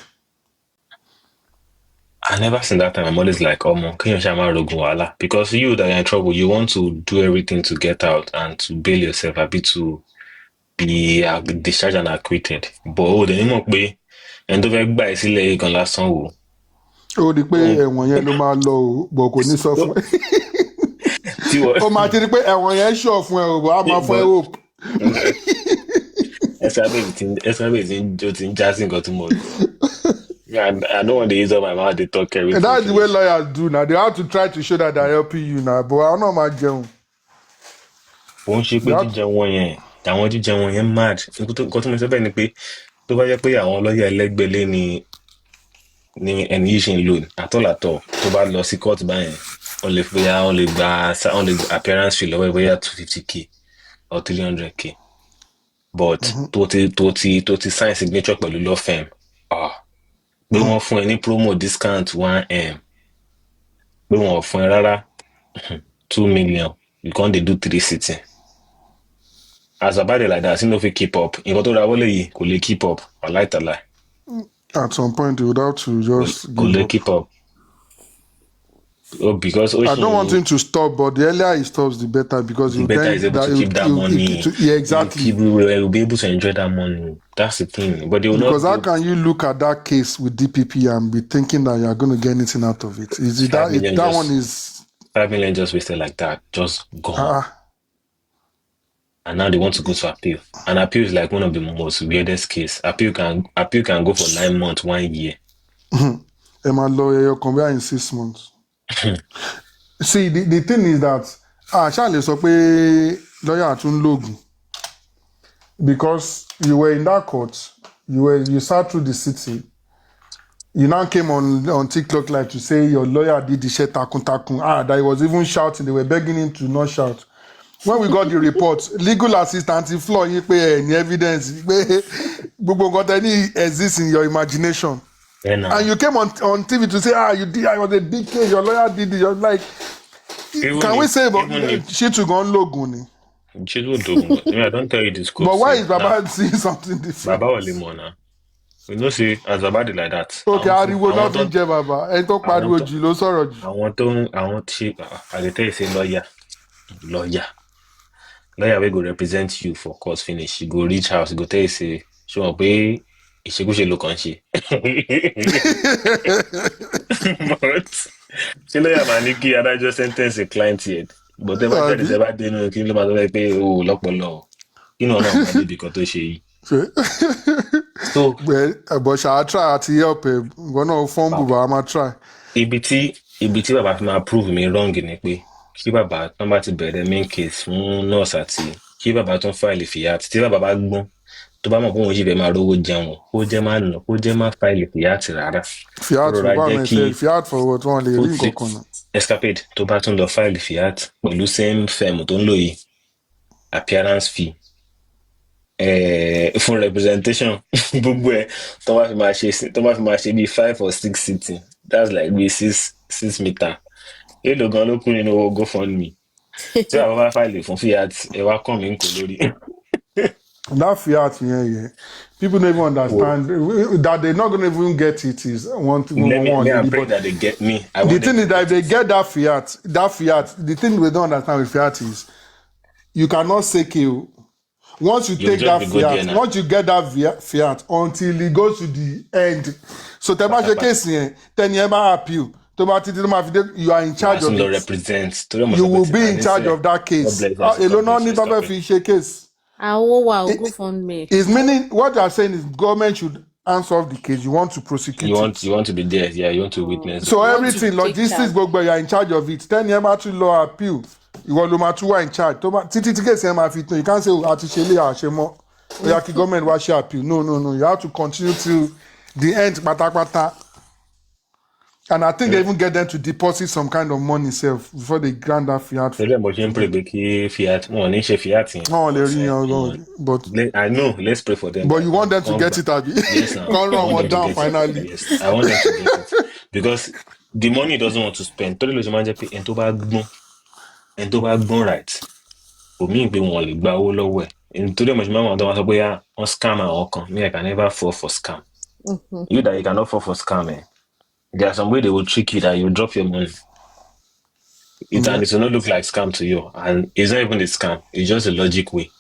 I never seen that time. I'm always like, oh man, can you shama rogun wala? Because you that are in trouble, you want to do everything to get out and to bail yourself, a bit to be discharged and acquitted. But the name of be and the very by silly can last song. Ó rí i pé ẹ̀wọ̀n yẹn ló máa lọ o bọ̀ kò ní sọ fún ẹ. Ó máa ti rí i pé ẹ̀wọ̀n yẹn ṣọ̀ fún ẹ o bọ̀ á máa fún ẹ hope. Just got too much. I don't want to use up my mouth to talk everything. And that's the way lawyers do now. They have to try to show that they're helping you now. But I don't know my jẹun. Wọ́n ṣe pé jíjẹ wọn yẹn, àwọn jíjẹ wọn yẹn mad. Nǹkan tó mo sọ bẹ́ẹ̀ ni pé tó bá yẹ pé àwọn lọ́ọ̀yà ẹlẹ́gbẹ̀lé ni ẹni yìí ṣe ń lò àtọ̀làtọ̀ tó bá lọ sí court báyẹn, wọ́n lè gba appearance fee lọ́wọ́ bóyá 250k or 300k. But tó ti sign signature pẹ̀lú law firm. Pé wọ́n fún ẹ ní promo discount 1M. Pé wọ́n fún ẹ rárá 2 million. You can't do 3 sitting. As about it like that, you know if you keep up. You got to that could they keep up? I like to lie. At some point, you would have to just could they keep up? Oh, because I don't want him to stop, but the earlier he stops, the better. Because the better is able to keep that money. Yeah, exactly. Will be able to enjoy that money. That's the thing. But they will because how can you look at that case with DPP and be thinking that you are going to get anything out of it? That one is 5 million just wasted like that, just gone. And now they want to go to appeal. And appeal is like one of the most weirdest case. Appeal can go for 9 months, 1 year. My lawyer come here in 6 months. See, the thing is that Charlie sọ pé lawyer tún lóògùn because you were in that court, you sat through the city. You now came on TikTok live to say your lawyer did the shit takun. That he was even shouting. They were begging him to not shout. When we got the report, legal assistant in floor, you pay any evidence. Gbogbo nǹkan tẹ́ exists in your imagination. Yeah, and you came on TV to say, you did. I was a big case. Your lawyer did it. You're like, can we say about she to go on Loguni? She will do. I don't tell you this. But why is Baba saying something different? Baba was limona. We know say as Baba like that. Okay, ariwo nothing je Baba. Ẹ tó pariwo jù ló sọ̀rọ̀ jù. Àwọn tí I tell you say lawyer wey go represent you for court finish. You go reach house, you go tell you say, ṣé wọ́n pé ìṣekúṣe ló kàn ṣe. But ṣé lawyer máa ní kí adájọ́ sentence a client yet? But ẹ bá jáde ṣe bá dénú kí ló máa sọ pé o lọ́pọ̀lọ́ kí náà máa débi kan tó ṣe yìí. So but shall I try to help him? Gonna phone bùbá máa try. Ibi tí bàbá fi máa prove mi wrong ni pé kí bàbá tán bá ti bẹ̀rẹ̀ main case fún nurse àti kí bàbá tún file fìyà tí bàbá bá gbọ́n tó bá mọ̀ pé òun yìí fẹ́ máa rówó jẹun kó jẹ́ má file fìyà rárá. Fiat for what one lè rí nǹkan kan náà. Escapade tó bá tún lọ file fìyà pẹ̀lú same firm tó ń lò yìí appearance fee fún representation gbogbo ẹ̀ tó bá fi máa ṣe bí 5 or 6 sitting that's like bí 6 meter. Èlò gan ló kú nínú owó GoFundMe. Tí àwọn bá file fún Fiat ẹ wá kàn mí kò lórí. That Fiat, yeah. People don't even understand that they're not going to even get it. Is one thing. I pray that they get me. The thing is that if they get that Fiat, the thing we don't understand with Fiat is you cannot say kill. Once you take that Fiat, once you get that Fiat, until it goes to the end. So, the case here, 10 years appeal. You are in charge of it. You will be in charge of that case. Alone need to fish a case. Go fund me. Is meaning what you are saying is government should hands off the case. You want to prosecute it. You want to be there, yeah. You want to witness the So You crime. want to everything, take logistics, charge. gbogbo, you are in charge of it. 10 years to law appeal. You are in charge. Títí case you can't say àti ṣe lé àṣemọ́. Oya ki government wa ṣe appeal. No. You have to continue till the end, pátápátá. And I think they even get them to deposit some kind of money self before they grant that fiat. Tẹ́lẹ̀ mo ṣe ń pray pé kí Fiat wọn ò ní ṣe Fiat yẹn. No, but I know. Let's pray for them. but you want them to get it, Abi? Yes, now. Can't I run want one them to down get finally. it. Yes, I want them to get it because the money he doesn't want to spend. Torí ló ṣe máa ń jẹ́ pé ẹni tó bá gbọ́n right. Omi ìgbé wọn lè gba owó lọ́wọ́ ẹ̀. Nítorí mo ṣe máa ń wọ́n tó wá sọ pé wọ́n scam àwọn kan. Me, I can never fall for scam. You that you cannot fall for scam, eh? There are some way they will trick you that you drop your money. And it will not look like scam to you. And it's not even a scam. It's just a logic way.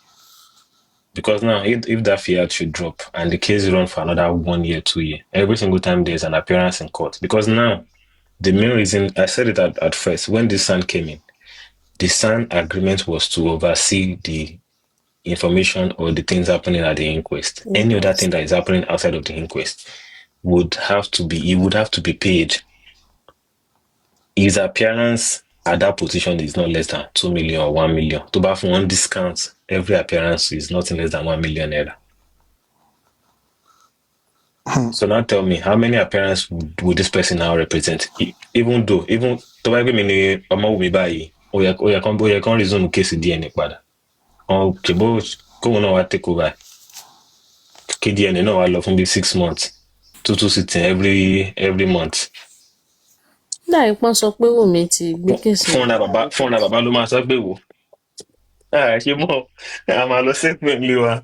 Because now, if that fiat should drop and the case run for another 1 year, 2 years, every single time there's an appearance in court. Because now, the main reason, I said it at first, when the SAN came in, the SAN agreement was to oversee the information or the things happening at the inquest. Any other thing that is happening outside of the inquest he would have to be paid. His appearance at that position is not less than 2 million or 1 million. To buy for one discount, every appearance is nothing less than 1 million naira. So now tell me, how many appearances would this person now represent? Even to buy me Mohbad buy, or you can resume case DNA pada. Or Kibo go no take over. KDN no I love from 6 months. 2 sitting every month. Láì pọ́n sọ pé Wùmí ti gbé kéèsì. Fún ọ̀nà bàbá ló máa sọ pé wò. Ṣé mọ̀ a máa lọ sẹ́pẹ̀ ńlé wa.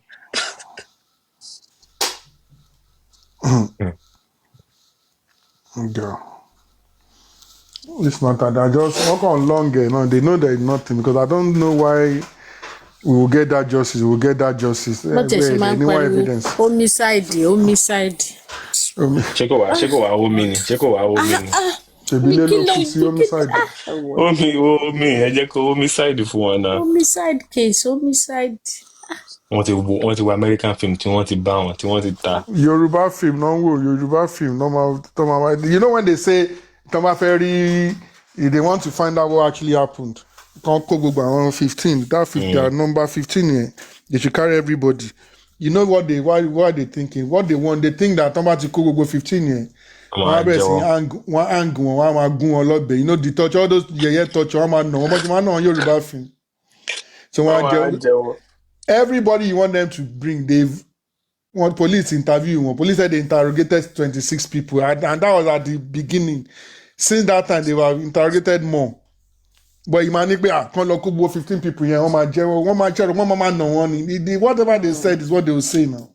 This matter, they just walk on longer. No, they know there is nothing because I don't know why we will get that justice. We will get that justice. Wọ́n tẹ̀sí máa ń pariwo homicide. Ṣé kò wá omi ni? Ṣèbí lé ló kú sí homicide. Omi ẹ jẹ́ kó homicide fún wọn náà. Homicide case. Wọ́n ti wo American film tí wọ́n ti bá wọn tí wọ́n ti ta. Yoruba film no wo Yoruba film normal. You know when they say Toma Ferry, they want to find out what actually happened. Can't go gbogbo 15. That number 15 here. They should carry everybody. You know what are they thinking? What they want? They think that Toma to go 15 here. One angle, one gun a lot. You know the touch, all those touch. One man Yoruba film. So everybody you want them to bring, they've want police interview. Police said they interrogated 26 people, and that was at the beginning. Since that time, they were interrogated more. But imagine can't look 15 people here. Whatever they said is what they will say now.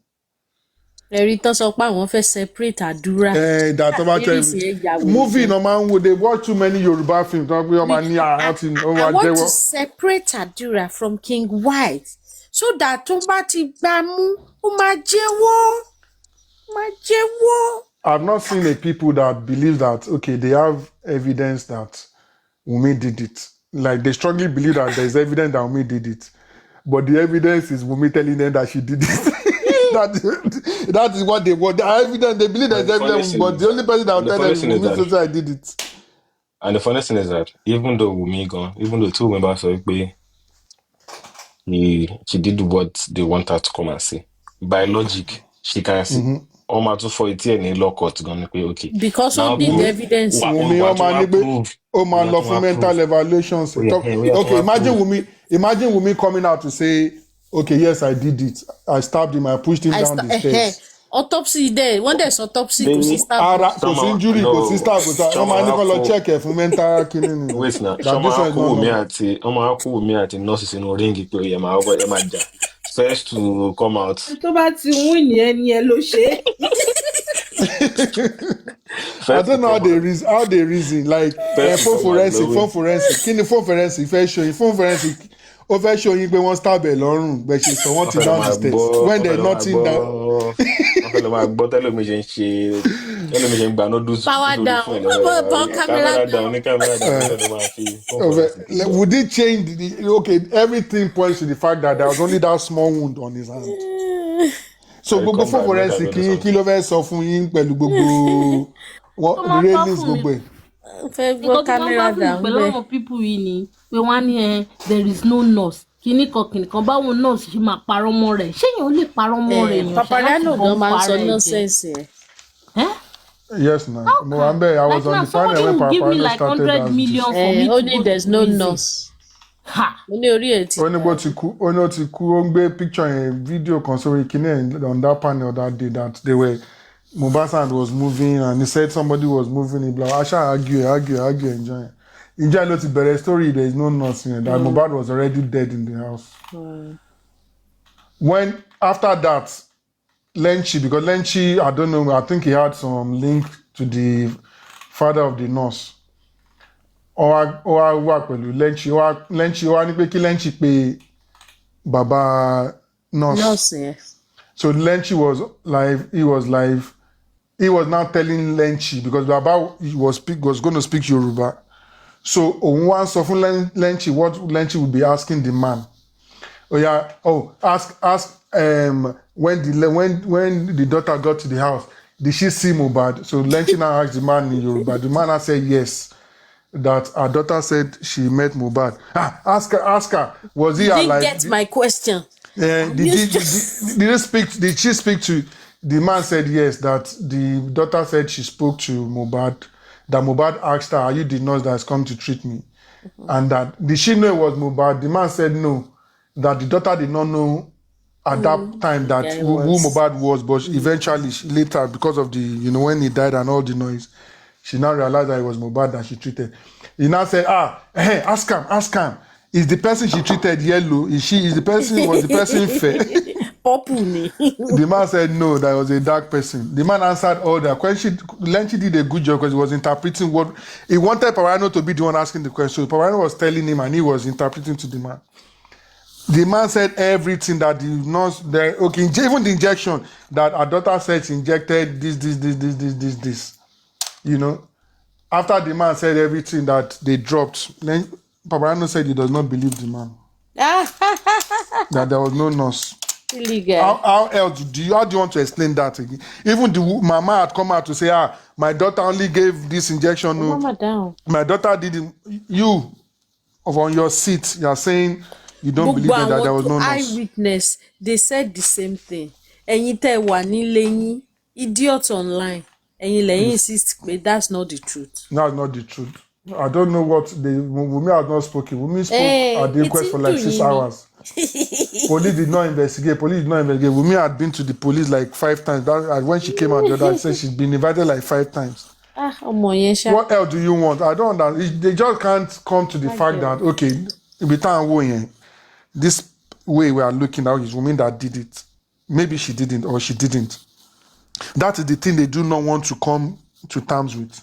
Ẹ̀rí tán sọ pé àwọn fẹ́ separate àdúrà. Movie no man would they watch too many Yoruba films. I want to separate àdúrà from King White so that tó bá ti gbá mú ó máa jẹ́wọ́. I've not seen a people that believe that they have evidence that Wunmi did it. Like they strongly believe that there's evidence that Wunmi did it, but the evidence is Wunmi telling them that she did it. that is what they want. The evidence, they believe there's evidence, but the only person that will tell them is Wunmi says I did it. And the funny thing is that even though Wunmi gone, even though two members of she did what they want her to come and say. By logic, she can see. To for it in law court gonna be okay. Because of the evidence. Wunmi love for mental evaluations. Imagine Wunmi coming out to say, okay, yes, I did it. I stabbed him, I pushed him down the stairs. Autopsy there. When there's autopsy, kò sí stab. Kò sí injury, kò sí stab. Ọmọ ní kó lọ check ẹ̀ fún mental killing. Wait now. Ọmọ Wunmi àti nurses inú ring pé ẹ máa jà. First to come out. Tó bá ti win yẹn ló ṣe. I don't know how they reason. Like phone forensic. Kí ni phone forensic fẹ́ show? Phone forensic ó fẹ́ show yín pé wọ́n stab ẹ̀ lọ́rùn bẹ́ẹ̀ ṣe sọ wọ́n ti down the stairs when there's nothing down. Wọ́n fẹ́ lọ máa gbọ́ tẹ́lómi ṣe ń ṣe gba noodles. Power down. Camera down. Would it change everything points to the fact that there was only that small wound on his hand. So I will gbogbo come fún back. Make I forensic go do kí something. ló fẹ́ sọ fún yín pẹ̀lú gbogbo tó the máa ń sọ railings fún mi gbogbo ẹ̀. fẹ́ gbọ́ nǹkan tó máa ń sọ kámẹ́rà fún dà mi ń pẹ̀lú bẹ̀. àwọn pípù yìí ni pé wọ́n á ní there is no nurse kìnnìkan báwo nurse ṣe máa parọ́ mọ́ rẹ̀ ṣé èèyàn lè parọ́ mọ́ rẹ̀ èèyàn ṣe láti Papadano bọ́ gan ń máa ń sọ para ẹ̀ jẹ́. nọ́sẹ̀nsì ẹ̀. Eh? Yes, na. How Mo wà ń can bẹ̀, I was like on now the panel somebody when will give me Paparano like started 100 as million this. for me to Only go there's to no prison. nurse. Ha! Mo ní orí ẹ̀ ti Ó ní bó ti kú, ó ní ó ti kú, ó ń gbé picture yẹn, video kan sórí kíní ẹ̀ on that panel that day that they were, Mohbad was moving and he said somebody was moving it, blah, Asha argue, enjoy. Ìjà ló ti bẹ̀rẹ̀ story, there is no nurse here, that Mohbad was already dead in the house. When, after that, Lenchi, because Lenchi, I don't know, I think he had some link to the father of the nurse. Ó wá wà pẹ̀lú Lenchi, ó wá ní pé kí Lenchi pé baba nurse. nọ́ọ̀sì ẹ̀. So Lenchi was live. He was now telling Lenchi because Baba was going to speak Yoruba. So òun wá sọ fún Lenchi what Lenchi would be asking the man. Ask when the daughter got to the house, did she see Mohbad? So Lenchi now asked the man in Yoruba. The man now said yes, that her daughter said she met Mohbad. Ask her, was he You didn't alive? get my question. Did she speak to the man? Said yes, that the daughter said she spoke to Mohbad, that Mohbad asked her, are you the nurse that has come to treat me? And that did she know it was Mohbad? The man said no, that the daughter did not know at that time that who Mohbad was, but eventually later, because of the when he died and all the noise, she now realized that it was Mohbad that she treated. He now said, hey, ask him. Is the person she treated yellow? Was the person fair? The man said no, that was a dark person. The man answered all that question. Lenchi did a good job because he was interpreting what he wanted Paparano to be the one asking the question. So Paparano was telling him and he was interpreting to the man. The man said everything that the nurse, even the injection that her daughter said she injected this. After the man said everything that they dropped, then Paparano said he does not believe the man. That there was no nurse. How else how do you want to explain that again? Even the mama had come out to say, my daughter only gave this injection. No, Mama down. My daughter didn't. You, on your seat, you are saying you don't believe that there was no nurse. Eyewitness, they said the same thing. Ẹ̀yin tẹ́ wà nílé yín, idiot online. Ẹ̀yin lẹ́yìn insist pé that's not the truth. That's not the truth. I don't know what Wunmi has not spoken. Wunmi spoke at the inquest for like 6 hours. Police did not investigate. Wunmi had been to the police like 5 times. When she came out the other, she said she's been invited like 5 times. What else do you want? I don't understand. They just can't come to the fact that, okay, this way we are looking at is Wunmi that did it. Maybe she didn't or she didn't. That is the thing they do not want to come to terms with.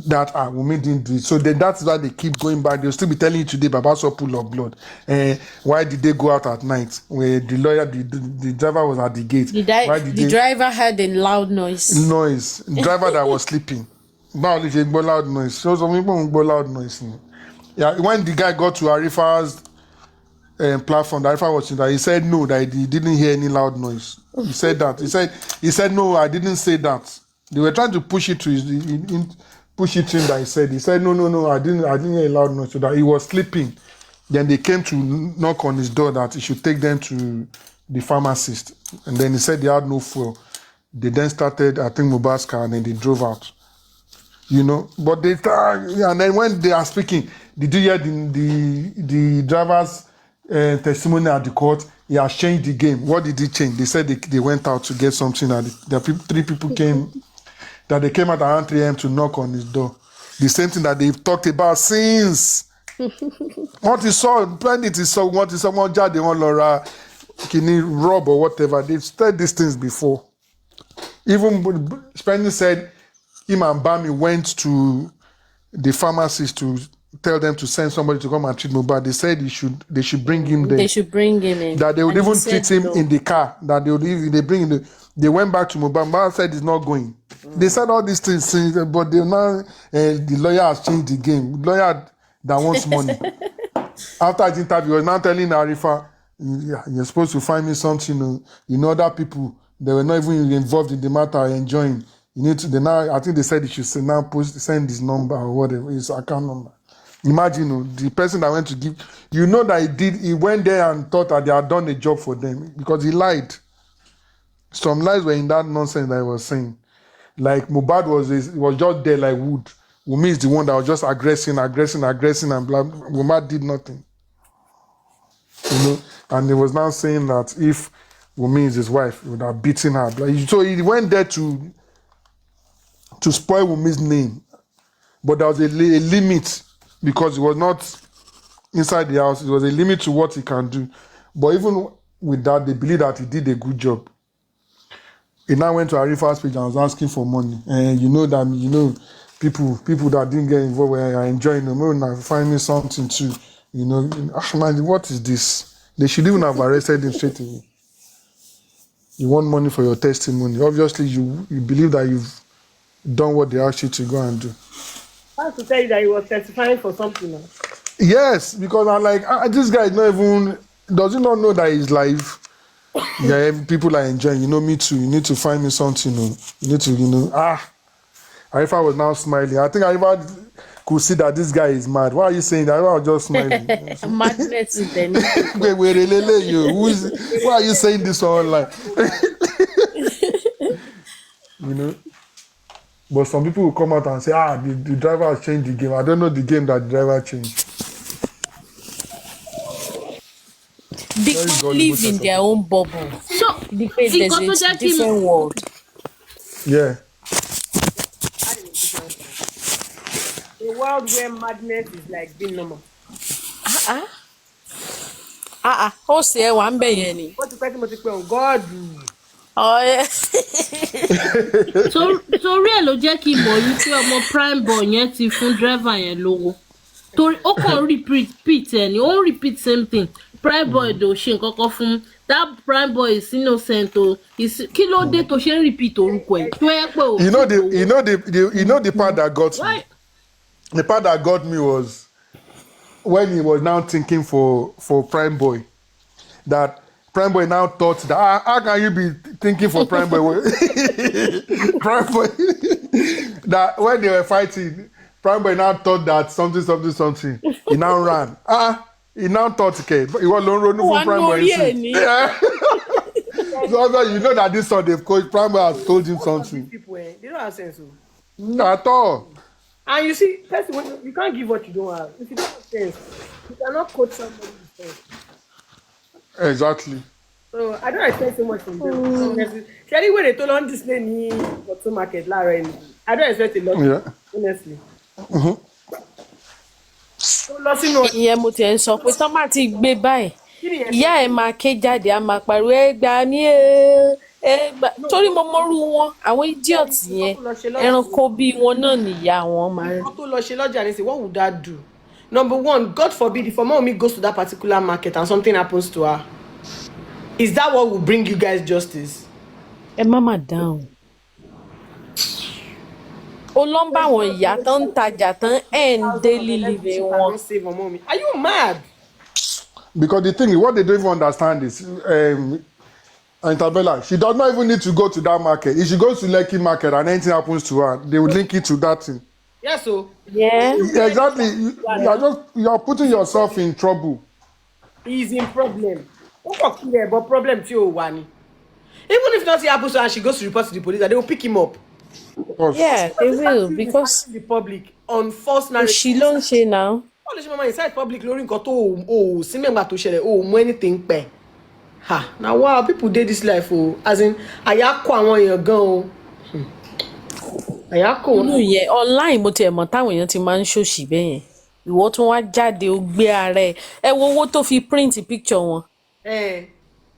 That Wunmi didn't do it. So then that's why they keep going back. They'll still be telling you today, Baba saw pool of blood. Why did they go out at night? Where the lawyer, the driver was at the gate. The driver heard a loud noise. The driver that was sleeping. Loud noise. So some people loud noise. Yeah, when the guy got to Arifa's platform, the Arifa was in that. He said no, that he didn't hear any loud noise. He said that. He said no, I didn't say that. They were trying to push it to him that he said no, I didn't hear a loud noise. So that he was sleeping. Then they came to knock on his door that he should take them to the pharmacist. And then he said they had no fuel. They then started, I think, Mohbad's car, and then they drove out. But they and then when they are speaking, did you hear the driver's testimony at the court? He has changed the game. What did he change? They said they went out to get something, and 3 people came. That they came out around 3 a.m. to knock on his door. The same thing that they've talked about since. What he saw, what is someone jade on Laura, Kini Rob or whatever. They've said these things before. Even Spencer said him and Bami went to the pharmacist to tell them to send somebody to come and treat Mohbad. They said they should bring him there. They should bring him in. That they would even treat him in the car. That they went back to Mohbad. Mohbad said he's not going. They said all these things, but the lawyer has changed the game. Lawyer that wants money. After his interview, he was now telling Arifa You're supposed to find me something. Other people they were not even involved in the matter are enjoying. You need to. They now. I think they said you should now send his number or whatever his account number. Imagine the person that went to give. That he went there and thought that they had done a job for them because he lied. Some lies were in that nonsense that I was saying. Like Mohbad was just there like wood. Wunmi is the one that was just aggressing, and blah. Mohbad did nothing. And he was now saying that if Wunmi is his wife, he would have beaten her. So he went there to spoil Wunmi's name. But there was a limit because he was not inside the house. There was a limit to what he can do. But even with that, they believe that he did a good job. He now went to Arifa's page and was asking for money. And people that didn't get involved were enjoying them. Now find me something too. Man, what is this? They should even have arrested him straight away. You want money for your testimony. Obviously, you believe that you've done what they asked you to go and do. I have to tell you that he was testifying for something now. Yes, because I'm like, this guy is not even, does he not know that he's live? Yeah, people are enjoying. Me too. You need to find me something. You need to, Arifa was now smiling. I think Arifa could see that this guy is mad. Why are you saying that? I was just smiling. Madness is the Why are you saying this online? But some people will come out and say, the driver has changed the game. I don't know the game that the driver changed. They can't live in their own bubble. So, Because there's a different world. Yeah. A world where madness is like being normal. Ó ṣe ẹ wà ń bẹ̀ yẹn ni. What the person must be on God? torí ẹ̀ ló jẹ́ kí n mọ̀ wípé ọmọ prime boy yẹn ti fún driver yẹn lówó. Torí ó kàn repeat ẹ̀ ni ó ń repeat same thing. Prime boy ò ṣe nǹkan kan fún that prime boy is innocent o. Kí ló dé tó ṣe ń repeat orúkọ ẹ̀? Tó yẹ pé o. The part that got me. The part that got me was when he was now thinking for Prime Boy. That Prime Boy now thought that how can you be thinking for Prime Boy? Prime Boy that when they were fighting, Prime Boy now thought that something. He now ran. He now thought, okay, he was running for Prime Boy. Yeah. So you know that this one they've coached. Prime Boy has told him something. People, they don't have sense. At all. And you see, first, you can't give what you don't have. If you don't have sense, you cannot coach somebody with sense. Exactly. So I don't expect so much from them. Actually, when they told on this lady for two market, I don't expect a lot. Yeah. Honestly. Ìyẹn mo tiẹ̀ ń sọ pé tán bá ti gbé báyìí ìyá ẹ̀ máa ké jáde á máa pariwo ẹ gbà mí ẹ gbà torí mo mọ́rú wọn àwọn idiot yẹn ẹranko bí wọn náà nìyá wọn máa ń. To lọ ṣe lọ́jà ní say what would that do? Number one, God forbid if Omomi goes to that particular market and something happens to her, is that what will bring you guys justice? Ẹ má mà dáhùn. Ó lọ ń bá àwọn ìyá tó ń tajà tán end daily living wọn. Are you mad? Because the thing is, what they don't even understand is, Antabella, she does not even need to go to that market. If she goes to Lekki market and anything happens to her, they will link it to that thing. Yes, so. Yeah. Exactly. You are putting yourself in trouble. He's in problem. But problem too, Wani. Even if nothing happens to her and she goes to report to the police, they will pick him up. Yeah, they will because the public on false narrative. She don't say now. All the mama inside public lórí nǹkan tó sí member tó ṣẹlẹ̀ mú anything pẹ́. Now wow, people did this life as in àyà kó àwọn èèyàn gan o. Àyà kó. Inú yẹn online mo tiẹ̀ mọ̀ táwọn èèyàn ti máa ń ṣòṣì bẹ́ẹ̀ yẹn. Ìwọ tún wá jáde ó gbé ara ẹ̀. Ẹ wo owó tó fi print picture wọn.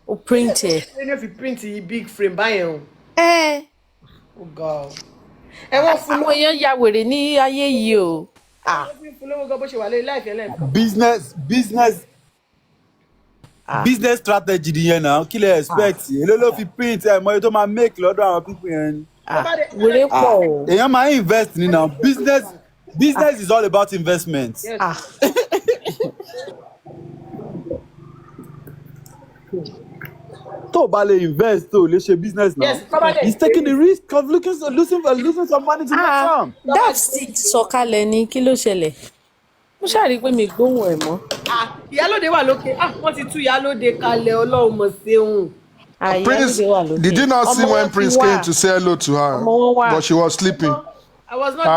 Ó print ẹ̀. Ẹni fi print big frame báyẹn o. Oh God. Àwọn èèyàn ya wèrè ní ayé yìí o. Business strategy nìyẹn náà kí lè expect èló ló fi print ẹ̀ mọ́ èyí tó máa make lọ́dọ̀ àwọn people yẹn. Wèrè pọ̀ o. Èèyàn máa invest ní náà business is all about investment. tó bá lè invest tó lè ṣe business now. Yes, probably. He's taking the risk of losing some money to make some. That's it sọ̀kalẹ̀ ni kí ló ṣẹlẹ̀? Mo ṣàrí pé mi gbóhùn ẹ̀ mọ́. Ìyálóde wà lókè. Wọ́n ti tú ìyálóde kalẹ̀ Ọlọ́run mọ̀ ṣeun. Prince, Ìyálóde wà lókè. did you not see Ọmọ when wọn ti Prince wà. came to say hello to her? Ọmọ wọn wà. But she was sleeping. I was not.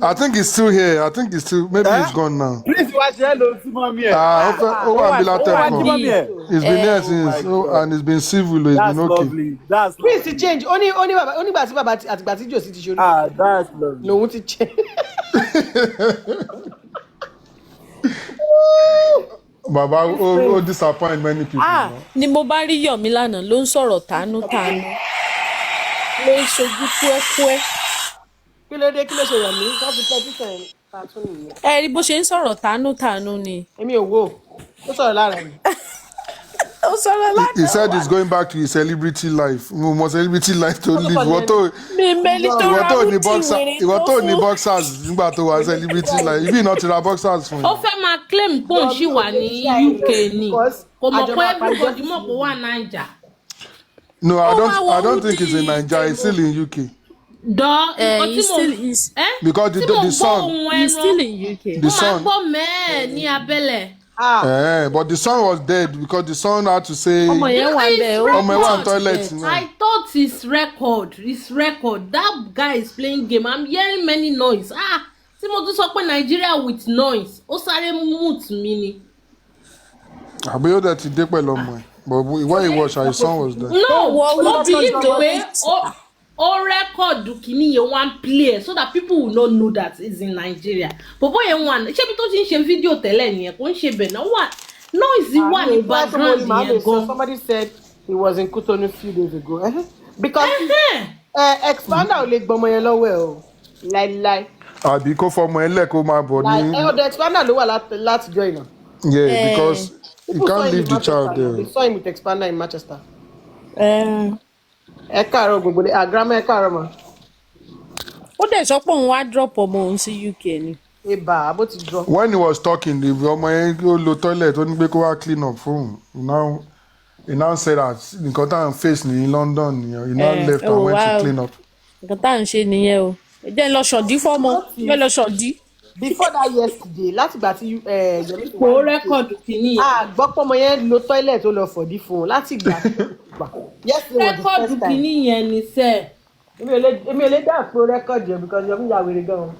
I think he's still here. I think he's still. Maybe he's gone now. Please wá ṣe hello sí mọ́mí ẹ̀. Ó wà níbi Ó wà ní látẹ̀kọ̀. mọ́mí ẹ̀. He's been here since, and he's been civil. He's That's been okay. lovely. That's Prince ti change. Onígbà tí bàbá àtìgbà tí Jòsí ti ṣorí. that's lovely. Lòun ti change. Baba, ó disappoint many people. Ni mo bá rí Yọ̀mí lánàá ló ń sọ̀rọ̀ tánútánú. Ló ń ṣojú kúẹ́kúẹ́. Kí ló ṣe rẹ̀ mí? Wọ́n fi tẹ́tí tàtún nìyẹn. Ẹ rí bó ṣe ń sọ̀rọ̀ tánútánú ni. Èmi ò wò. Ó sọ̀rọ̀ lára mi. Ó sọ̀rọ̀ lára. He said he's going back to his celebrity life. More celebrity life to live. Mi mẹ́ni tó ra rútì wèrè Ìwọ tó tó ní fún. boxers nígbà tó wà celebrity life. Ibi náà ti ra boxers fún Ó yín. fẹ́ máa claim pé òun ṣì wà ní UK ni. Kò mọ̀ pé everybody mọ̀ pé wà Naija. No, wá I don't think Woody he's in Nigeria. He's still in UK. Dọ́ nǹkan tí He's mo still is. Because tí mo the gbọ́ son, ohun He's still ẹran. in UK. the Mo máa son, gbọ́ mẹ́ẹ̀ ní abẹ́lẹ̀. but the son was dead because the son had to say, Ọmọ yẹn wà bẹ́ẹ̀ ó ọmọ ẹ wà ní report toilet. death. I thought his record. That guy is playing game. I'm hearing many noise. Tí mo tún sọ pé Nigeria with noise. Ó sáré mute mi ni. àbí ó dẹ̀ ti dé pẹ̀lú ọmọ ẹ̀. But when he was, his son was there. No, Wọ́n mo believe tọ́jú pé ó record kìíní yẹn wọ́n play ẹ̀ so that people will not know that it's in Nigeria. Bọ̀bọ̀ yẹn wà ṣé bí tó ti ń ṣe fídíò tẹ́lẹ̀ nìyẹn kò ń ṣe bẹ̀ náà wà noise wà ní background yẹn gan. Somebody said he was in Cotonou a few days ago. Because expander ò lè gbọmọ yẹn lọ́wọ́ ẹ̀ o. Láíláí. Àbí kó fọmọ ẹ lẹ̀ kó máa bọ̀ ní. Ọ̀dọ̀ expander ló wà láti join náà. Yeah, because you can't leave the child They there. saw him with expander in Manchester. Um, Ẹ káàárọ̀ gbogbo dé. Grandma ẹ káàárọ̀ ma. Ó dẹ̀ sọ pé òun wá drop ọmọ òun sí UK ni. Ibà bó ti drop. When he was talking, the ọmọ yẹn ó lo toilet ó ní pé kó wá clean up fún un. He now said that nǹkan tá à ń face ní London nìyẹn. He now left and went to clean up. Nǹkan tá à ń ṣe nìyẹn o. Ẹ jẹ́ lọ ṣọ̀dí fọ́mọ. Ẹ lọ ṣọ̀dí. Before that yesterday, látìgbà tí Yẹmí Kò record kìíní yẹn. gbọ́ pọ́mọ yẹn lo toilet ó lọ fọ̀dí fún un láti ìgbà yesterday was the Record first time. kìíní yẹn ni sẹ́ẹ̀. Èmi ò lè dá àpò record yẹn because Yẹmí ya wèrè gan-an.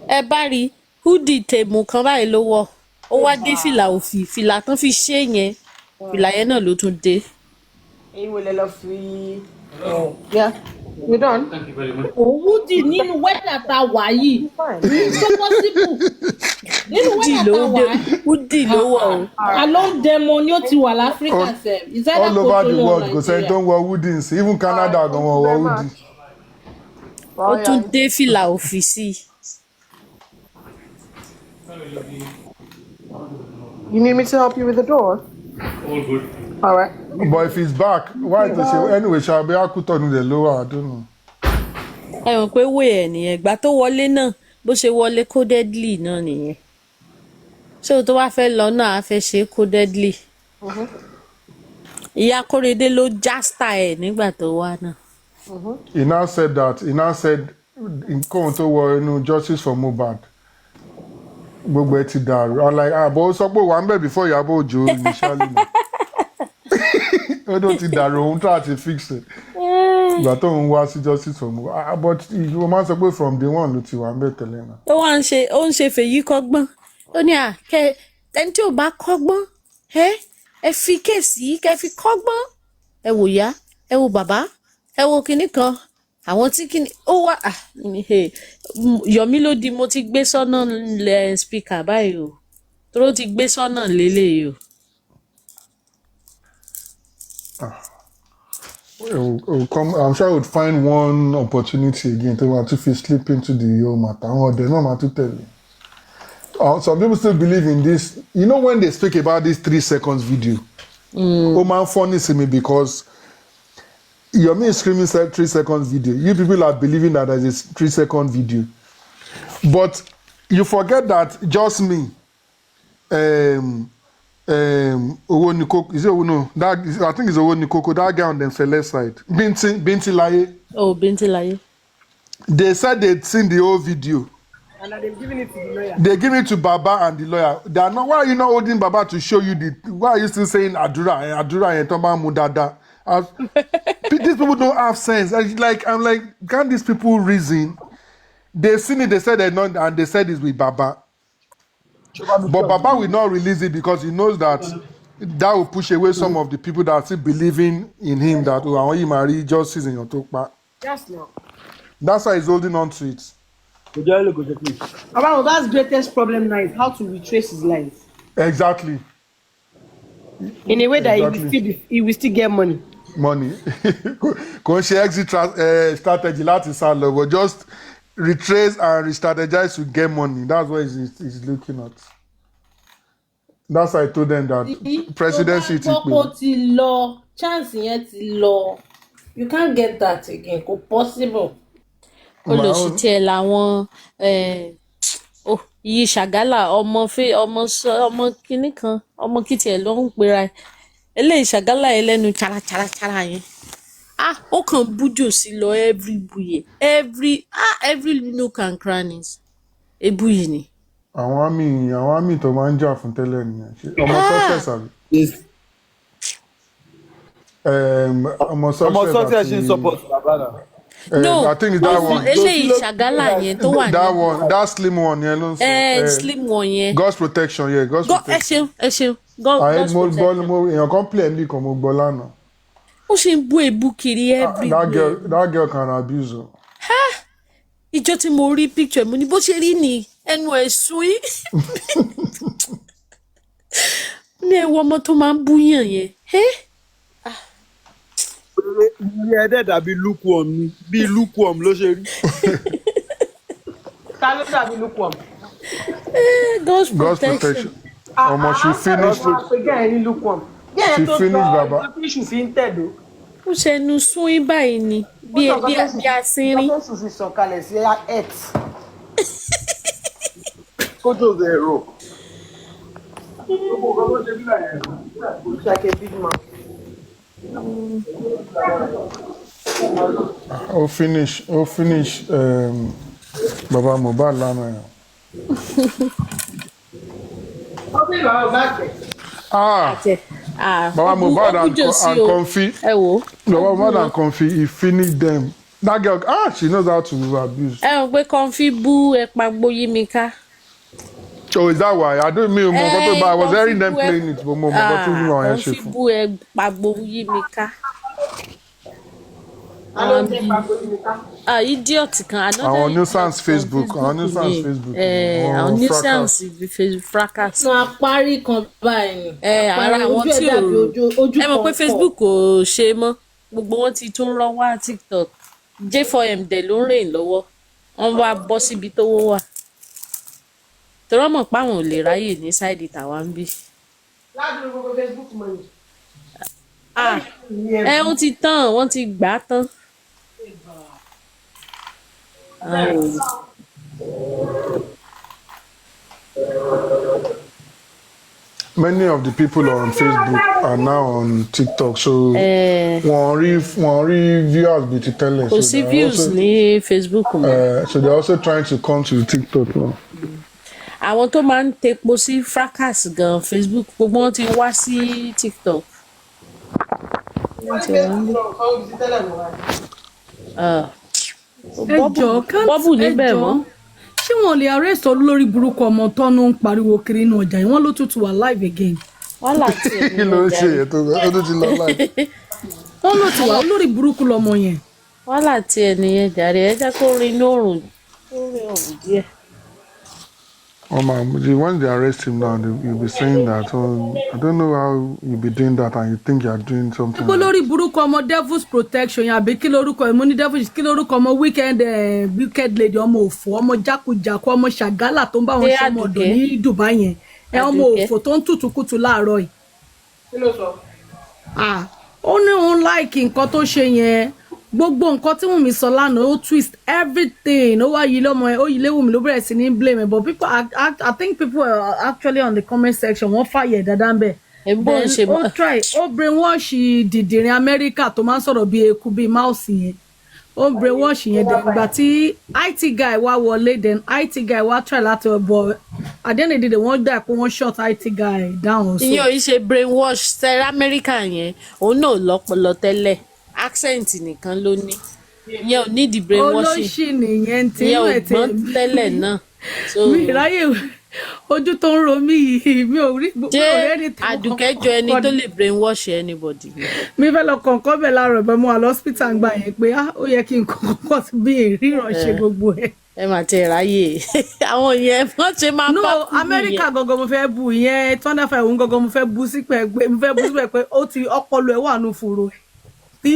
Ẹ bá rí hoodie tèmù kan báyìí ló wọ̀. Ó wá dé fìlà òfì. Fìlà tán fi ṣé yẹn. Fìlà yẹn náà ló tún dé. Èyí wo lẹ lọ fi. Yeah, you done? Òwú dì nínú wẹ́dà tá a wà yìí. Ṣé possible? Nínú wẹ́dà tá a wà yìí. Hoodie ló wọ̀ o. Àlọ́ dẹmọ ni ó ti wà láfíríkà sẹ́ẹ̀. Ìṣẹ́dá All kò over tó the lọ world kò sẹ́ni tó Nàìjíríà. ń wọ hoodies. Even Canada gan wọ́n wọ hoodie. Ó tún dé fìlà òfì sí i. You need me to help you with the door? All good. All right. But if he's back, why to say anyway? Shall be Akutonu the lower? I don't know. Ẹ mọ̀ pé wé ẹ̀ nìyẹn. Ìgbà tó wọlé náà bó ṣe wọlé codedly náà nìyẹn. Ṣé o tó wá fẹ́ lọ náà á fẹ́ ṣe codedly? Ìyá Kóredé ló já style ẹ̀ nígbà tó wá náà. He now said that. He now said, nǹkan tó wọ inú justice for Mohbad. Gbogbo ẹ ti dàrú. I'm like, but ó sọ pé wà ń bẹ̀ before Ìyábọ̀ Òjó initially. Ó dó ti dàrú òun try to fix it. Ìgbà tó ń wá sí justice for Mohbad. But ìwọ máa ń sọ pé from day one ló ti wà ń bẹ̀ tẹ́lẹ̀ náà. Ó ń ṣe fèyí kọ́gbọ́n. Ó ní ẹni tí ò bá kọ́gbọ́n ẹ fi kéèsì kẹ́ fi kọ́gbọ́n. Ẹ wò yá, ẹ wò bàbá, ẹ wò kinní kan. Àwọn tí kinní ó wà Yọ̀mí ló di mo ti gbé sọ́nà lẹ speaker báyìí o. Toró ti gbé sọ́nà lélẹ́yìí o. I'm sure I would find one opportunity again to want to slip into the whole matter. Oh, there's no matter to tell you. Some people still believe in this. You know when they speak about this 3 seconds video, oh man, funny to me because Yomi is screaming 3 seconds video. You people are believing that there's a 3 second video, but you forget that just me. Owo Nikoko, is it Owo no? I think it's Owo Nikoko, that guy on the Fele side. Binti Laye. Oh, Binti Laye. They said they'd seen the whole video. And they've given it to the lawyer. They give it to Baba and the lawyer. They are not. Why are you not holding Baba to show you the? Why are you still saying Adura and Tomba Mudada? These people don't have sense. I'm like, can't these people reason? They seen it. They said they're not, and they said it's with Baba. But Baba will not release it because he knows that that will push away some of the people that are still believing in him that when you marry justice in your talk. Yes, no. That's why he's holding on to it. About that's greatest problem now is how to retrace his life Exactly. in a way that Exactly. he will still get money. Money. Kò ń ṣe exit strategy láti sá lọ, but just retrace and re-strategize to get money. That's what he's looking at. That's why I told them that presidency ti Gbọ́kọ̀ pé. ti lọ, chance yẹn ti lọ. You can't get that again. Kò possible. Olùsìtì làwọn iye Ṣàgálà ọmọ kìnnì kan ọmọ kìtì ẹ̀ ló ń pera ẹ̀ eléyìí Ṣàgálà ẹ̀ lẹ́nu charachara yẹn ó kàn bújò sí lọ every nook and crannies ebú yìí ni. Àwọn àmì tó máa ń jà fún tẹ́lẹ̀ nìyẹn. Ọmọ success àbí? Ọmọ success ṣe ń support bàbá náà. No, I think it's that one. eléyìí Ṣàgálà yẹn tó wà ní. That one, that slim one yẹn ló ń sọ. Slim one yẹn. God's protection, yeah, God's protection. ẹ ṣeun God's protection. Èèyàn kan play ẹ̀mí kan mo gbọ́ lánàá. Ó ṣe ń bú èébú kiri everywhere. That girl can abuse o. Ìjọ tí mo rí picture mo ní bó ṣe rí ni ẹnu ẹ̀ sún yín. Ní ẹwọ ọmọ tó máa ń búyàn yẹn. Ilé ẹ̀dẹ̀ dàbí lukewarm ni bí lukewarm ló ṣe rí. Ta ló dàbí lukewarm? God's protection. Ọmọ she finished She finished Baba. She finished o. Ó ṣẹnu sún yín báyìí ni bí asínrín. Ó sì fi sọ̀kalẹ̀ sí X. Kótó zero. It's like a big man. Ó finish Baba Mohbad lánàá yẹn. Baba Mohbad and Comfy. Ẹ wò. Baba Mohbad and Comfy, he finished them. That girl, she knows how to abuse. Ẹ rò pé Comfy bú ẹ̀pà Gboyimika. So is that why? I don't mean I was hearing them playing it, but Comfy bú ẹ̀pà Gboyimika. Idiot kan. Àwọn nuisance Facebook. Àwọn nuisance Facebook fracas. Wọ́n á parí kan báyìí. Ara àwọn tí ẹ mọ̀ pé Facebook kò ṣe mọ́ gbogbo wọn ti tún rán wá TikTok J4M dẹ̀ ló ń rìn lọ́wọ́ wọ́n wá bọ́ síbi tówó wà tọ́rọ́ mọ̀ páwọn ò lè ráyè ní sáìdì tàwa ń bí. Ládùúgbò gbogbo Facebook mọ̀ yìí. Wọ́n ti tán wọ́n ti gbà á tán. Many of the people on Facebook are now on TikTok, so wọ́n rí viewers bíi ti tẹ́lẹ̀. Kò sí views ní Facebook mọ́. So they're also trying to come to TikTok now. Àwọn tó máa ń tepo sí fracas gan Facebook gbogbo wọn ti wá sí TikTok. Bọ́bù níbẹ̀ mọ́. Ṣé wọn lè arrest olórí burúkú ọmọ tọ́nú ń pariwo kiri inú ọjà yìí wọ́n ló tún ti wà live again. Wàhálà tí ẹ̀ ní ló ṣe ètò ọdún ti lọ live. Wọ́n ló ti wà olórí burúkú lọmọ yẹn. Wàhálà tí ẹ̀ nìyẹn jàre ẹ jẹ́ kó rin inú òrùn díẹ̀. When they arrest him now, you'll be saying that, I don't know how you'll be doing that and you think you're doing something. Olórí burúkú ọmọ Devil's Protection yẹn àbí kí lórúkọ ẹ̀ mo ní Devil's kí lórúkọ ọmọ wicked lady ọmọ òfò ọmọ jákujàku ọmọ Ṣàgálà tó ń bá wọn ṣọmọ ọ̀dọ̀ ní Dubai yẹn ọmọ òfò tó ń tutùkùtù láàárọ̀ yìí. Kí ló sọ? Ó ní òun láìkì nǹkan tó ṣe yẹn gbogbo nǹkan tí Wùnmí sọ lánàá ó twist everything ó wá yí lọ́mọ ẹ̀ ó yí lé Wùnmí ló bẹ̀rẹ̀ sí ní blame ẹ̀ but people I think people are actually on the comment section wọ́n fàyè dáadáa ń bẹ̀. Ẹ̀gbọ́n ṣe ó try ó brainwash dìdìrín Amẹ́ríkà tó máa ń sọ̀rọ̀ bíi eku bíi mouse yẹn ó brainwash yẹn dẹ̀ ìgbà tí IT guy wá wọlé then IT guy wá try láti bọ̀ àdéhùn ìdílé wọ́n dà pé wọ́n shut IT guy down. ìyẹn ò ṣe brainwash sẹ́rẹ́ Amẹ́ríkà yẹn òun náà lọ́pọlọ tẹ́lẹ̀ accent nìkan ló ní ìyẹn ò ní di brainwashing olóṣì nìyẹn tí ìyẹn ò gbọ́n tẹ́lẹ̀ náà. mi ráyè ojú tó ń ro mí yìí mi ò rí gbogbo ọ̀rẹ́ ní tí mo Àdùkẹ́ jọ ẹni tó lè brainwash anybody. mi fẹ́ lọ kọ̀ọ̀kan bẹ̀ láàárọ̀ ìbọn mo wà lọ́sítà ń gbà yẹn pé ó yẹ kí n kọ̀ọ̀kan sí bí ìríran ṣe gbogbo ẹ̀. ẹ máa tẹ ráyè àwọn yẹn wọ́n ṣe máa bá kú no Amẹ́ríkà gangan mo fẹ́ bu ìyẹn tọ́ndàfà ìwọ̀n gangan mo fẹ́ bu sípẹ̀ pé ó ti ọpọlọ ẹ̀ wà nù fòrò ẹ̀.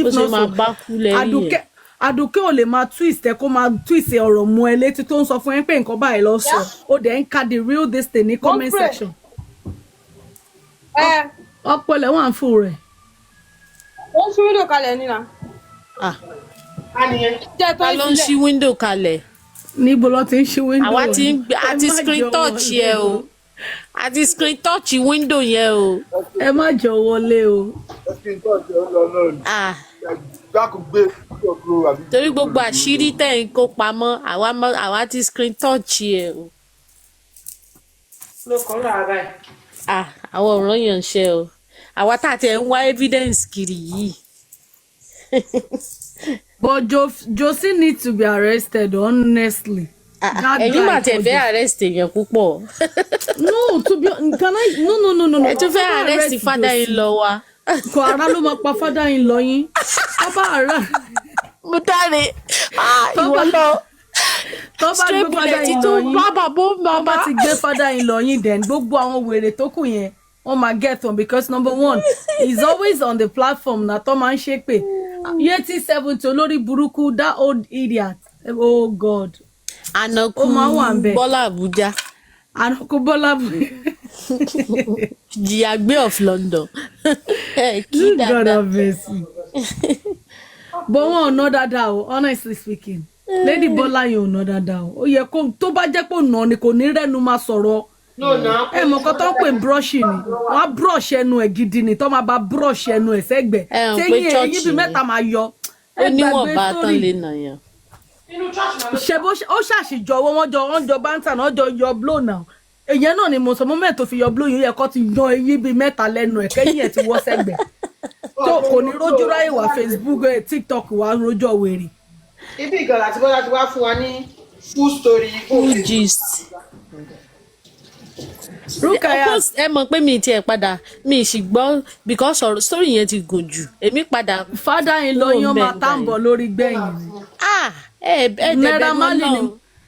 ó ṣe máa bá kú lẹ́yìn yẹn. Àdùkẹ́ ò lè máa twist ẹ kó máa twist ọ̀rọ̀ mú ẹ létí tó ń sọ fún ẹ pé nǹkan báyìí lọ sọ ó dẹ̀ ń ka the real this thing ní comment section. ọpọlọ wà ń fún rẹ̀. ó ń ṣí wíńdò kalẹ̀ nínà. ta ló ń ṣí wíńdò kalẹ̀. níbo ló ti ń ṣí wíńdò. àwa ti ń gbé àti screen touch yẹ o àti screen touch wíńdò yẹn o. ẹ má jọ wọlé o. torí gbogbo àṣírí tẹ̀ ń kó pamọ́ àwa ti screen touch yẹ o. ló kọ́ lọ ara ẹ̀. àwọn ọ̀ràn yàn ń ṣe o àwa tá a ti ń wá evidence kiri yìí. But Josie needs to be arrested honestly. ẹ̀yin mà tẹ̀ fẹ́ arrest èèyàn púpọ̀. No, to be can I no. ẹ tún fẹ́ arrest father-in-law wa. Kò ara ló máa pa father-in-law yín. Bàbá ara. Mo dáre. Ìwọ lọ. Straight bullet tó bàbá ti gbé father-in-law yín then gbogbo àwọn wèrè tó kù yẹn wọ́n máa get on because number one he's always on the platform na tó máa ń ṣe pé Yeti 70 olórí burúkú that old idiot oh God. Ànàkú Bọ́lá Àbújá. Ànàkú Bọ́lá Àbújá. Jìyàgbé of London. God of mercy. But wọn ò ná dáadáa o honestly speaking. Lady Bọ́lá yẹn ò ná dáadáa o. Ó yẹ kó tó bá jẹ́ pé ò ná ni kò ní rẹ́nu máa sọ̀rọ̀. Ẹ mọ̀ kọ́ tó ń pè brushing ni. Wọ́n á brush ẹnu ẹ̀ gidi ni tó máa bá brush ẹnu ẹ̀ sẹ́gbẹ̀ẹ́. Sẹ́yìn èyí bí mẹ́ta máa yọ. Ó níwọ̀n bá tán lè nà yàn. Ṣé bó ó ṣàṣìjọ owó wọ́n jọ báńtà náà jọ yọ blow náà. Èyàn náà ni mo sọ mọ́mẹ́ tó fi yọ blow yìí yẹ kó ti yan eyín bíi mẹ́ta lẹ́nu ẹ̀ kẹ́yìn ẹ̀ ti wọ́ sẹ́gbẹ̀ẹ́. Tó kò ní rójú ráyè wá Facebook TikTok wá rójọ́ wèrè. Ibi ìgbà láti Bọ́lá ti wá fún wa ní full story. Full gist. Rúkàyà ẹ mọ̀ pé mi tiẹ̀ padà mi sì gbọ́ because story yẹn ti gùn jù èmi padà. father-in-law yín máa tàǹbọ̀ lórí gbẹ̀yìn ni.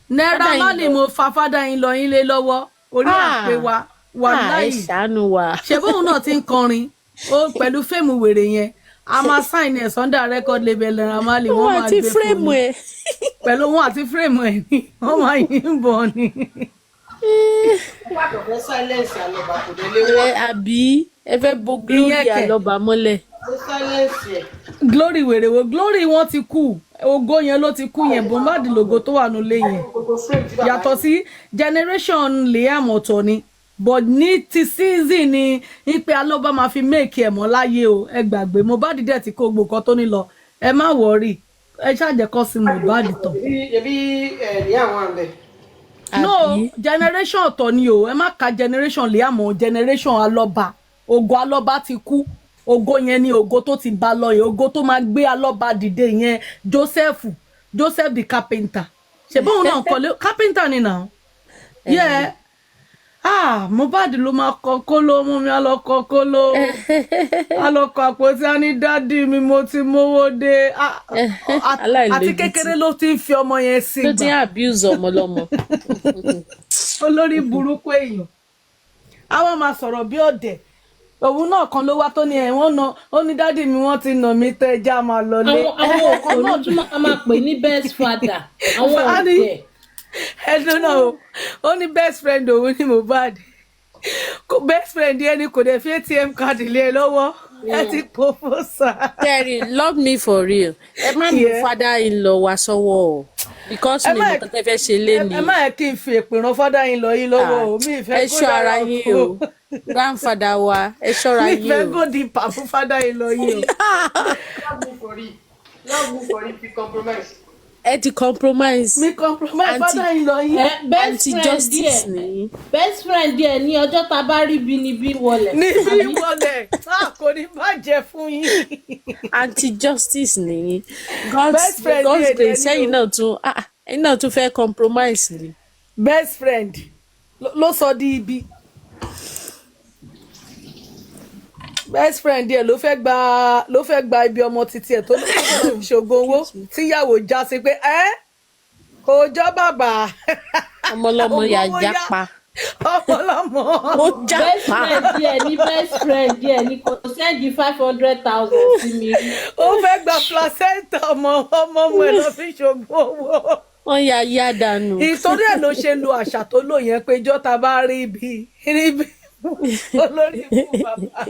Naira Marley mo fa father-in-law yín lé lọ́wọ́ orí àpè wa wà láyìí ṣàánú wa. ṣé bóun náà ti ń kọrin ó pẹ̀lú fíìmù wèrè yẹn a máa sign ẹ̀ sunday record label Naira Marley wọ́n máa gbé fún mi pẹ̀lú wọn àti fíìmù ẹ̀ ni wọ́n máa yín bọ̀ ni. Àbí ẹ fẹ́ bo Glory Àlọ́ba mọ́lẹ̀. Glory wèrè wo Glory wọn ti kú ògo yẹn ló ti kú yẹn Mohbad lògo tó wà nílé yẹn yàtọ̀ sí generation Liam ọ̀tọ̀ ni but ní ti season ni ipe Àlọ́ba máa fi make ẹ̀ mọ́ láyé o ẹ gbàgbé Mohbad dẹ̀ ti kó gbogbo kan tó ní lọ ẹ má worry ẹ ṣàjẹkọ́ sí Mohbad tán. Ebi Liam wà ń bẹ̀. No generation ọ̀tọ̀ ni o ẹ má ka generation Liam o generation Àlọ́ba ògo Àlọ́ba ti kú ògo yẹn ni ògo tó ti bá lọ yẹn ògo tó máa gbé Àlọ́ba dìde yẹn Joseph the carpenter ṣe bóun náà kọ́lé carpenter ni náà yẹ Mohbad ló máa kọ kóló mú mi alọkọ kóló alọkọ àpótí á ní dádì mi mo ti mówó dé àti kékeré ló ti ń fi ọmọ yẹn sí gbà ló ti ń abuse ọmọ lọ́mọ. olórí burúkú èèyàn àwọn máa sọ̀rọ̀ bí ọ̀dẹ̀ òun náà kan ló wá tó ní ẹ̀wọ̀n náà ó ní dádì mi wọ́n ti nà mí tẹ́ ẹja máa lọlé. àwọn ọkọ náà tún máa pè ní best father àwọn ọ̀dẹ̀. ẹ̀dùn náà ó ní best friend òun ní Mohbad best friend yẹn ni kò dẹ̀ fi ATM card lé ẹ lọ́wọ́ ẹ ti proposal. Terry, love me for real. Ẹ má mú Yeah. father-in-law wá sọ́wọ́ o. Because ẹ mi má mọ̀ kọ́tẹ́ fẹ́ ṣe léni. ẹ má yẹ kí n fi èpè ràn fọ́dá yín lọ yín lọ́wọ́ o mi Ẹ ìfẹ́ go ṣọ́ ara that yín route o. Grandfather wa, ẹ ṣọ́ra mi yín ìfẹ́ o. go deeper fún fọ́dá yín lọ yín o. Love me for it, be compromise. Ẹ ti compromise. mi compromise fọ́dá yín lọ yín. best Anti friend justice díẹ̀ ni. best friend díẹ̀ ní ọjọ́ tá a bá rí bí ni bí wọlé. níbí wọlé kò ní bàjẹ́ fún yín. Anti justice ni. Best friend God's díẹ̀ grace díẹ̀ ẹ̀yin náà tún fẹ́ compromise ni. best friend ló sọ di ibi. best friend díẹ̀ ló fẹ́ gba ibi ọmọ títí ẹ̀ tó ló fi ṣògùn owó tíyàwó já sí pé kò jọ bàbá. Ọmọlọ́mọ yà jápa. ọmọlọ́mọ. Ó best jápa. friend díẹ̀ ní best friend díẹ̀ ní kò sẹ́ndì 500,000 sí mi rí. ó fẹ́ gba placenta ọmọ ẹ̀ lọ fi ṣògùn owó. Wọ́n ya yá dànù. ìtorí ẹ̀ ló ṣe lo àṣà tó lò yẹn pé jọ́ta bá rí ibi olórí fún bàbá.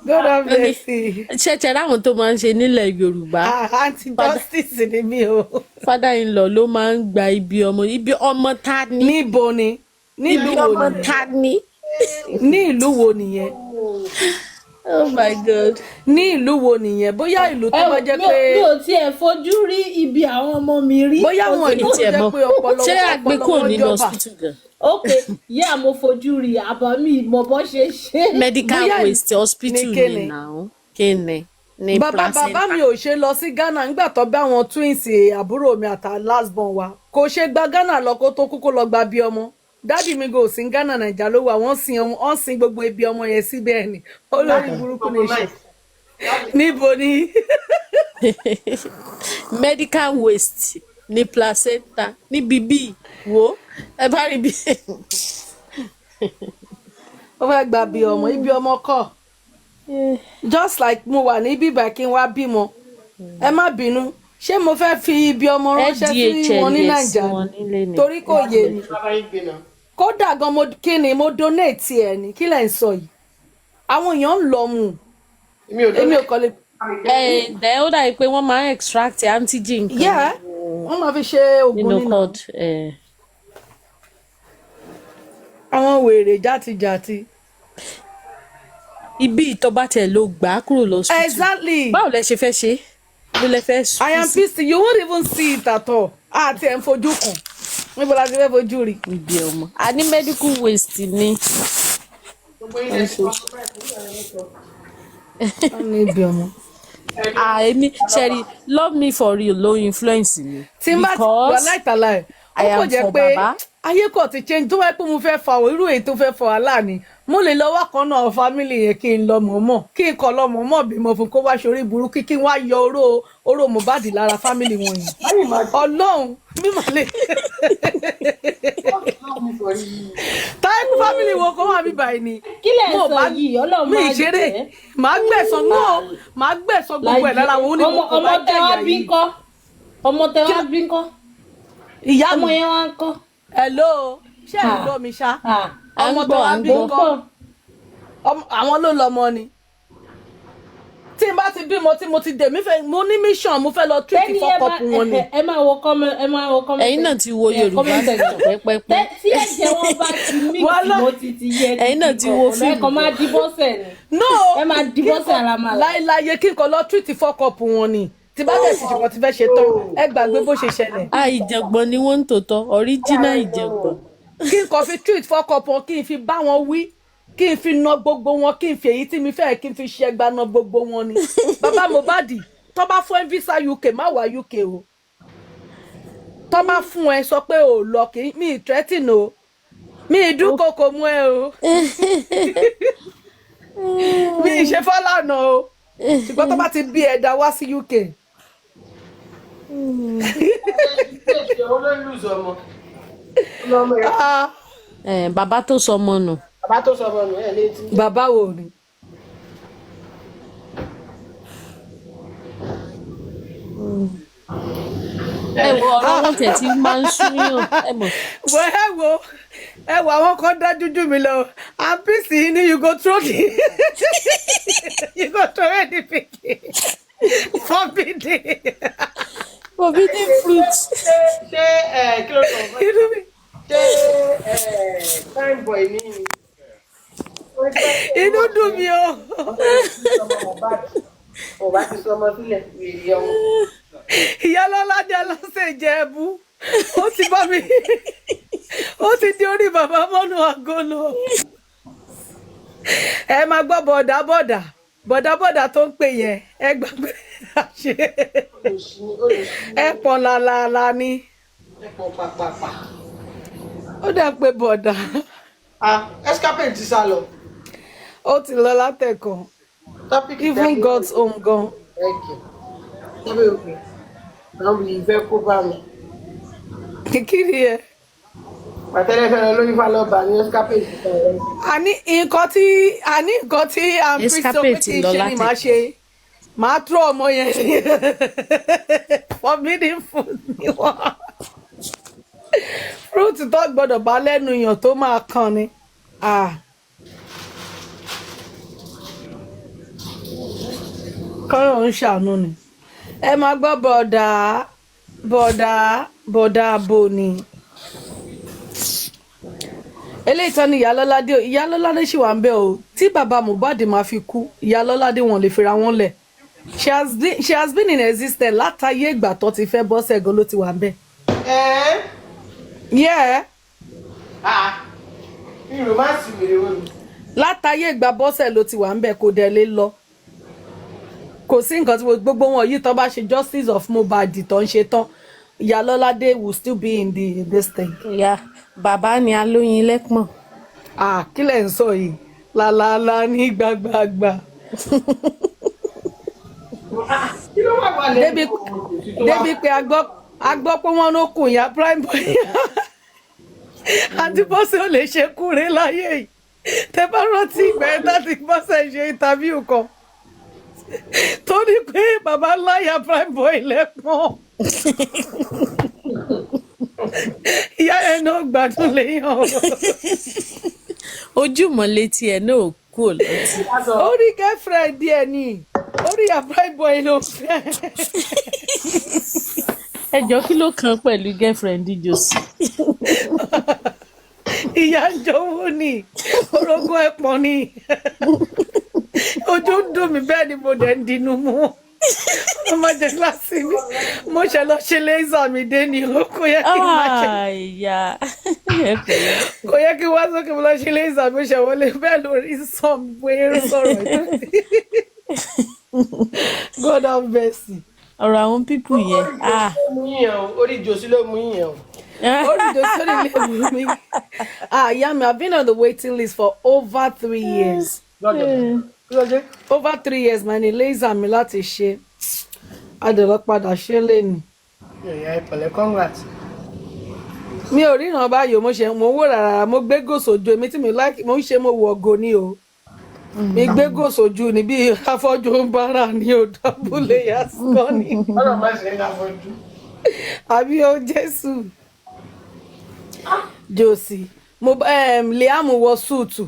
God have mercy. Ṣẹ̀ṣẹ̀ ráwọn tó máa ń ṣe nílẹ̀ Yorùbá. Anti justice ni mí o. Father-in-law ló máa ń gba ibi ọmọ ta ni. níbo ni nílùú wo ọmọ nìyẹn ta ni. ní ìlú wo nìyẹn Oh my God. ní ìlú wo nìyẹn bóyá ìlú tó bá jẹ́ pé mi ò tiẹ̀ fojú rí ibi àwọn ọmọ mi rí. bóyá àwọn ìlú tó jẹ́ pé ọpọlọ Ṣé àgbékò wọn nínú jọba hospital gan? ok yíyá mo fojú rí àbámi ìmọ̀ bọ́ ṣe ṣe. Medical Bóyá waste hospital ní ni kéne. now. Kéne. Ní bàbá placenta. mi ò ṣe lọ sí Ghana nígbà tó bá àwọn twins àbúrò mi àtà last born wa kò ṣe gba Ghana lọ kó tó kú kó lọ gba bí ọmọ dádì mi kò sí Ghana Naija ló wà wọ́n sin gbogbo ibi ọmọ yẹn síbẹ̀ ni olórí burúkú ní ṣe níbo ni. Medical waste ní placenta ní bíbí wo ẹ bá rí bí. ó fẹ́ gba bí ọmọ ibi ọmọ kọ́ just like mo wà ní bíbá kí n wá bímọ ẹ má bínú ṣé mo fẹ́ fi ibi ọmọ ránṣẹ́ sí wọn ní Nàìjíríà torí kò yé mi kódà gan kí ni mo donate ẹ ní kí lẹ̀ ń sọ yìí àwọn èèyàn ń lọ mú èmi ò kọ́ lè. ẹ̀ ó dàbí pé wọ́n máa ń extract antigen kan Yeah, wọ́n máa fi ṣe oògùn nínú nínú cord. àwọn wèrè játijàti. Ibi ìtọ́ba tẹ̀ ló gbà á kúrò lọ́sibítù. Exactly. Báwo lẹ ṣe fẹ́ ṣe? Ló lẹ fẹ́ sùn. I am pissed. You won't even see it at all. Àti ẹ̀ ń fojú kàn. Níbo la ti fẹ́ fojú rí? Ibi ọmọ. A ní medical waste ni. A ní ibi ọmọ. Èmi ṣẹ́rí love me for real ló influence mi. Tí n bá ti wà láìtàlá ẹ̀, ó I kò am jẹ́ for pé baba. ayé kò ti change tó wáyé pé mo fẹ́ fa irú èyí tó fẹ́ fa wàhálà ni. Mo lè lọ wá kan náà family yẹn kí n lọ mọ̀ọ́mọ̀ kí n kọ́ lọ mọ̀ọ́mọ̀ bímọ fún kó wá sórí burúkú kí n wá yọ oró Mohbad lára family wọn yìí. Ọlọ́run mímọ̀ lè. Táyé family wọn kọ́ wà mí báyìí ni. kí lẹ̀ ń sọ yìí Ọlọ́run mi máa ìṣeré jẹ́. màá gbẹ̀sán náà màá gbẹ̀sán gbogbo ẹ̀ lára wọn ó ní ọmọ kókó bá tẹ jẹ́ wá ìyá bí yìí. ńkọ́ ọmọ tẹ wá bí ńkọ́ ìyá ọmọ mi yẹn wá ńkọ́. hello ṣé ẹ̀ ń gbọ́ mi ṣá ọmọ tó wá bí à ń ńkọ́ àwọn ló lọ́mọ ni tí n bá ti bímọ tí mo ti dè mí fẹ́ mo ní mission mo fẹ́ lọ treat fọ́kọ̀pù wọn ni. ẹ máa wo comment. Ẹ̀yin náà ti wo Yorùbá sẹ̀kọ̀ pẹ́pẹ́pẹ́. tí ẹ̀jẹ̀ wọn bá ti mix mo ti yẹ Ẹ̀yin náà ti wo fíìmù. ẹ kàn máa dìbọ́sẹ̀ ni. no ẹ máa dìbọ́sẹ̀ ara máa la. láéláyé kí n kàn lọ treat fọ́kọ̀pù wọn ni tí bá bẹ̀ sí ṣùgbọ́n ti fẹ́ ṣe tán ẹ gbàgbé bó ṣe ṣẹlẹ̀. Ìjàngbọ̀n ni wọ́n ń tòótọ́ original ìjàngbọ̀n. kí n kàn fi treat fọ́kọ̀pù wọn kí n fi bá wọn wí kí n fi na gbogbo wọn kí n fi èyí tí mi fẹ́ kí n fi ṣe ẹgbàá na gbogbo wọn ni. bàbá Mohbad tó bá fún ẹ visa UK má wá UK o tó bá fún ẹ sọ pé ò lọ kí mi threaten o mi ìdúnkokò mú ẹ o mi ìṣe fọ́lànà o ṣùgbọ́n tó bá ti bí ẹ̀dá wá sí UK. Bàbá tó sọmọ nù. Bàbá tó sọ fún mi ẹ̀ létí. bàbá wo ni. Ẹ wo ọ̀rọ̀ wọn tẹ̀ tí máa ń súnyàn ẹ mọ̀. wo ẹ wà àwọn kan dájú jù mí lọ àpíìsì ni you go throw the you go throw the pikin forbidden. Forbidden fruit. ṣé kí ló sọ fún mi ṣé fine boy mi ni. inú dùn mí o. ọba ti sọ ọmọ sílẹ̀ wèrè ọmọ. ìyá lọ́ládé aláṣẹ ìjẹ̀bú ó ti bá mi ó ti di orí bàbá mọ́nú agolo. ẹ máa gbọ́ bọ̀dà tó ń pè yẹn ẹ gbàgbé àṣẹ ẹ pọ̀ làlàlà ni ẹ pọ̀ pàpàpà ó dà pé bọ̀dà. escapade ti sá lọ. ó ti lọ látẹ̀kọ̀ even God's home gan. àwọn ìfẹ́ kó bá mi. kíkiri ẹ. pàtẹ́lẹ̀ fẹ́ràn lóyún falọ́ba ní escapade ti sá lọ. àní nǹkan tí àǹfì sọ pé kí n ṣe ni màá ṣe màá tó ọmọ yẹn forbidden food ni wọ́n. fruit tó gbọ́dọ̀ bá lẹ́nu yàn tó máa kan ni. kọ́rọ̀ ń ṣàánú ni ẹ máa gbọ́ bọ̀dà abo ni. eléyìí tán ni ìyálọ́ládé ṣì wà ń bẹ̀ o tí bàbá Mohbad máa fi kú ìyálọ́ládé wọn lè fira wọn lẹ̀ she has been in existence látàyè ìgbà tó ti fẹ́ bọ́ sẹ́gun ló ti wà ń bẹ̀. látàyè ìgbà bọ́sẹ̀ ló ti wà ń bẹ̀ kò dẹ̀ lè lọ kò sí nǹkan tí gbogbo wọn yìí tán bá ṣe justice of Mohbad tó ń ṣe tán ìyálọ́ládé will still be in this thing. Yeah. Bàbá ni alóyin lẹ́pọ̀n. Kí lẹ̀ ń sọ yìí làlàlà ní gbàgbàgbà. débi pé a gbọ́ pé wọ́n ló kùn ya prime boy àti bọ́sẹ̀ ò lè ṣe kúrè láyé yìí tẹ́ bá rántí ìgbà yẹn láti bọ́sẹ̀ ṣe interview kan tó ní pé bàbá láyà prime boy lẹ́pọ̀n. ìyá ẹ náà gbádùn léyàn. ojúmọ́ létí ẹ náà kú ò lọ́tí. ó rí girlfriend ẹ ní ó rí prime boy ló fẹ́. ẹjọ́ kí ló kàn pẹ̀lú girlfriend Josie. ìyá ń jọ̀wọ́ ni orogún ẹ̀pọ̀n ni ojú ń dùn mí bẹ́ẹ̀ ni mo dẹ̀ ń dinú mú ọmọ jẹ kíláàsì mi mo ṣe lọ ṣe lézà mi dé ni o kò yẹ kí n má ṣe kò yẹ kí n wá sókè mo lọ ṣe lézà mi ṣe wọlé bẹ́ẹ̀ lórí sàn pé sọ̀rọ̀ God have mercy. ọ̀rọ̀ àwọn pípù yẹn. orí ìjòsí ló mú yẹn o. orí ìjòsí ló lè mú mi. Yami, I've been on the waiting list for over 3 years. Over 3 years man ni laser mi láti ṣe adẹ̀lọ́ padà ṣe lẹ́nu. ìpẹ̀lẹ́ congrats. mi ò ríran báyìí mo wò rárá mo gbé gòsòjú èmi tí mi like mo ń ṣe mo wọ ògo ni o mi gbé gòsòjú ni bí afọ́jú ń bára ní o dábúlé yasọ ni. ọ̀rọ̀ má ṣe ń afọ́jú. àbí o Jésù. Josie Liam wọ súùtù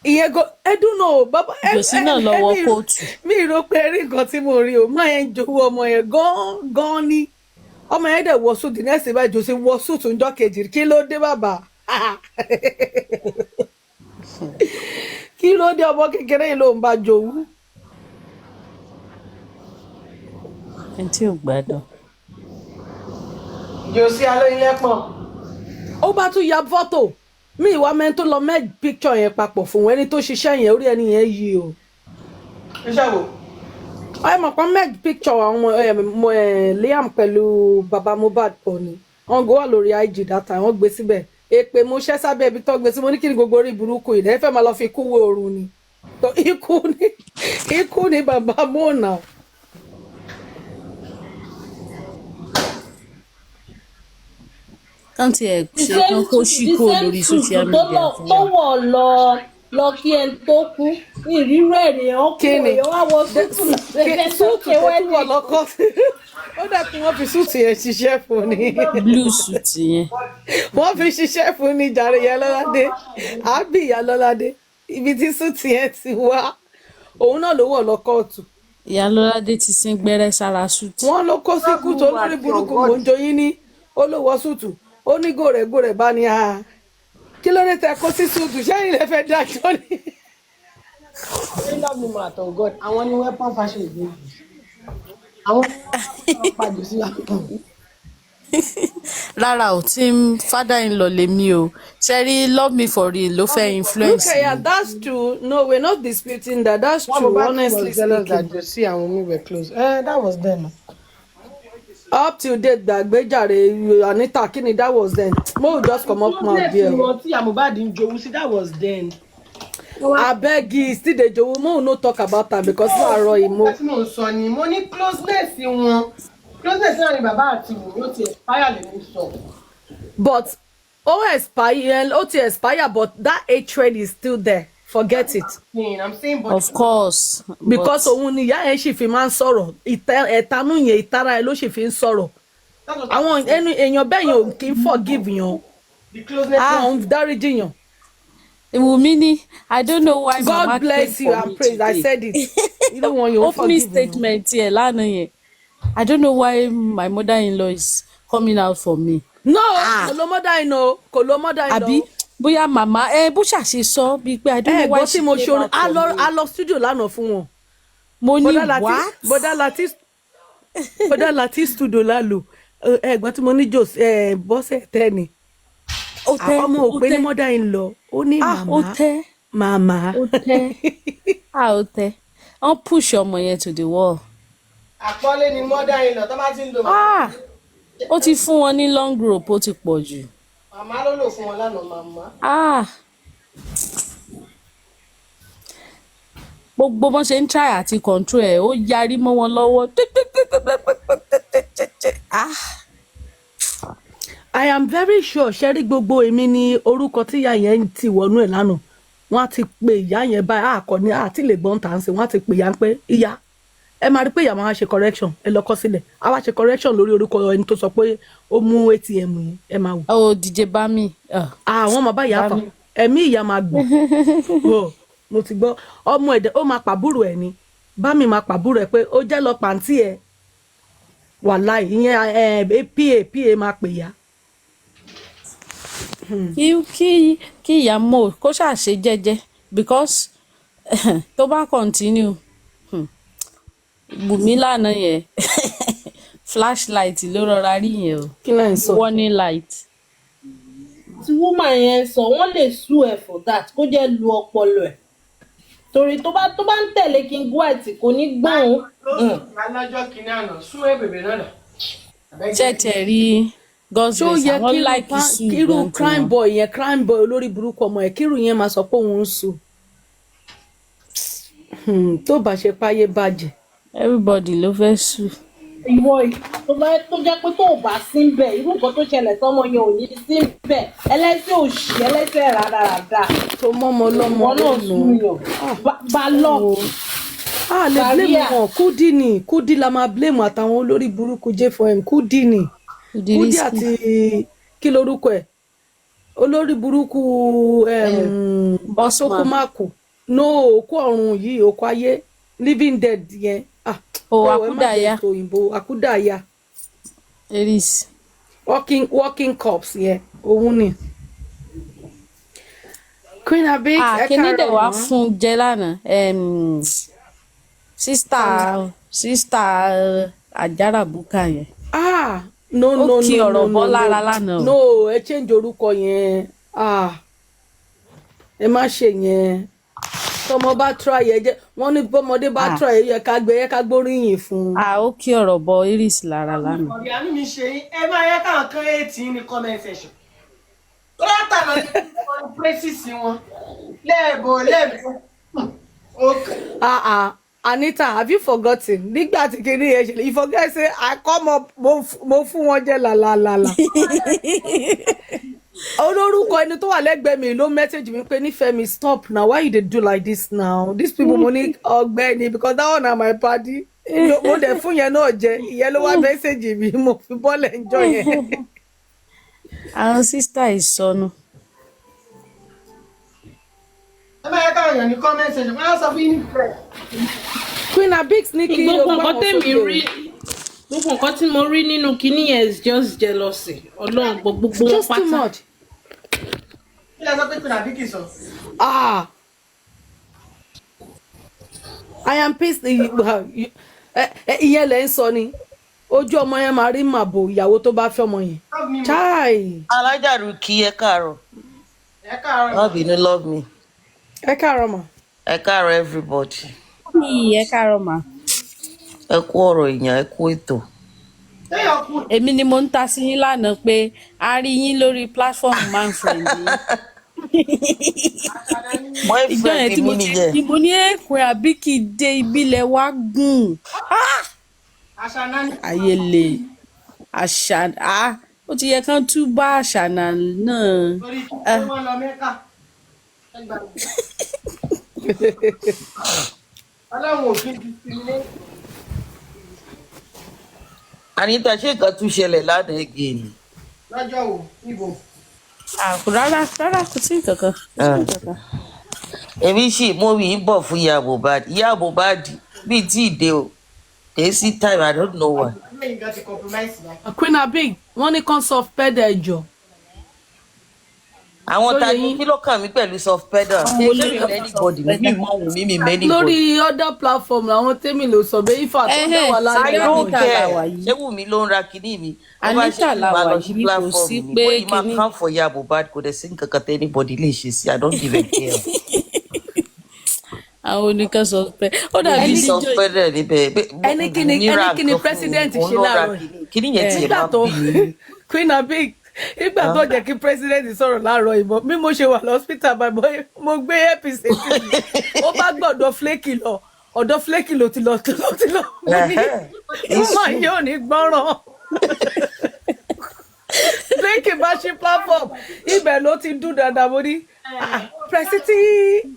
ìyẹn ẹdún náà bàbá Josie náà lọ wọ kóòtù. mi rò pé rí nǹkan tí mo rí o máa ń jowó ọmọ yẹn gan ni ọmọ yẹn dẹ̀ wọ súùtù nẹ́ẹ̀sì báyìí Josie wọ súùtù ńjọ́ kejì kí ló dé bàbá kí ló dé ọmọ kékeré yìí ló ń bá jowú. ẹni tí ò gbádùn. Josie alóyin lẹ́pọ̀n. ó bá tún ya fọ́tò mi ìwà mẹ́rin tó lọ mẹ́ẹ̀d picture yẹn papọ̀ fún ẹni tó ṣiṣẹ́ yẹn orí ẹni yẹn yí o. iṣẹ́ wo. ẹ mọ̀ pé mẹ́ẹ̀d picture àwọn Liam pẹ̀lú baba Mohbad pọ̀ ni wọ́n gbé wà lórí IG data wọ́n gbé síbẹ̀ èpè mo ṣẹ́ sábẹ́ ibi tó gbé sí mo ní kí ni gbogbo orí burúkú yìí ẹ fẹ́ máa lọ fi ikú wo oorun ni ikú ni baba Mona. káǹtì ẹ̀ ṣe kan kó ṣí kó lórí social media fún tó wọ̀ lọ kí ẹ tó kú ní ìrírú ẹ̀ ní ọkùnrin èèyàn wá wọ súùtù súùtù tó wọ̀ lọ́kọ́ ó dà pé wọ́n fi súùtù yẹn ṣiṣẹ́ fún ni. blue suit yẹn. Wọ́n fi ṣiṣẹ́ fún ni jàre Ìyálọ́ládé àbí Ìyálọ́ládé ibi tí súùtù yẹn ti wá òun náà ló wọ̀ lọ kóòtù. Ìyálọ́ládé ti sín gbẹ́rẹ́ sára suit. Wọ́n ló kó sí kùtù olórí burúkú mò ń joyin ní ó ló wọ súùtù ó ní gòrègòrè bá ní a kí ló dé tẹ kó sí súùtù sẹ́yìn lè fẹ́ dájọ́ ni. Love me more oh God. Àwọn ni weapon fashion ìgbé. Àwọn pàdé sí àpò. Rárá o, tí father-in-law lèmi o. Sherry love me for real ló fẹ́ influence. Okay, yeah, that's true. No, we're not disputing that. That's One true, Mohbad honestly was jealous that speaking. Josie and Wunmi were close. That was then. Up till date, Gbàgbéjàre, Anita, Kini, that was then. Mo just come up my dear. Mohbad in Jowu, see that was then. I beg you, still the Jowu, Mo no talk about that because you are Roy Mo. That's no sonny. Money closeness in one. Closeness na ni bàbá àti Wunmi ó ti expire le mi sọ. But ó ti expire, but that hatred is still there. Forget it. I'm saying, but Of course. Because òun ni ìyá yẹn sì fi máa ń sọ̀rọ̀. Ẹ̀tanú yẹn ìtara ẹ̀ ló sì fi ń sọ̀rọ̀. Àwọn èèyàn bẹ́ẹ̀ yẹn ò kí ń forgive yan. the closeness. Àwọn dáríjì yan. Wunmi, I don't know why Mama God bless came you for and me praise. I today. said it. You don't want your Opening forgive me. statement here lánàá yẹn. I don't know why my mother-in-law is coming out for me. No, kò ló mother-in-law, kò ló mother-in-law. Àbí bóyá màmá bó ṣàṣe sọ bíi pé I don't know why Gbọ́ she tí mo came ṣorin, out for me. a lọ studio lánàá fún wọn. Mo ní Bọ́dá Láti studio lálò. Ẹ̀gbọ́n tí mo ní bọ́sẹ̀ tẹ́ ni. Ó tẹ́ Ọmọ ò pé ní mother-in-law, ó ní ó tẹ́ màmá. ó tẹ́ ó tẹ́ wọ́n push ọmọ yẹn to the wall. Àpọ́nlé ni mother-in-law tó bá ti ń lo Ó ti fún wọn ní long rope ó ti pọ̀ jù. màmá ló lò fún wọn lánàá màmá. Gbogbo bọ́n ṣe ń try àti control ẹ̀ ó yarí mọ́ wọn lọ́wọ́. I am very sure ṣẹ́rí gbogbo èmi ni orúkọ tí ìyá yẹn ti wọnú ẹ̀ lánàá. Wọ́n á ti pe ìyá yẹn báyìí àkọ́ni àti lè gbọ́n tà ń sè wọ́n á ti pe ìyá pé ìyá ẹ máa rí pé ìyá máa ṣe correction ẹ lọ kọ sílẹ̀ a wá ṣe correction lórí orúkọ ẹni tó sọ pé ó mú ATM yẹn ẹ máa wò. DJ Bami. Àwọn ọmọ bá ìyá fà ẹ̀mí ìyá máa gbọ̀n. Mo ti gbọ́ ọmọ ẹ̀dẹ̀ ó máa pàbúrò ẹ̀ ni Bami máa pàbúrò ẹ̀ pé ó jẹ́ lọ pàǹtí ẹ̀ wàláì ìyẹn PA máa pè ya. Kí ìyá mọ̀ kó ṣàṣe jẹ́jẹ́ because tó bá continue Bùnmi lánàá yẹn flashlight ló rọra rí yẹn o. Kí lẹ́yìn sọ? Warning light. Tí woman yẹn sọ wọ́n lè sue ẹ for that kó jẹ́ lu ọpọlọ ẹ̀ torí tó bá ń tẹ̀lé King White kò ní gbọ́n o. Alájọ́ kìíní àná sún bèbè náà dà. Ṣẹ̀tẹ̀ rí God's grace àwọn láìkì sùn kírú gan crime boy olórí burúkú ọmọ ẹ̀ kírú yẹn máa sọ pé òun ń sùn. Tó bá ṣe páyé bàjẹ́. Everybody ló fẹ́ sùn. Ìwọ tó jẹ́ pé tó o bá sí ń bẹ̀ irú nǹkan tó ṣẹlẹ̀ sọ́mọ yẹn ò ní sí ń bẹ̀ ẹlẹ́sẹ̀ òṣì ẹlẹ́sẹ̀ rádaràda. Tó mọ́mọ lọ́mọ lọ́nà bá lọ. A lè blame wọn Kúdí la máa blame àtàwọn olórí burúkú J4M Kúdí ni Kúdí àti kí lorúkọ ẹ̀ olórí burúkú Sokumaku no òkú ọ̀run yìí òkú ayé living dead yẹn. Akúdàáyá. Akúdàáyá. Eris. Working cops yẹn òun ni. Queen Abik kíní dẹ̀ wá fún jẹ lánàá sísítà Àjàràbùkà yẹn. No ó kí ọ̀rọ̀ bọ́ lára lánàá. No ẹ change orúkọ yẹn ẹ má ṣe yẹn tọmọ bá try ẹ jẹ wọn ní bọmọdé bá try ẹ yẹ ká gbóríyìn fún. Ó kí ọ̀rọ̀ bọ Iris lára lánàá. ọ̀rẹ́ àánú mi ṣe yín ẹ máa yẹ káwọn kan ètì ní comment section. látàná ní wọn praises wọn lẹ́ẹ̀bọ̀ Anita, have you forgotten? Nígbà tí kìíní yẹn ṣẹlẹ̀, you forget say I come up mo fún wọn jẹ́ làlàlàlà. Olórúkọ ẹni tó wà lẹ́gbẹ̀ẹ́ mi ló message mi pé nífẹ̀ẹ́ mi stop now why you dey do like this now? These people mo ní ọ̀gbẹ́ni because that one na my party. mo dẹ̀ fún yẹn náà jẹ ìyẹn ló wá mẹ́sẹ̀gì mi mo fi bọ́ọ̀lẹ̀ ń jọ yẹn. Àwọn sísítà ìsọnù. ẹ máa yẹ káwọn èèyàn ní comment section wọn á sọ fún yín nípa ẹ. Queen Abix ní kí gbogbo nǹkan tèmi rí gbogbo nǹkan tí mo rí nínú kinní yẹn is just jealousy Ọlọ́run gbogbo wọn just too pátá. much. kí lẹ sọ pé Queen Abix sọ. I am pissed ìyẹn lẹ ń sọ ni ojú ọmọ yẹn máa rí màbò ìyàwó tó bá fẹ́ ọmọ yẹn. chai. Alájà Rùkí ẹ káàárọ̀. ẹ káàárọ̀. Má bínú love me. Ẹ káàárọ̀ mà. Ẹ káàárọ̀ everybody. Ẹ káàárọ̀ mà. Ẹ kú ọ̀rọ̀ èèyàn, ẹ kú ètò. Èmi ni mo ń ta sí yín lánàá pé a rí yín lórí platform man friend yín. Ìgbà yẹn tí mo ní Queen Abix dé ìbílẹ̀ wá gùn. Ayé le àṣà ó ti yẹ kán tún bá àṣà náà. Ọlọ́run ò fi discriminate. Anita ṣé nǹkan tún ṣẹlẹ̀ lánàá ege ni. Lọ́jọ́ wo níbo. Rárá kò sí nǹkan kan. Èmi sì mo rí ń bọ̀ fún ìyá Mohbad. Ìyá Mohbad bíi tí ì dé o. Kèé sí time I don't know why. Queen Abix wọ́n ní kàn soft pedal ẹjọ́. Àwọn tani kí ló kàn mí pẹ̀lú soft pedal. Ṣé anybody mi mọ ohun mi anybody. Lórí other platform làwọn tèmi ló sọ bẹ́ẹ̀ ifá tó dẹ̀ wà láyé. I don't care. Ṣé Wùmí ló ń ra kinní mi? Anita làwà yìí kò sí pé kinní. Bóyá máa kàn fọ ìyá Mohbad kò dẹ̀ sí nǹkan kan tẹ́ anybody lè ṣe sí. I don't even care. Àwọn oníkan sọ pé ó dàbí níjọ ẹni kíni president ṣe láàárọ̀ kíni yẹn ti máa bí mi. Queen Abix ìgbà tó jẹ́ kí president sọ̀rọ̀ láàárọ̀ ìbọn bí mo ṣe wà lọ́sítà bàbá mo gbé apc ó bá gbọ́dọ̀ flaky lọ ọ̀dọ̀ flaky ló ti lọ mo máa yóò ní gbọ́ràn flaky bá ṣe platform ibẹ̀ ló ti dún dáadáa mo ní pẹ̀sìtì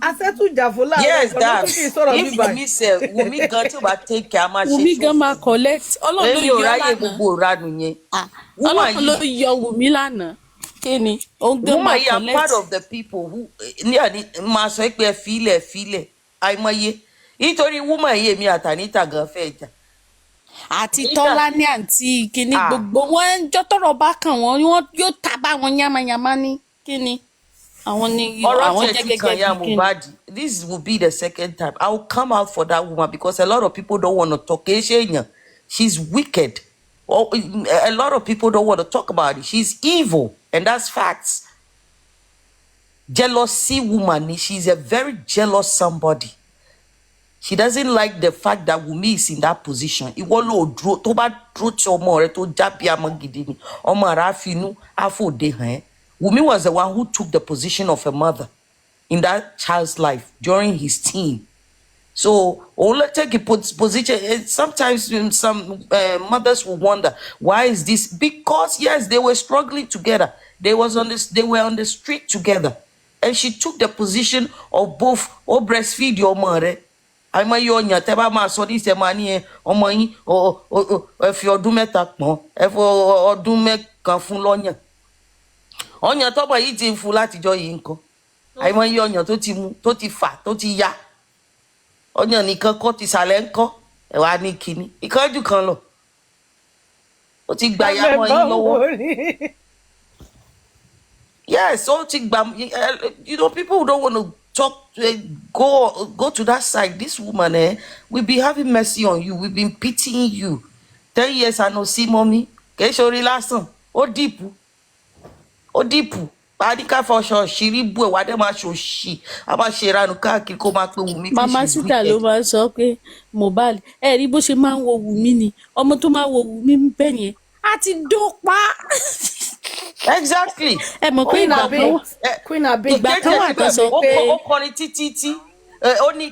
asẹ́tùjà fún láàárọ̀ yes that if Wùmí sẹ Wùmí gan tí o bá take care a máa ṣe Wùmí gan máa collect Ọlọ́run ló yọ lánàá gbogbo ìranu yẹn Ọlọ́run ló yọ Wùmí lánàá kí ni òun gan máa collect. Woman, you are part of the people who máa sọ pé ẹ filẹ̀ àìmọye nítorí woman yìí èmi àtàníta gan fẹ́ jà. Àti Tọ́lá ní àǹtí kínní gbogbo wọn ń jọ́ tọ́rọ̀ bá kàn wọ́n yóò ta bá wọn yamayama ní kínní. This will be the second time I will come out for that woman because a lot of people don't want to talk. She's wicked. A lot of people don't want to talk about it. She's evil, and that's facts. Jealousy woman, she's a very jealous somebody. She doesn't like the fact that Wunmi is in that position. Wunmi was the one who took the position of a mother in that child's life during his teen. So, let's take a position. Sometimes some mothers will wonder, why is this? Because, yes, they were struggling together. They were on the street together. And she took the position of both, breastfeed your mother. I'm a young teba ma so this money on money or if you're do metakmo, if or do make a full on ya. On your top of eating full at joy inco. I'm a young toti fat, toti ya. On your nika coti salenco, a wani kini. It can't do color. What it by ya? Yes, so you know, people who don't want to talk, go to that side. This woman, we'll be having mercy on you. We've been pitying you. 10 years I no see mommy. Okay, so relax. Oh deep. Badika for sure. She ribu wa dem ma so she. Aba she ranu káàkiri kó máa pe Wunmi. Mama Sita ló máa sọ pé Mohbad rí bó ṣe máa ń wo Wunmi ni. Ọmọ tó máa wo Wunmi bẹ́ẹ̀ yẹn. A ti dópa. Exactly. Queen Abix ìgbà kan wà tó sọ pé ó kọrin títí ó ní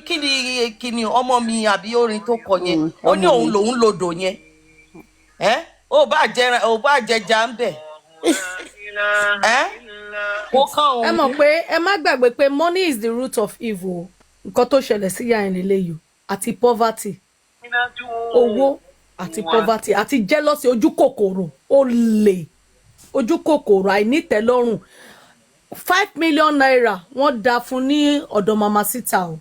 kíni ọmọ mi àbí orin tó kọ yẹn ó ní òun lòun lodò yẹn ó bá jẹjà ń bẹ ó kàn òun. ẹ mọ̀ pé ẹ má gbàgbé pé money is the root of evil. Nǹkan tó ṣẹlẹ̀ sí ìyá ẹni léyò àti poverty owó àti poverty àti jealousy ojú kòkòrò olè ojú kòkòrò àìnítẹ́lọ́rùn 5 million naira wọ́n dá fún ní ọ̀dọ̀ mama sita o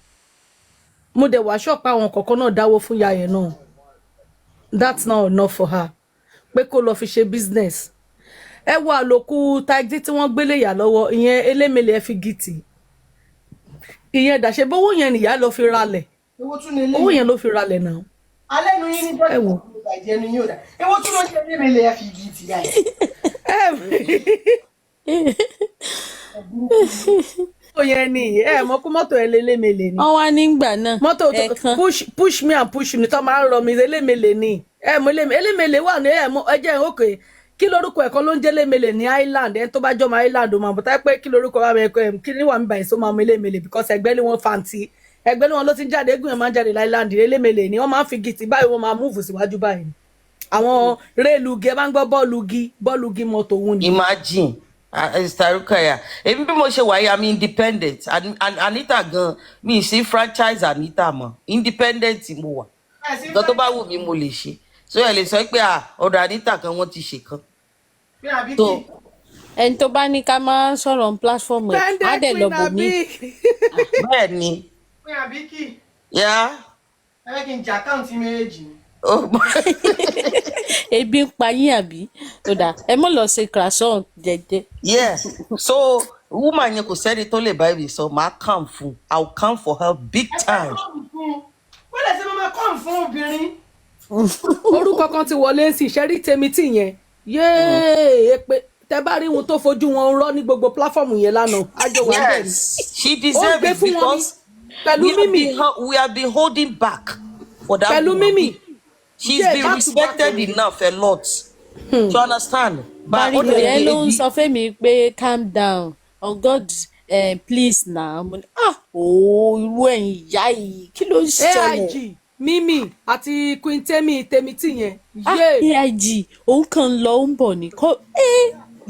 mo dẹ̀ wá ṣọ́ọ̀pù àwọn kọ̀ọ̀kan náà dáwó fún ìyá yẹn náà that's not enough for her pé kó lọ fi ṣe business ẹ wo àlòkù taxi tí wọ́n gbélé ìyá lọ́wọ́ ìyẹn elémèlè ẹ fi gìtì ìyẹn dàṣẹ bówó yẹn nìyá lọ fi ralẹ̀ owó yẹn ló fi ralẹ̀ náà. alẹ́ nu yín ní bọ́ọ̀lù ìbàjẹ́ nu yín ò dá ewo tún ló ń ṣe elémèlè ẹ fi gìtì yá yìí. yẹn ni mọ kó mọ́tò ẹ lélémèlè ni. wọ́n wá nígbà náà mọ́tò push me and push me tó máa ń rọ mi lélémèlè ni mọ elémèlè wà ní ẹjẹ òkè kí lórúkọ ẹ̀kọ́ ló ń jẹ́ lémèlè ní island ẹni tó bá jọmọ island ó máa bọ̀ táyé pé kí lórúkọ wà mẹ́kọ́ kí ni wà mí báyìí só máa mọ elémèlè because ẹgbẹ́ ni wọ́n fanti ẹgbẹ́ ni wọ́n ló ti ń jáde eégún yẹn máa ń jáde island elémèlè ni wọ́n máa ń fi gìtì báyìí wọ́n máa múùfù síwájú báyìí àwọn réèlùgì ẹ máa ń gbọ́ bọ́ọ̀lùgì mọ́tò òun ni. Imagine Starukaya èmi bí mo ṣe wáyé I'm independent Anita gan mi sí franchise Anita mọ́ independent mo wà nǹkan tó bá wù mí mo lè ṣe so ẹ lè sọ pé ọ̀dọ̀ Anita kan wọ́n ti ṣe kan. ẹni tó bá ní ká máa sọ̀rọ̀ ní platform ẹ̀ á dẹ̀ lọ bò mí. bẹ́ẹ̀ ni. pé àbíkì. yá. ẹ kí n jẹ àkáǹtì méjì ni. ebi ń pa yín àbí tó dáa ẹ mọ̀ lọ ṣe croissant jẹjẹ. yeah so woman yẹn kò sẹ́ni tó lè bá ibi sọ máa come fún I will come for her big time. wọ́n lè ṣe máa come fún obìnrin. orúkọ kan ti wọlé sí ìṣẹ́rí tèmi tì yẹn yéé pé tẹ bá rí wọn tó fojú wọn rọ ní gbogbo platform yẹn lánàá àjọ wà bẹ́ẹ̀ ni. she deserve it because we have been holding back for that pẹ̀lú mímì. She's been respected enough a lot. Do you understand? Barry ẹ ló ń sọ fún mi pé calm down oh God please na irú ẹ̀yin ìyá yìí kí ló ń ṣẹlẹ̀. AIG mímì àti Queen tèmi tì yẹn. AIG òun kàn lọ ń bọ̀ ní kọ́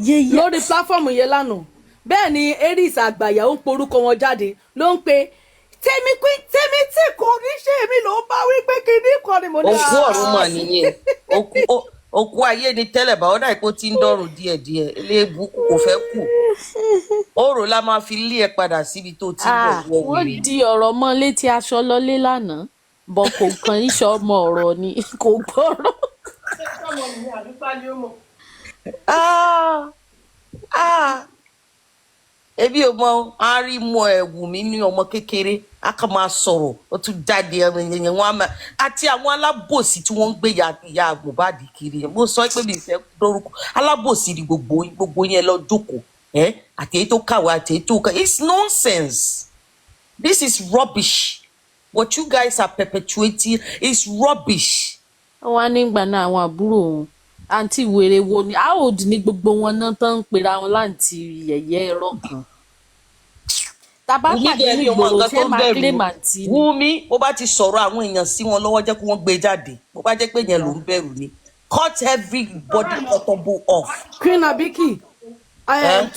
yéyé. lórí pláfọ́ọ̀mù yẹn lánàá bẹ́ẹ̀ ni Aries àgbàyà ń porúkọ wọn jáde ló ń pe tèmi tí kò ní ṣe èmi ló ń bá wí pé kíní kan ni mo ní. òkú ọ̀run mà nìyẹn òkú ayé ni tẹ́lẹ̀ bá ọ̀dà ìpò tí ń dọ̀rùn díẹ̀díẹ̀ eléèbù kò fẹ́ kù òrò la máa fi lé ẹ padà síbi tó ti ń bọ̀. wọ́n di ọ̀rọ̀ mọ́ létí aṣọ lọ́lé lánàá bọ̀ kò kàn í ṣe ọmọ ọ̀rọ̀ ni kò gbọ́rọ̀. ebi o mọ arímọ ẹwù mi ní ọmọ kékeré a kàn máa sọ̀rọ̀ ó tún jáde ẹyẹyẹ wọn àmà àti àwọn alábòsí tí wọ́n ń gbé ìyá Mohbad kiri mo sọ pé mi fẹ́ dórúkọ alábòsí ni gbogbo yẹn lọ jókòó àti èyí tó kàwé àti èyí tó kà it's nonsense this is rubbish what you guys are perpetuating is rubbish. wọ́n á nígbà náà àwọn àbúrò wọn àǹtí wèrè wo ni how old ni gbogbo wọn náà tán ń pera wọn láǹtí yẹ̀yẹ́ ẹ̀rọ kan. tàbá pàdé ní ìgboro ṣé máa claim àǹtí ni. Wúmi bó bá ti sọ̀rọ̀ àwọn èèyàn sí wọn lọ́wọ́ jẹ́ kí wọ́n gbé jáde bó bá jẹ́ pé yẹn ló ń bẹ̀rù ni cut everybody audible off. Queen Abiki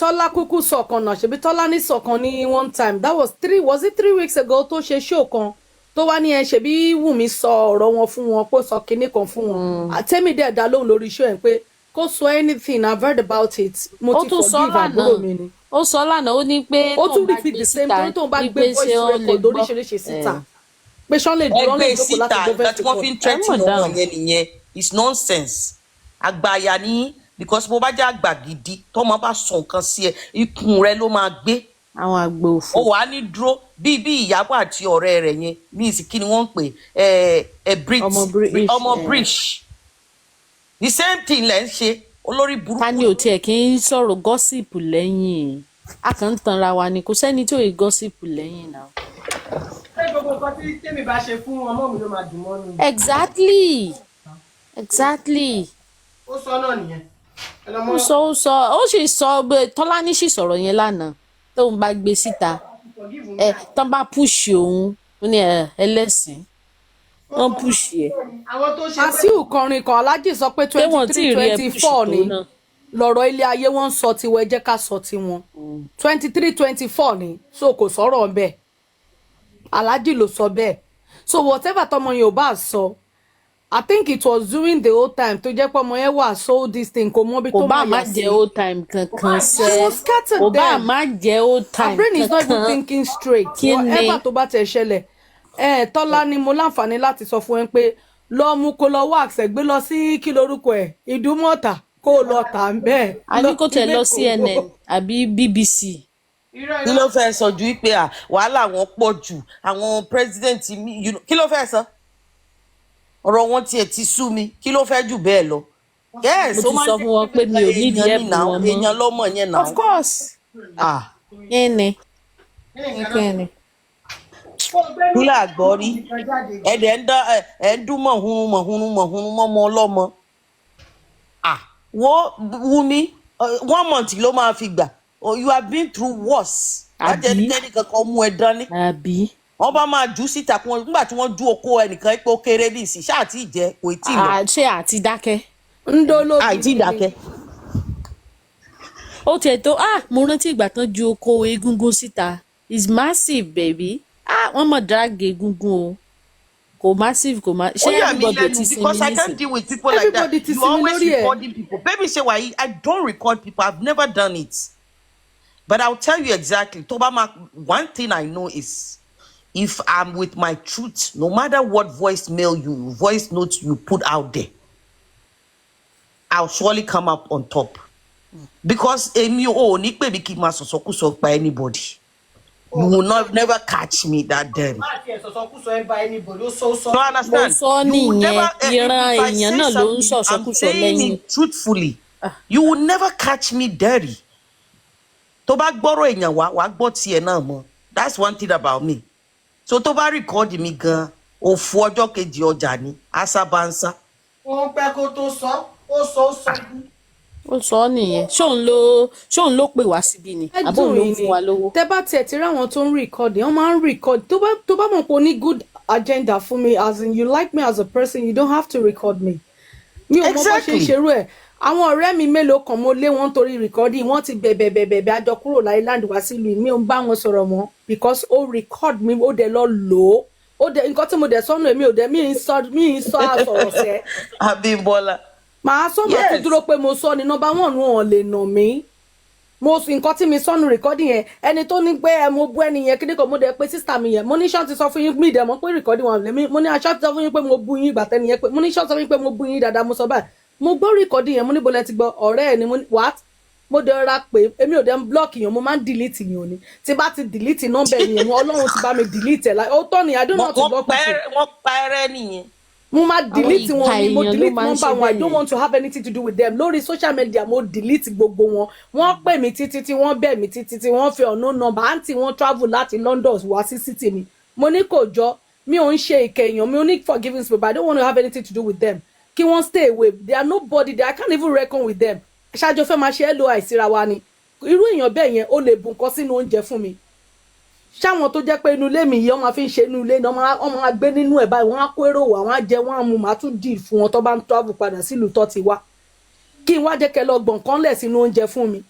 Tọ́lá kúkú sọ̀kan náà ṣebí Tọ́lá ní sọ̀kan ní one time that was 3 weeks ago tó ṣe show kan tó wá ní ṣebí Wùmí sọ ọ̀rọ̀ wọn fún wọn kó sọ kinní kan fún wọn àtẹ́mí dẹ̀ dá lóhùn lórí show ẹ̀ pé kó sọ anything I've heard about it mo ti forgive àbúrò mi ni. ó sọ lánàá ó ní pé ó tún repeat the same thing tó ń bá gbé voice record lóríṣiríṣi síta pé ṣán lè dúró lè jókòó láti gbé voice record. wọ́n fi ń tẹ́tí wọn yẹn nìyẹn it's nonsense àgbàyà ní because bó bá jẹ́ àgbà gidi tọ́mọ bá sọ nǹkan sí ẹ ikùn rẹ ló máa gbé. àwọn àgbò òfò. ó wàá ní dúró bí Ìyábọ̀ àti ọ̀rẹ́ rẹ̀ yẹn ní ìsìnkí ni wọ́n ń pè ọmọ British the same thing lẹ́ ń ṣe olórí burúkú. ta ni ò tiẹ̀ kí ń sọ̀rọ̀ gọ́sìpù lẹ́yìn a kàn ń tanra wa ni kò sẹ́ni tó yẹ gọ́sìpù lẹ́yìn náà. ṣé gbogbo nǹkan tí tèmi bá ṣe fún ọmọ mi ló máa dùn mọ́ nù. exactly. ó sọ náà nìyẹn. ó sì sọ Tọ́lání sì sọ̀rọ̀ yẹn lánàá tóun bá gbé síta tán bá pùṣì òun ó ní ẹlẹ́sìn wọ́n pùṣì ẹ̀. Àsíù kọrin kan Aláàjì sọ pé 23-24 ni lọ́rọ̀ ilé ayé wọn ń sọ tiwọn ẹ jẹ́ ká sọ tiwọn 23-24 ni so kò sọ̀rọ̀ bẹ́ẹ̀ Aláàjì ló sọ bẹ́ẹ̀ so whatever tọmọ yẹn ò bá sọ I think it was during the old time tó jẹ́ pé ọmọ yẹn wà so this thing kò mọ bí tó máa yà sí. Kò bá má jẹ́ old time kankan She was sẹ́. scattered Kò bá then. má jẹ́ old Her time brain is not even kankan. thinking straight. Kí ni? Whatever tó bá tẹ̀ ṣẹlẹ̀. Tọ́lá ni mo láǹfààní láti sọ fún ẹ pé lọ mú kó lọ wá àṣẹ gbé lọ sí kí lorúkọ ẹ̀ Ìdúmọ̀tà kó lọ tà ń bẹ́ẹ̀. A ní kó tẹ̀ lọ CNN àbí BBC. Kí ló fẹ́ sọ ju wípé wàhálà wọn pọ̀ jù àwọn president mi kí ló fẹ́ sọ? Ọ̀rọ̀ wọn tiẹ̀ ti sú mi kí ló fẹ́ jù bẹ́ẹ̀ lọ? Yes, Mo ti sọ fún wọn pé mi ò ní díẹ̀ bù wọn mọ́. Èèyàn lọ́mọ yẹn náà. Of course. Ẹni. Ẹni. Kúlẹ̀ àgbọ̀ rí ẹ̀dẹ̀ ń dún mọ̀húnrún mọ́mọ́ ọlọ́mọ. Wo Wumi 1 month ló máa fi gbà. You have been through worse. Àbí. Lájẹ́ kankan mú ẹ dání. Àbí. Wọ́n bá máa jù síta nígbà tí wọ́n ju oko ẹnìkan pé ó kéré ní ìsìn ṣáà tí ì jẹ́ kò tí ì lọ. Ṣé àti dákẹ́? Àìtí dákẹ́. Ó tiẹ̀ tó mo rántí ìgbà tán ju oko egungun síta. It's massive baby. Wọ́n mọ̀ drag egungun o. Kò massive kò massive. Ṣé everybody ti sinmi because I can't nísìn? deal with people like that. Everybody ti You sinmi always lórí ẹ̀. recording people. Baby ṣe wàyí, I don't record people. I've never done it. But I'll tell you exactly. One thing I know is if I'm with my truth, no matter what voice notes you put out there, I'll surely come up on top. Because èmi ò ní pè mí kí n máa sọ̀sọ́kùsọ by anybody. You will never catch me that dirty. Má tiẹ̀ sọ̀sọ́kùsọ ẹ bá anybody ó sọ. No, understand? Mo sọ You will nìyẹn, never, ìran if I èèyàn say náà ló ń something, I'm sọ̀sọ́kùsọ saying lẹ́yìn. it truthfully. You will never catch me dirty. Tó bá gbọ́rọ̀ èèyàn wá gbọ́ tiẹ̀ náà mọ́. That's one thing about me. So tó bá record mi gan, òfu ọjọ́ kejì ọjà ni, asábánsá. Wọ́n pẹ́ kó tó sọ, ó sọ. Ó sọ nìyẹn. Ṣóun ló pè wá síbí ni? Àbó ló ń fún wa lówó? Tẹ́ bá tiẹ̀ ti rí àwọn tó ń record, wọ́n máa ń record. Tó bá mọ̀ pé o ní good agenda fún mi, as in you like me as a person, you don't have to record me. Mi ò mọ bó ṣe ṣerú ẹ̀. Àwọn ọ̀rẹ́ mi mélòó kan mo lé wọn torí recording wọ́n ti bẹ̀bẹ̀ àjọ kúrò láìláńdì wá sílùú mi ò ń bá wọn sọ̀rọ̀ mọ́ because ó record mi ó dẹ̀ lọ lò ó dẹ̀ nǹkan tí mo dẹ̀ sọ́nù èmi ò dẹ̀ mi ń sọ àsọ̀rọ̀ sẹ́. Abímbọ́lá. Màá sọ màá tún dúró pé mo sọ ni number one wọn lè nà mí. Mo sọ nǹkan tí mi sọ́nù recording yẹn ẹni tó ní pé mo bú ẹni yẹn kíní kan mo dẹ̀ pé sísá mi yẹn mo ní ṣọ́ọ̀tì sọ fún yín mi dẹ̀ mọ̀ pé recording wọn lè mi mo ní aṣọ́ọ̀tì sọ fún yín pé mo bú yín ìgbà tẹ́ni yẹn pé mo ní ṣọ́ọ̀tì sọ fún yín pé mo bú yín dáadáa mo sọ báyìí mo gbọ́ recording yẹn mo níbo lẹ ti gbọ́ ọ̀rẹ́ ẹ̀ ni mo ní what mo dẹ̀ ra pé èmi ò dẹ̀ ń block yẹn mo máa ń delete yẹn ni tí bá ti delete number yẹn Ọlọ́run ti bá mi delete ẹ̀ like ó tọ́ ni I don't know how to block people. Wọ́n pa ẹrẹ́ nìyẹn. Mo máa delete wọn ni mo delete máa ń number ṣe wọn I bẹ́ẹ̀ don't yẹn. want to have anything to do with them lórí social media mo delete gbogbo wọn wọ́n pè mí títí tí wọ́n bẹ̀ mí títí tí wọ́n fi ọ̀nà number àǹtí wọ́n travel láti London wá sí city mi mo ní kò jọ mi ò ń ṣe ìkẹyàn mi ò ní forgiving spirit but I don't want to have anything to do with them kí wọ́n stay away they are nobody there I can't even reckon with them ṣáájú fẹ́ máa ṣe LOI síra wa ni irú èèyàn bẹ́ẹ̀ yẹn ó lè bù nǹkan sínú oúnjẹ fún mi ṣáwọn tó jẹ́ pé inú ilé mi yìí wọ́n máa fi ń ṣe inú ilé ni wọ́n máa gbé nínú ẹ̀ báyìí wọ́n á kó èrò wá wọ́n á jẹ wọ́n á mu màá tún dì fún wọn tó bá ń travel padà sílùú tó ti wá kí n wá jẹ́ kẹ́ lọ gbọ̀n kan lẹ̀ sínú oúnjẹ fún mi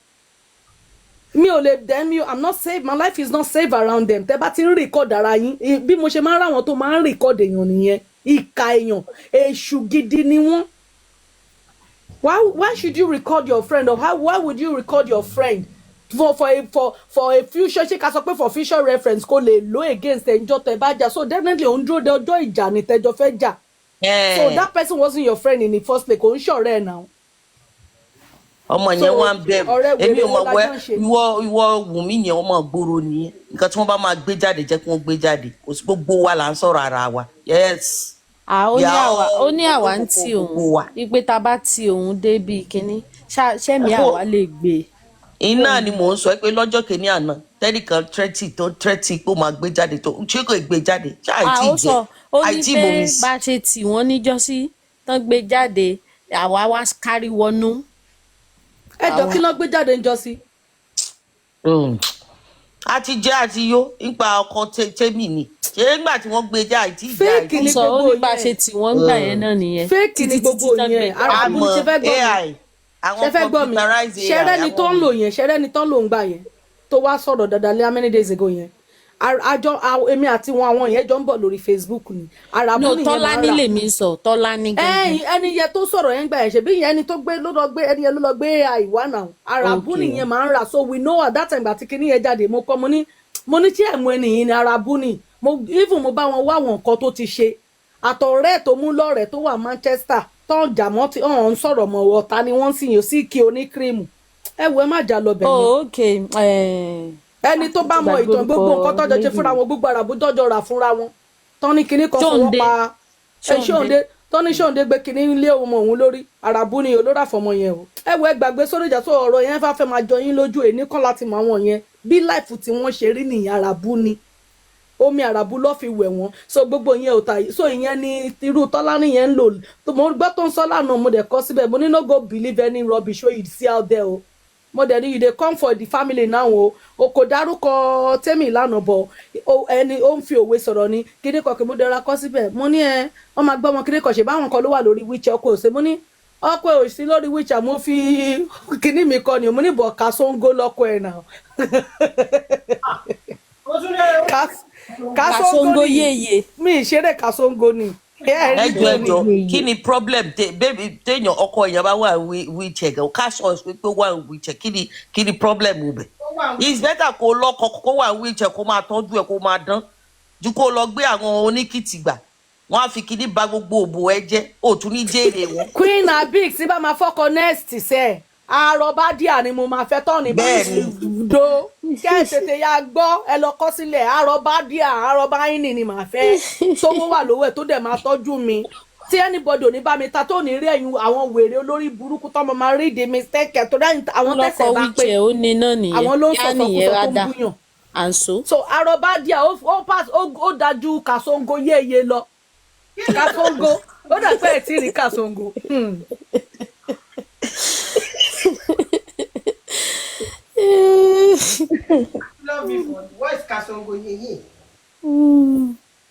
mi ò lè dẹ́ mi I'm not safe my life is not safe around them tẹ́ bá ti ń record ara yín bí mo ṣe máa ń ráwọn tó máa ń record èèyàn nìyẹn ìka èèyàn èṣù gidi ni wọ́n why should you record your friend or why would you record your friend for a future ṣé ká sọ pé for future reference kó lè lo against ẹjọ́ tẹ́ bá jà so definitely òun dúró de ọjọ́ ìjà ni tẹ́jọ́ fẹ́ jà so that person wasn't your friend in the first place kò ń ṣọ̀rẹ́ ẹ̀ náà. Ọmọ yẹn wá ń bẹ̀rù èmi ò mọ̀ wẹ́ ìwọ Wùmí yẹn ọmọ gbòòrò nìyẹn nǹkan tí wọ́n bá máa gbé jáde jẹ́ kí wọ́n gbé jáde kò sí gbogbo wa là ń sọ̀rọ̀ ara wa yes. Ó ní àwa ń tí òun wípé tá a bá ti òun débi kínní ṣẹ́mi àwa lè gbé. Iná ni mò ń sọ pé lọ́jọ́ kìíní àná tẹ́nìkan tẹ́tì pé ó máa gbé jáde tó ṣé kò gbé jáde ṣé àìtí jẹ àìtí bomi sí. Bá a ṣe tì wọ́n níjọ́sí tán gbé jáde àwa wá kárí wọnú. Ẹjọ́ kí ló gbé jáde níjọ́sí. Àti jẹ́ àti yó nípa ọkọ tèmi ni ṣé nígbà tí wọ́n gbé já àìtí ìjà fake ni gbogbo yẹn. Ó ní bá a ṣe tì wọ́n gbà yẹn náà nìyẹn. fake ni gbogbo yẹn àmọ́ AI àwọn computerized AI ṣẹrẹ ni tó ń lò yẹn ṣẹrẹ ni tó ń lò ń gbà yẹn tó wá sọ̀rọ̀ dáadáa lé how many days ago yẹn èmi àti àwọn yẹn jọ ń bọ̀ lórí Facebook ni Àràbù no nìyẹn Tọ́lá máa ń ní rà lèmi sọ Tọ́lá ní gangan. ẹni yẹn tó sọ̀rọ̀ yẹn gbà ẹ̀ ṣe bí ìyẹn ẹni tó gbé ló lọ gbé ẹni yẹn ló lọ gbé àìwá náà Àràbù Okay. nìyẹn máa ń rà so we know at that time gbà tí kinní yẹn jáde mo kọ́ mo ní tí ẹ̀mú ẹni yìí ni Àràbù ni even mo bá wọn wá àwọn nǹkan tó ti ṣe àtọ̀rẹ́ tó mú lọ́rẹ̀ẹ́ tó wà Manchester tó ń jà mọ́ tí ọ̀hún ń sọ̀rọ̀ mọ́ ọ̀tá ni wọ́n sì yàn sí kí oníkírìmù ẹ wo ẹ má jà lọ bẹ̀ yẹn. Oh, okay. ẹni tó bá mọ ìtàn gbogbo nǹkan tọ́jọ́ ṣe fúnra wọn gbogbo Àràbù tọ́jọ́ rà fúnra wọn tán ní kinní kan fọwọ́ pa Ṣóǹdé tán ní Ṣóǹdé gbé kinní lé ọmọ òun lórí Àràbù ni olórí àfọmọ yẹn o ẹ wo ẹ gbàgbé sórí ìjà tó ọ̀rọ̀ yẹn fẹ́ máa jọ yín lójú èní kan láti mọ àwọn yẹn bí láìfù tí wọ́n ṣe rí nìyẹn Àràbù ni omi Àràbù ló fi wẹ̀ wọ́n so gbogbo yẹn ò ta so ìyẹn ni irú Tọ́lá nìyẹn ń lò mo gbọ́ tó ń sọ lánàá mo dẹ̀ kọ́ síbẹ̀ mo ní no go believe any rubbish wey you see out there o mo dẹ̀ ní you dey come for the family now o kò dárúkọ Tẹ́mi lánàá bọ̀ ẹni ó ń fi òwe sọ̀rọ̀ ni kíní kan kí mo dẹ̀ra kọ́ síbẹ̀ mo ní wọ́n máa gbọ́ wọn kíní kan ṣe báwọn kan ló wà lórí wheelchair ọkọ̀ òsè mo ní ọkọ̀ òsì lórí wheelchair mo fi kíní mi kọ́ ni mo ní bọ̀ Kasongo lọ́kọ̀ ẹ̀ náà Kasongo yeye mi ìṣeré Kasongo ni. ẹjọ kí ni problem téèyàn ọkọ èèyàn bá wà wheelchair gan cash us pé wà wheelchair kí ni problem bẹ it's better kó lọkọ kó wà wheelchair kó máa tọ́jú ẹ kó máa dán ju kó lọ gbé àwọn oníkìtì gbà wọn á fi kíní ba gbogbo òbò ẹ jẹ òtún ní jèrè wọn. Queen Abik tí bá máa fọkọ next sẹ àròbá díà ni mo máa fẹ́ tọ́ ní báyìí do kẹ́ ẹ tètè ya gbọ́ ẹ lọ kọ́ sílẹ̀ àròbá díà àròbá yín ni màá fẹ́ sówó wà lówó ẹ̀ tó dẹ̀ máa tọ́jú mi tí anybody ò ní bá mi ta tó ní rí ẹ̀yìn àwọn wèrè olórí burúkú tọ́mọ máa rí the mistake tó dáhùn àwọn tẹ̀sẹ̀ bá pé àwọn ló ń sọ̀tọ̀ kúsọ̀ tó ń búyàn so àròbá díà ó dájú Kasongo yéye lọ Kasongo ó dà pé ẹ̀ tí rí Kasongo. Love me for what is Kasongo yeye?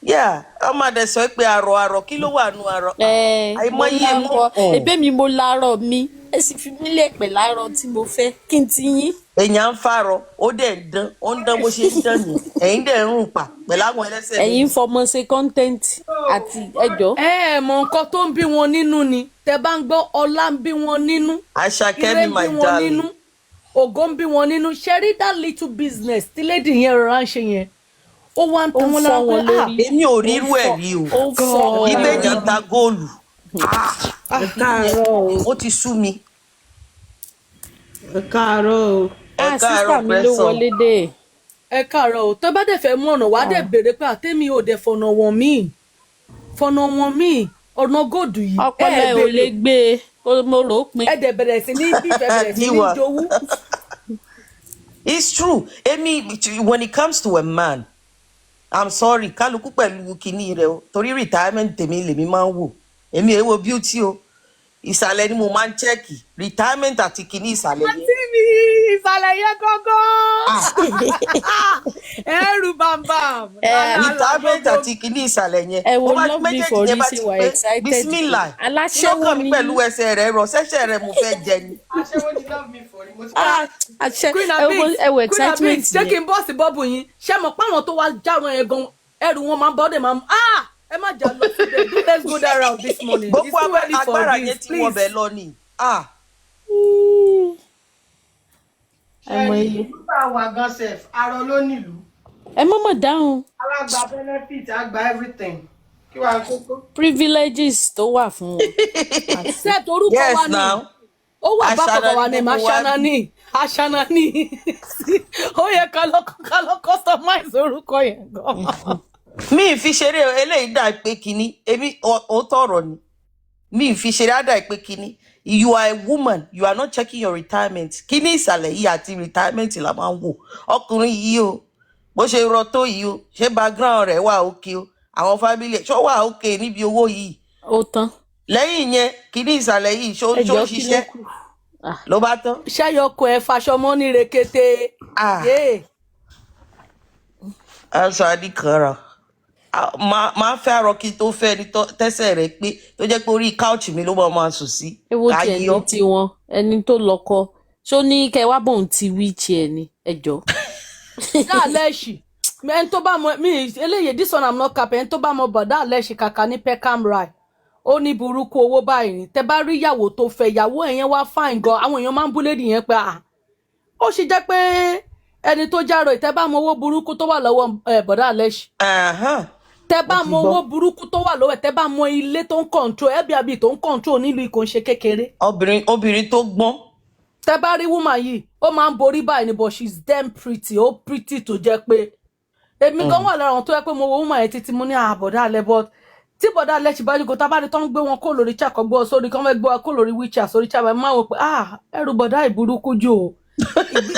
Yeah, ọmọ adẹ sọ pé àrọ kí ló wà nù àrọ. àìmọye mọ. ebe mi mo láàárọ̀ mi ẹ sì fi mí lè pè láàárọ̀ tí mo fẹ́ kí n ti yín. èèyàn ń farọ ó dẹ̀ ń dán ó ń dán bó ṣe ń dán ni ẹ̀yin dẹ̀ ń rùn pa pẹ̀lú àwọn ẹlẹ́sẹ̀. ẹ̀yin fọmọ ṣe content àti ẹjọ́. mọ nǹkan tó ń bí wọn nínú ni tẹ bá ń gbọ́ ọlá ń bí wọn nínú. Àṣàkẹ́ ni my darling. ògo ń bí wọn nínú ṣe rí that little business tí lady yẹn rọra ń ṣe yẹn ó wá ń tán wọn lára pé èmi ò rí irú ẹ̀ rí o ìbejì ń ta góòlù ó ti sú mi. ẹ káàárọ̀ o. sísà mi ló wọlé dé. ẹ káàárọ̀ o tó bá dẹ̀ fẹ́ mú ọ̀nà wá dẹ̀ béèrè pé àtẹ́mi ò dẹ̀ fọ̀nà wọn míì ọ̀nà gòdù yìí ọpọlọ ẹ ò lè gbé e mo rò ó pin. ẹ dẹ̀ bẹ̀rẹ̀ sí ní bí bẹ̀rẹ̀ sí ní jowú. It's true. When it comes to a man, I'm sorry, kálukú pẹ̀lú kinní rẹ̀ o torí retirement tèmi lèmi máa ń wò èmi èwo beauty o ìsàlẹ̀ ni mo máa ń chẹ́ẹ̀kì retirement àti kinní ìsàlẹ̀ yẹn. àti mi ìsàlẹ̀ yẹn gángan ẹrù bàmbàm. retirement àti kinní ìsàlẹ̀ yẹn. ẹ wo love me for reason why excited. bismillah aláṣẹ́wó ni pẹ̀lú ẹsẹ̀ rẹ̀ rọ sẹ́sẹ̀ rẹ̀ mo fẹ́ jẹ ni. Aṣẹ́wó ni love me for remote. ẹ wo excitement ṣé kí n bọ́ọ̀sì bọ́ọ̀bù yín ṣé mo páwọn tó wá járun ẹ̀ gan ẹrù wọn máa ń bọ́ọ̀dẹ̀ máa ń ẹ má jà lọ síbẹ̀ let's go that route this morning. gbogbo agbára yẹn tí wọ́n bẹ̀ lọ ni. Nígbà wà gan sef, arọ ló nílùú. ẹ mọ̀mọ̀ dáhùn. Alágbà benefit, àgbà everything. Kí wàá kókó. Privileges tó wà fún wọn. Ṣé torúkọ wa ni? Ó wà bákọ̀ọ̀kọ̀ wa ni Aṣanani. Ó yẹ ká lọ customize orúkọ yẹn gan. Mi fi ṣeré eléyìí dà pé kinní ebi ó tọrọ ni mi fi ṣeré á dà pé kinní you are a woman you are not checking your retirement kinní ìsàlẹ̀ yìí àti retirement la máa ń wò ọkùnrin yìí o bó ṣe rọ tó yìí o ṣé background rẹ̀ wà òkè o àwọn family ṣó wà òkè níbi owó yìí. ó tán. lẹ́yìn yẹn kinní ìsàlẹ̀ yìí ṣó ṣiṣẹ́ ló bá tán. ṣáyọkọ ẹ faṣọmọ ní rekete. aṣọ adìkanra máa fẹ́ àrọ kí tó fẹ́ ní tẹ́sẹ̀ rẹ̀ pé tó jẹ́ pé orí couch mi ló máa sùn sí. ewo tí ẹni tí wọn ẹni tó lọkọ ṣó ní kẹ wá bóun ti wheelchair ni ẹjọ. yálẹ́ṣì ẹni tó bá mọ mi eléyìí this one I'm not capping ẹni tó bá mọ bọ̀dá àlẹ́ṣin kàkà ní Peckham Rye ó ní burúkú owó báyìí ni tẹ bá rí ìyàwó tó fẹ́ ìyàwó ẹ̀yẹn wá fine gan àwọn èèyàn máa ń bú lédi yẹn pé ó sì jẹ́ pé ẹni tó járó ìtẹ́ bá mọ owó burúkú tó wà lọ́wọ́ bọ̀dá àlẹ́ṣin tẹ bá mọ owó burúkú tó wà lọ́wọ́ tẹ bá mọ ilé tó ń control Airbnb tó ń control nílùú ìkó ń ṣe kékeré. obìnrin tó gbọ́n. tẹ bá rí woman yìí ó máa ń borí báyìí ni but she's damn pretty ó pretty tó jẹ́ pé èmi gan wà lára àwọn tó yẹ pé mo wo woman yẹn títí mo ní bọ̀dá àlẹ́ but tí bọ̀dá àlẹ́ ṣì bá rí gòtá bá rí tán gbé wọn kó lórí chat kan gbọ́ sórí kan fẹ́ gbé wọn kó lórí wheelchair sórí chat bá máa wò pé ẹrù bọ̀dá ìburúkú jù o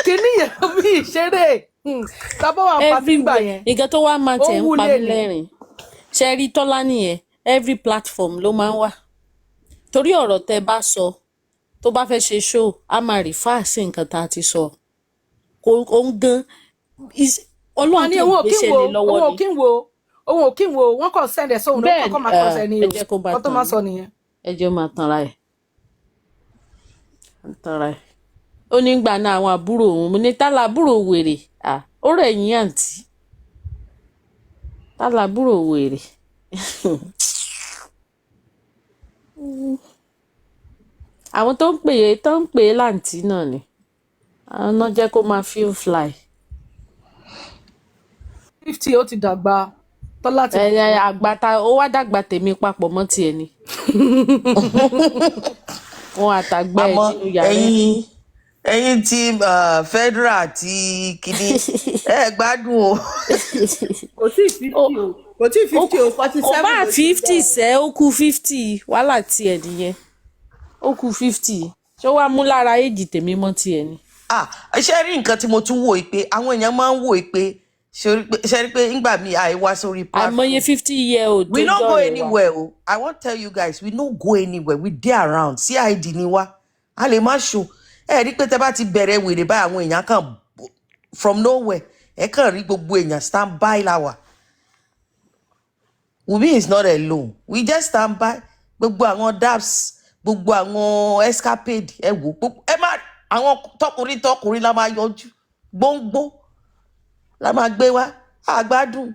kíní yẹn bí ìṣeré tábọ̀ wà pàtí gbà yẹn nǹkan tó wá máa tẹ̀ ń pa mí lẹ́rìn ṣe rí Tọ́lá nìyẹn every platform ló máa ń wà torí ọ̀rọ̀ tẹ bá sọ tó bá fẹ́ ṣe show a máa refer sí nǹkan tá a ti sọ kò ń gan ọlọ́run tó gbéṣẹ́ lé lọ́wọ́ ni. òun ò kí n wo wọn kàn send ẹ sóhun ló kọ́kọ́ máa kọ́ sẹ́ni o wọ́n tó máa sọ nìyẹn. ẹ jẹ́ máa tanra ẹ̀ ó ní gbà náà àwọn àbúrò òun mo ní tálà àbúrò wèrè ó rẹ̀ yín àǹtí tálà àbúrò wèrè. àwọn tó ń pè é láǹtí náà ni àwọn náà jẹ́ kó máa feel fly. 50 ó ti dàgbà Tọ́lá ti. àgbàta ó wá dàgbà tèmi papọ̀ mọ́ tiẹ̀ ni. wọn àtàgbà ẹ̀ nínú yàrá ẹ̀yin tí federal àti kìíní gbádùn o. kò tí 50 o kò tí 50 o 47. ó bá 50 sẹ́ ó kú 50 wàhálà tiẹ̀ nìyẹn ó kú 50 ṣé wàá mú lára èjì tèmi mọ́ tiẹ̀ ni. ṣé rí nǹkan tí mo tún wò yìí pé àwọn èèyàn máa ń wò yìí pé ṣe rí pé ńgbà mi àìwá sórí platform. àmọye 50-year-old we no go anywhere o I wan tell you guys we no go anywhere we dey around CID ni wá a lè má show rí pé tẹ bá ti bẹ̀rẹ̀ wèrè báyìí àwọn èèyàn kan from nowhere kàn rí gbogbo èèyàn stand by láwà Wunmi is not alone we just stand by gbogbo àwọn dabs gbogbo àwọn escapade wò má àwọn tọkùnrin la máa yọjú gbóngbó la máa gbé wá àgbádùn.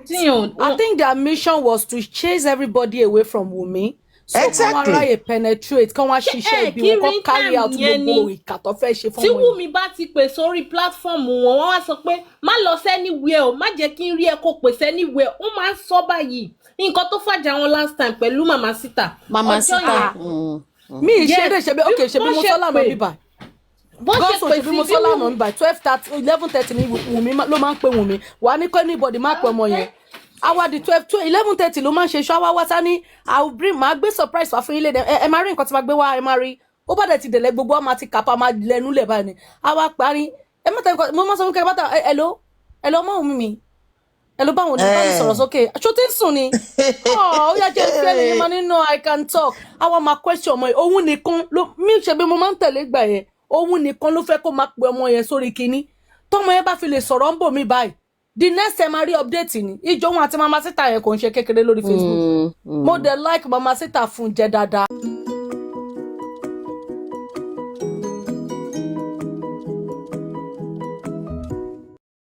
I think their mission was to chase everybody away from Wunmi. So exactly. Kán wá ráyè penetrate kán wá ṣiṣẹ́ ibi wọn kán carry out gbogbo ìkà tó fẹ́ ṣe fún wọn. tí Wunmi bá ti pè sórí platform wọn wá sọ pé má lọ anywhere o má jẹ́ kí n rí ẹ kó pèsè anywhere ó máa ń sọ báyìí nǹkan tó fàjà wọn last time pẹ̀lú Mama Sita. mi ìṣeré ṣe bí ok ṣe bí mo sọ lánàá bíbá gọ́sọ̀ ṣe bí mo sọ lánàá bíbá 11:30 ní Wunmi ló máa ń pè Wunmi wà á ní kọ́ anybody má pè ọmọ yẹn àwa di 11:30 ló máa ń ṣe ṣọ́ àwa wá sá ní máa gbé surprise wá fún ilé ẹ máa rí nǹkan tí máa gbé wá ẹ máa rí ó bá dẹ̀ ti dẹ̀lẹ́ gbogbo ọmọ àti kàpá máa lẹ́nu lẹ̀ báyìí ni àwa parí ẹ mọ́ta nǹkan mo máa sọ fún kẹ́kẹ́ bàtà ẹ̀ló ọmọ òun mi ẹ̀ló báwọn ní bá mi sọ̀rọ̀ sókè ṣó tí ń sùn ni ó yá jẹ́ ìfẹ́ ni máa nínú I can talk àwa máa question ọmọ yẹn òun nìkan ló mí ṣe bí mo máa ń tẹ̀lé gbà yẹn òun nìkan ló fẹ́ kó máa pe ọmọ yẹn sórí kinní tọ́mọ yẹn bá fi lè sọ̀rọ̀ ń bò mí báyìí the next time I rí update ni ìjọ wọn àti Mama Sita yẹn kò ń ṣe kékeré lórí Facebook mo dẹ̀ like Mama Sita fún jẹ dáadáa.